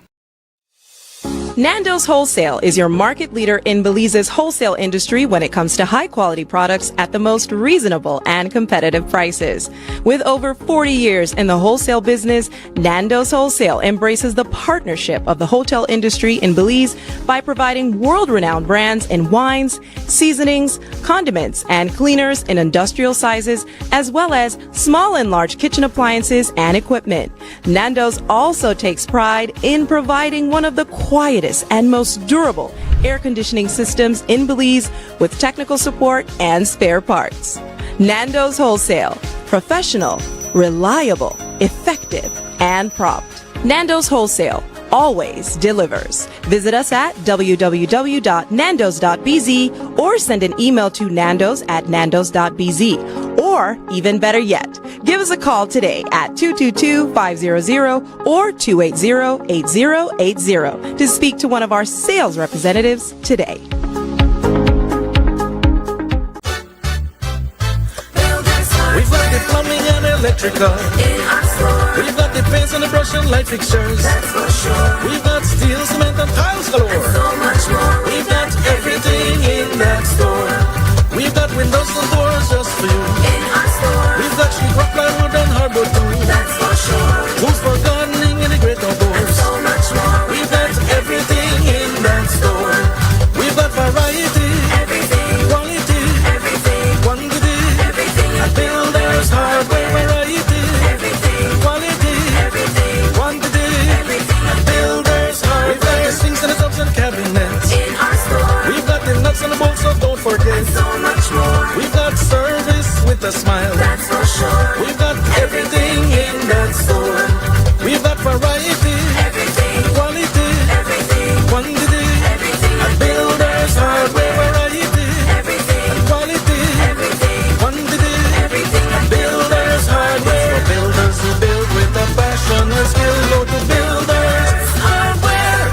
Nando's Wholesale is your market leader in Belize's wholesale industry when it comes to high-quality products at the most reasonable and competitive prices. With over 40 years in the wholesale business, Nando's Wholesale embraces the partnership of the hotel industry in Belize by providing world-renowned brands in wines, seasonings, condiments, and cleaners in industrial sizes, as well as small and large kitchen appliances and equipment. Nando's also takes pride in providing one of the quietest and most durable air conditioning systems in Belize with technical support and spare parts. Nando's Wholesale. Professional, reliable, effective, and prompt. Nando's Wholesale always delivers. Visit us at www.nandos.bz or send an email to nandos@nandos.bz. Or, even better yet, give us a call today at 222-500 or 280-8080 to speak to one of our sales representatives today.
We've got the plumbing and electrical in our store. We've got the paints and the brush and light fixtures. That's for sure. We've got steel, cement, and tiles galore. And so much more. We've got everything in that store. We've got windows and doors just for you. In our store. We've got sheetrock, plywood, and hardwood too. That's for sure. Tools for gardening in the great outdoors. And so much more. We've got everything in that store. We've got variety. Everything. Quality. Everything. Quantity. Everything. A builder's hardware variety. Everything. Quality. Everything. Quantity. Everything. A builder's hardware. We've got the sinks and the tubs and cabinets. In our store. We've got the nuts and the bolts, so don't forget. And so much more. We've got service with a smile. That's for sure. We've got everything in that store. We've got variety. Everything. Quality. Everything. Quantity. Everything. A builder's hardware variety. Everything. And quality. Everything. Quantity. Everything. A builder's hardware. For builders who build with a passion and skill, go to Builders Hardware.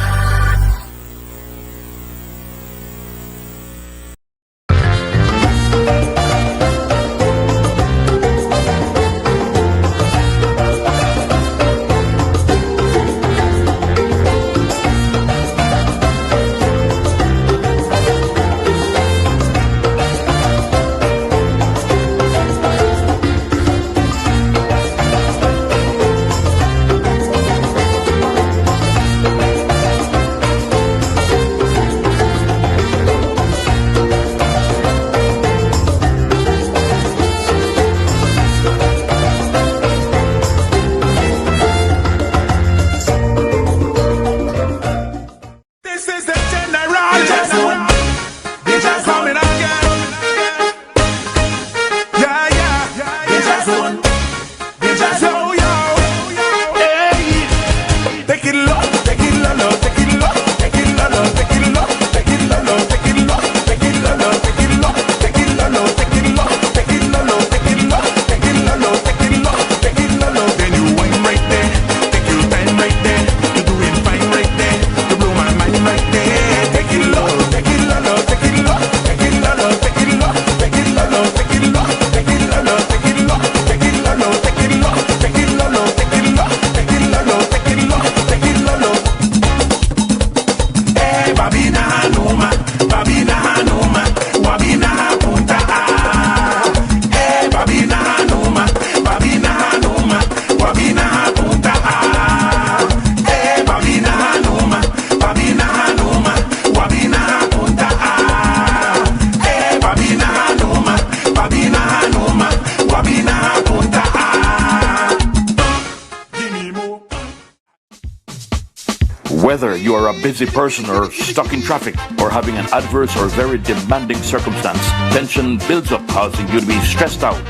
Whether you are a busy person or stuck in traffic or having an adverse or very demanding circumstance, tension builds up, causing you to be stressed out.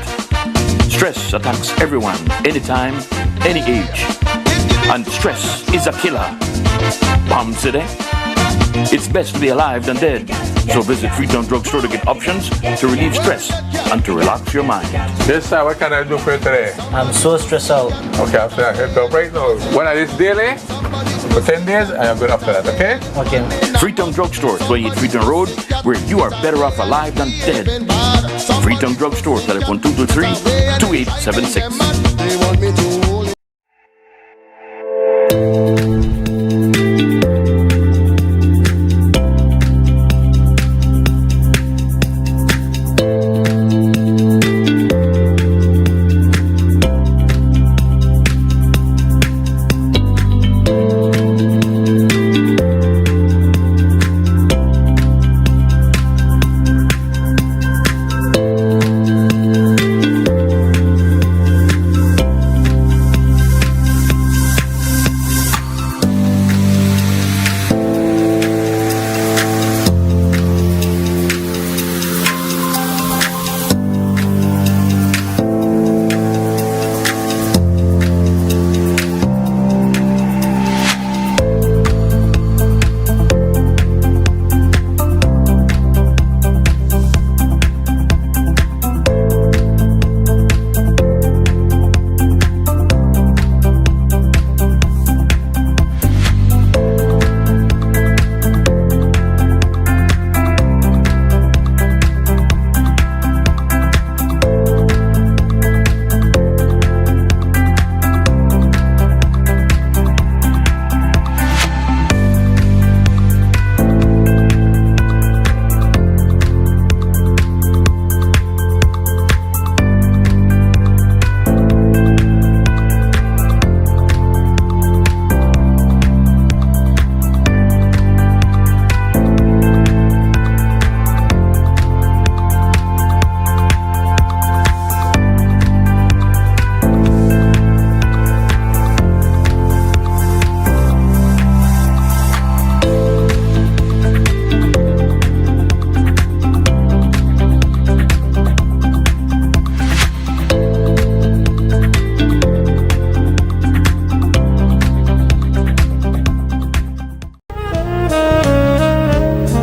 Stress attacks everyone, anytime, any age. And stress is a killer. Palm City? It's best to be alive than dead. So visit Freetown Drugstore to get options to relieve stress and to relax your mind.
Yes, sir. What can I do for you today?
I'm so stressed out.
Okay, I'm saying help you right now. When I this daily, for 10 days, I am good after that, okay?
Okay.
Freetown Drugstore, 28 Freetown Road, where you are better off alive than dead. Freetown Drugstore, telephone 223-2876.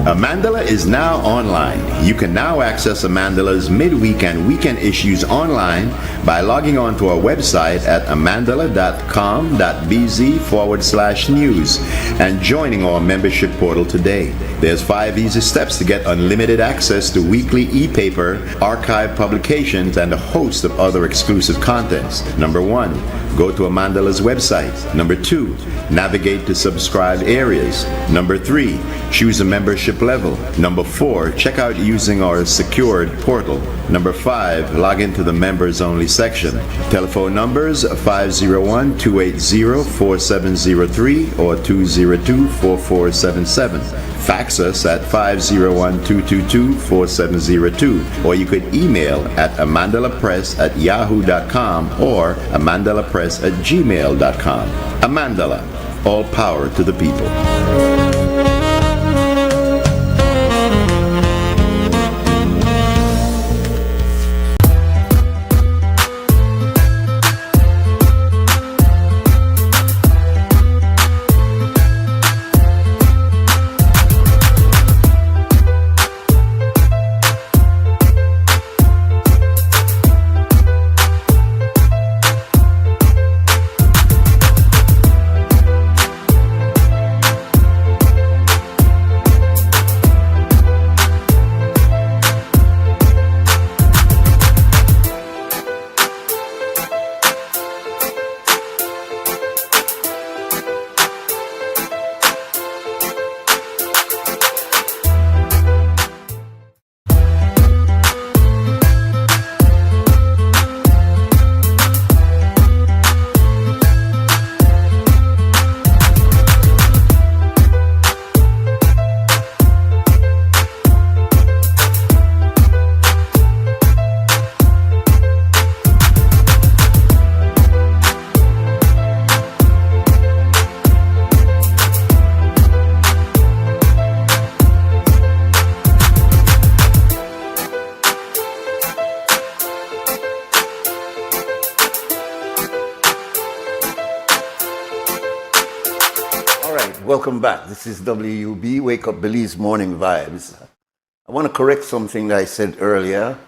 Amandala is now online. You can now access Amandala's midweek and weekend issues online by logging on to our website at amandala.com.bz/news and joining our membership portal today. There's 5 easy steps to get unlimited access to weekly e-paper, archive publications, and a host of other exclusive contents. Number 1, go to Amandala's website. Number 2, navigate to subscribed areas. Number 3, choose a membership level. Number 4, check out using our secured portal. Number 5, log into the members only section. Telephone numbers 501-280-4703 or 202-4477. Fax us at 501-222-4702, or you could email at amandalapress@yahoo.com or amandalapress@gmail.com. Amandala, all power to the people.
welcome back. This is WUB, Wake Up Belize Morning Vibes. I want to correct something that I said earlier.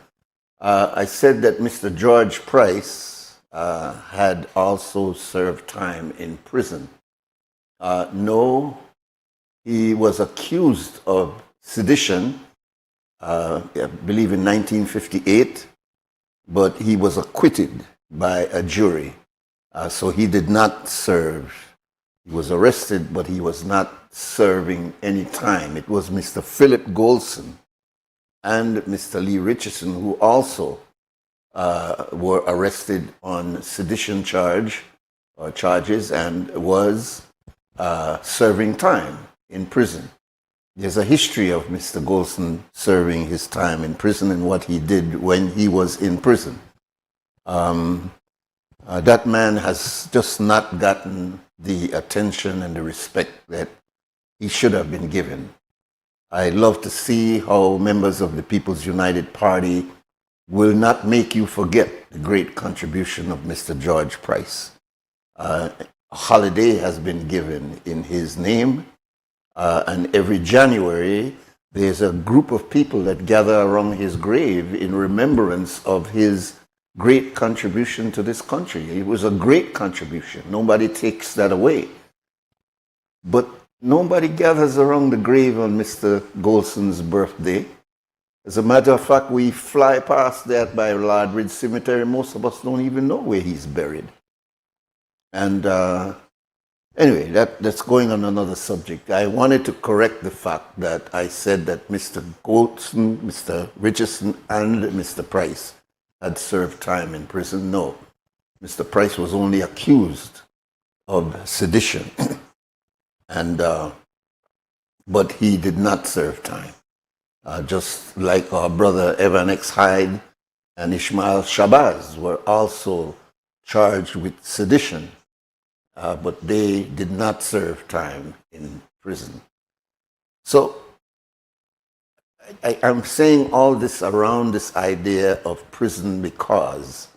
I said that Mr. George Price had also served time in prison. No, he was accused of sedition, I believe in 1958, but he was acquitted by a jury. So he did not serve. He was arrested, but he was not serving any time. It was Mr. Philip Golson and Mr. Lee Richardson who also were arrested on sedition charges and was serving time in prison. There's a history of Mr. Golson serving his time in prison and what he did when he was in prison. That man has just not gotten the attention and the respect that he should have been given. I love to see how members of the People's United Party will not make you forget the great contribution of Mr. George Price. A holiday has been given in his name, and every January there's a group of people that gather around his grave in remembrance of his great contribution to this country. It was a great contribution. Nobody takes that away. But nobody gathers around the grave on Mr. Golson's birthday. As a matter of fact, we fly past that by Lardridge Cemetery. Most of us don't even know where he's buried. And anyway, that's going on another subject. I wanted to correct the fact that I said that Mr. Golson, Mr. Richardson, and Mr. Price had served time in prison. No, Mr. Price was only accused of sedition, and but he did not serve time. Just like our brother Evan X. Hyde and Ishmael Shabazz were also charged with sedition, but they did not serve time in prison. So I'm saying all this around this idea of prison because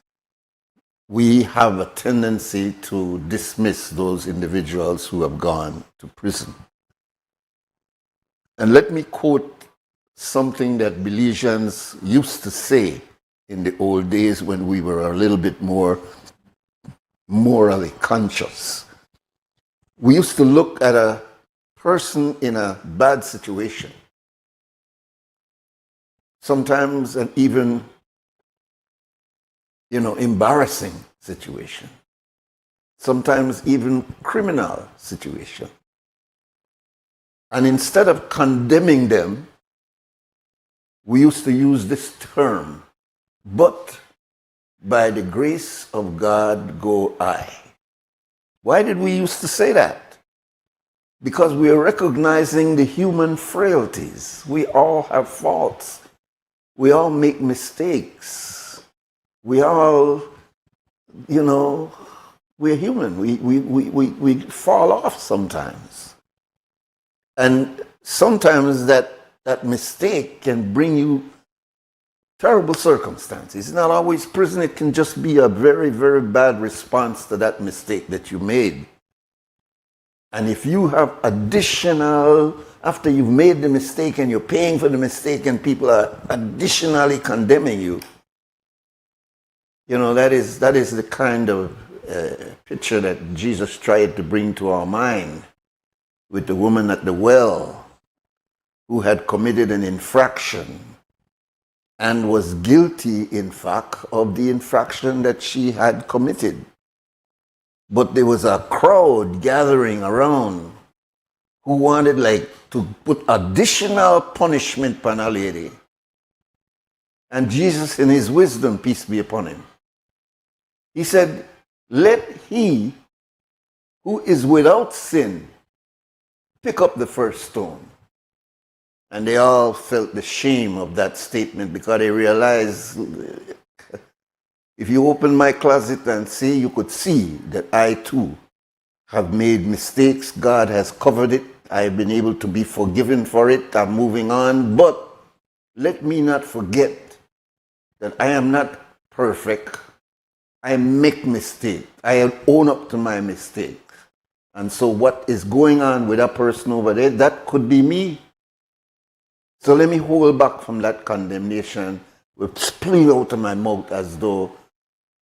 we have a tendency to dismiss those individuals who have gone to prison. And let me quote something that Belizeans used to say in the old days when we were a little bit more morally conscious. We used to look at a person in a bad situation, sometimes an even, embarrassing situation, sometimes even criminal situation. And instead of condemning them, we used to use this term, but by the grace of God go I. Why did we used to say that? Because we are recognizing the human frailties. We all have faults. We all make mistakes. We all, we're human. We fall off sometimes. And sometimes that mistake can bring you terrible circumstances. It's not always prison. It can just be a very, very bad response to that mistake that you made. And if you have additional, after you've made the mistake and you're paying for the mistake and people are additionally condemning you, that is the kind of picture that Jesus tried to bring to our mind with the woman at the well who had committed an infraction and was guilty, in fact, of the infraction that she had committed. But there was a crowd gathering around who wanted to put additional punishment upon a lady. And Jesus, in his wisdom, peace be upon him, he said, let he who is without sin pick up the first stone. And they all felt the shame of that statement because they realized if you open my closet and see, you could see that I too have made mistakes. God has covered it. I've been able to be forgiven for it. I'm moving on. But let me not forget that I am not perfect. I make mistakes. I own up to my mistakes. And so what is going on with that person over there, that could be me. So let me hold back from that condemnation with spilling out of my mouth as though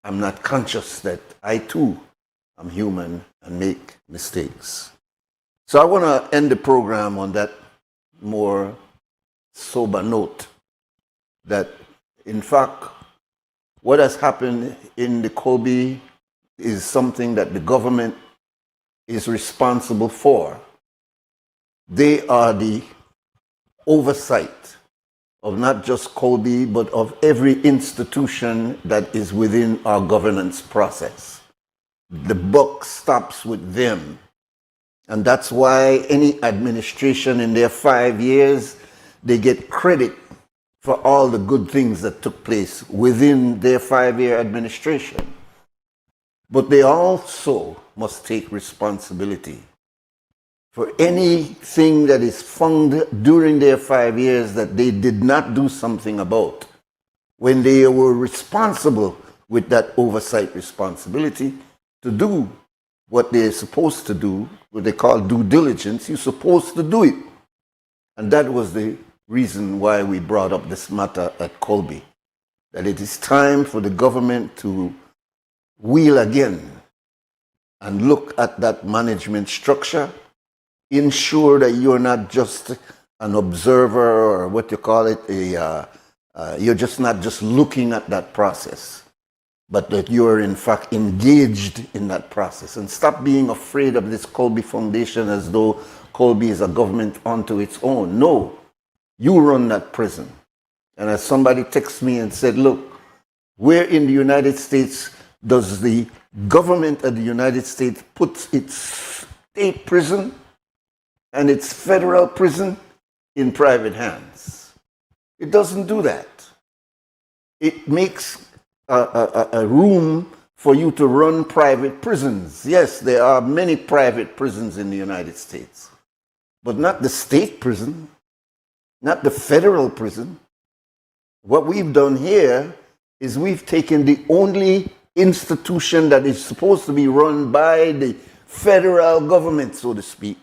I'm not conscious that I too am human and make mistakes. So I want to end the program on that more sober note, that in fact what has happened in the Colby is something that the government is responsible for. They are the oversight of not just Colby, but of every institution that is within our governance process. The buck stops with them. And that's why any administration in their 5 years, they get credit for all the good things that took place within their 5-year administration. But they also must take responsibility for anything that is found during their 5 years that they did not do something about. When they were responsible with that oversight responsibility to do what they're supposed to do, what they call due diligence, you're supposed to do it. And that was the reason why we brought up this matter at Colby, that it is time for the government to wheel again and look at that management structure, ensure that you're not just an observer or what you call it, you're just not just looking at that process, but that you're in fact engaged in that process. And stop being afraid of this Colby Foundation as though Colby is a government unto its own. No, you run that prison. And as somebody texted me and said, look, where in the United States does the government of the United States put its state prison and its federal prison in private hands? It doesn't do that. It makes a room for you to run private prisons. Yes, there are many private prisons in the United States, but not the state prison, not the federal prison. What we've done here is we've taken the only institution that is supposed to be run by the federal government, so to speak,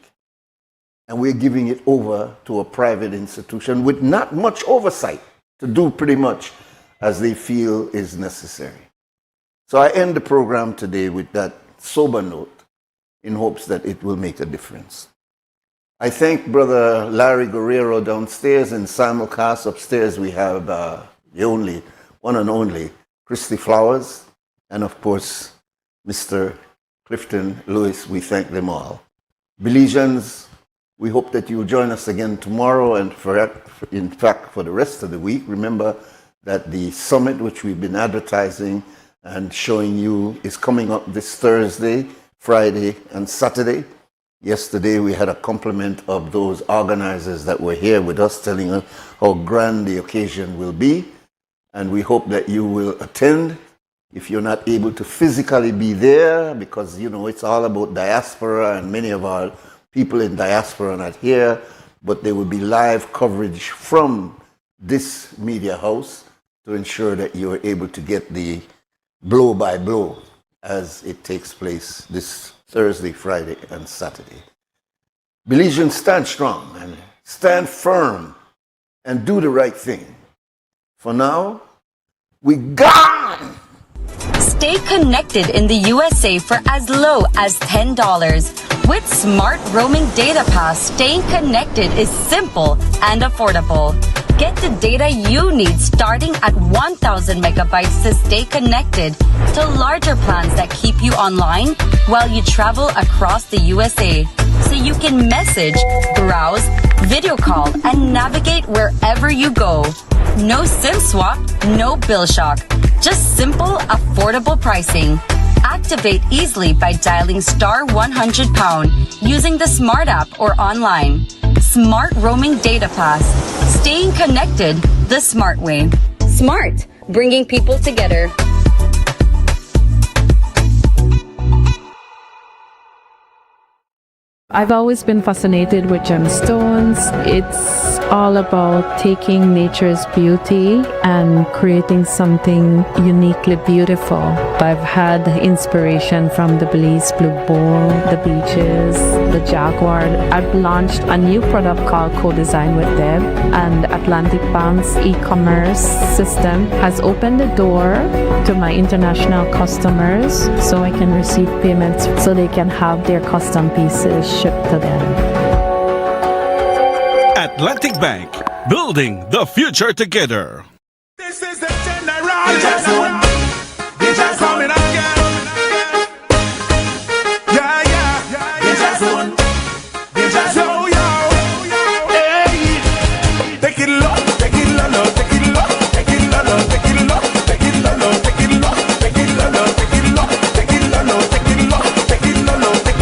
and we're giving it over to a private institution with not much oversight to do pretty much as they feel is necessary. So I end the program today with that sober note in hopes that it will make a difference. I thank Brother Larry Guerrero downstairs, and simulcast upstairs we have the only, one and only, Christy Flowers, and of course, Mr. Clifton Lewis. We thank them all. Belizeans, we hope that you will join us again tomorrow and in fact for the rest of the week. Remember that the summit, which we've been advertising and showing you, is coming up this Thursday, Friday, and Saturday. Yesterday we had a compliment of those organizers that were here with us, telling us how grand the occasion will be, and we hope that you will attend. If you're not able to physically be there, because you know it's all about diaspora and many of our people in diaspora are not here, but there will be live coverage from this media house to ensure that you are able to get the blow by blow as it takes place this Thursday, Friday, and Saturday. Belizeans, stand strong and stand firm and do the right thing. For now, we gone!
Stay connected in the USA for as low as $10. With Smart Roaming Data Pass, staying connected is simple and affordable. Get the data you need starting at 1,000 megabytes to stay connected to larger plans that keep you online while you travel across the USA. So you can message, browse, video call, and navigate wherever you go. No SIM swap, no bill shock. Just simple, affordable pricing. Activate easily by dialing *100# using the Smart app or online. Smart Roaming Data Pass. Staying connected the smart way. Smart, bringing people together.
I've always been fascinated with gemstones. It's all about taking nature's beauty and creating something uniquely beautiful. I've had inspiration from the Belize Blue Bull, the beaches, the Jaguar. I've launched a new product called Co-Design with Deb, and Atlantic Bank's e-commerce system has opened the door to my international customers so I can receive payments so they can have their custom pieces shipped to them.
Atlantic Bank, building the future together.
This is the general. They just coming again. Yeah, yeah. They just won. They just yo, yo. Hey, take it low, take it low, take it low, take it low, take it low, take it low, take it low, take it low, take it low, take it low, take it low, take it low, take it low, take it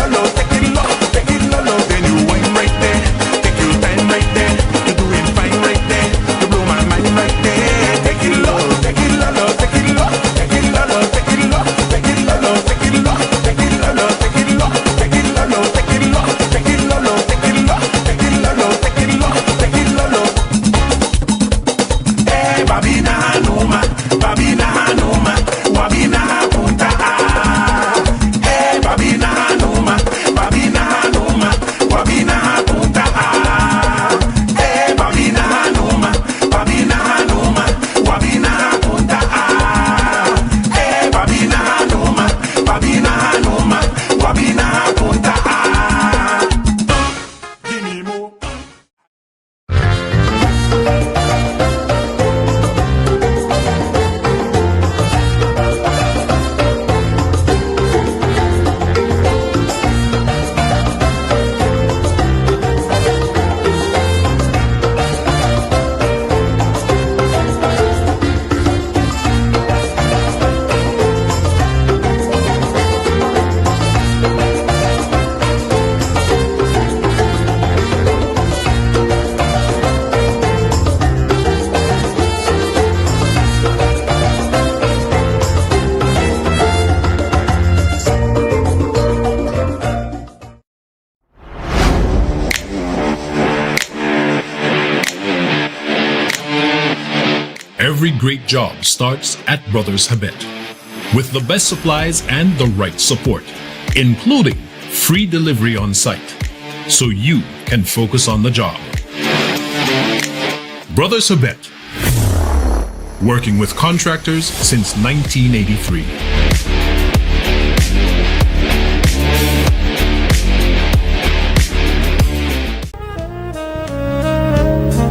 low, take it low, take it low. Then you wine right there, take your time right there. You're doing fine right there. You blow my mind right there. Take it low, take it low, take it low, take it low, take it low, take it low, take it low, take it low, take it low, take it low, take it low, take it low, take it low, take it low, take it low, take it low. Eh, babina hanuma, babina hanuma, wabina punta ah. Eh, babina hanuma, babina hanuma, wabina punta ah. Eh, babina hanuma, babina hanuma, wabina punta ah. Eh, babina hanuma, babina hanuma, wabina punta ah. Give me more.
Every great job starts at Brothers Habet with the best supplies and the right support, including free delivery on site, so you can focus on the job. Brothers Habet, working with contractors since 1983.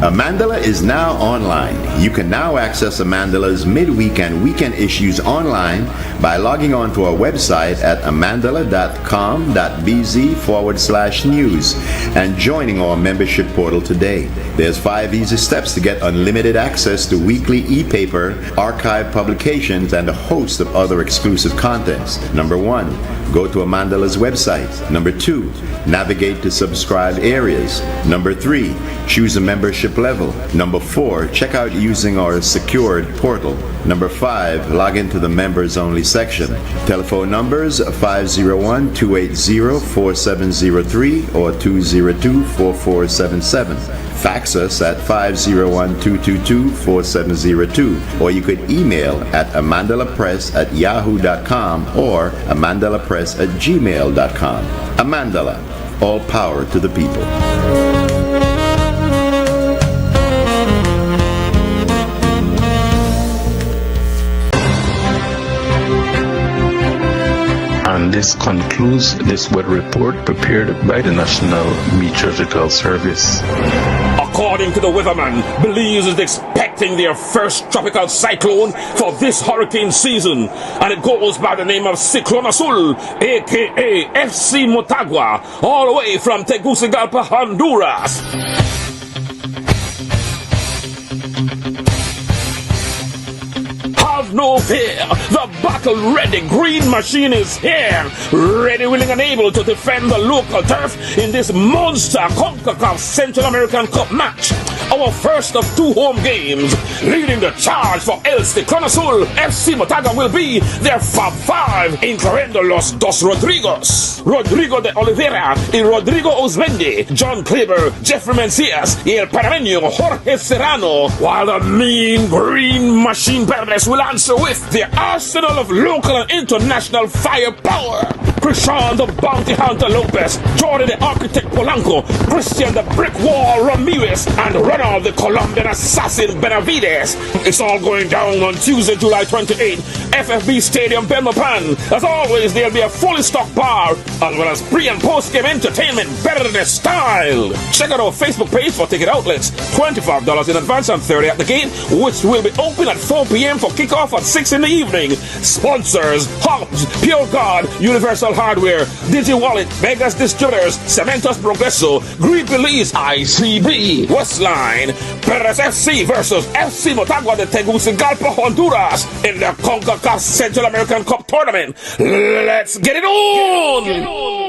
Amandala is now online. You can now access Amandala's midweek and weekend issues online by logging on to our website at amandala.com.bz/news and joining our membership portal today. There's 5 easy steps to get unlimited access to weekly e-paper, archive publications, and a host of other exclusive contents. Number 1, go to Amandala's website. Number 2, navigate to subscribed areas. Number 3, choose a membership level. Number 4, check out using our secured portal. Number 5, log into the members only section. Telephone numbers 501-280-4703 or 202-4477. Fax us at 501-222-4702, or you could email at amandalapress@yahoo.com or amandalapress@gmail.com. Amandala, all power to the people.
And this concludes this weather report prepared by the National Meteorological Service.
According to the weatherman, Belize is expecting their first tropical cyclone for this hurricane season, and it goes by the name of Cyclone Azul, aka FC Motagua, all the way from Tegucigalpa, Honduras. Have no fear, the battle-ready green machine is here, ready, willing, and able to defend the local turf in this monster CONCACAF Central American Cup match. our first of 2 home games. Leading the charge for El Ciclón Azul, FC Motagua will be their Fab 5, incluyendo los dos Rodrigos, Rodrigo de Oliveira y Rodrigo Osmendi, John Kleber, Jeffrey Mencias y el panameño Jorge Serrano, while the mean green machine Verdes will answer with their arsenal of local and international firepower. Krishan the Bounty Hunter Lopez, Jordan the Architect Polanco, Christian the Brick Wall Ramirez, and Ronald the Colombian Assassin Benavides. It's all going down on Tuesday, July 28th, FFB Stadium, Belmopan. As always, there'll be a fully stocked bar, as well as pre- and post-game entertainment, Verde style. Check out our Facebook page for ticket outlets. $25 in advance and $30 at the gate, which will be open at 4 p.m. for kickoff at 6 in the evening. Sponsors: Hobbs, Pure God, Universal Hardware, DigiWallet, Vegas Distributors, Cementos Progreso, Green Belize, ICB, Westline. Perez FC versus FC Motagua de Tegucigalpa, Honduras in the CONCACAF Central American Cup Tournament. Let's get it on!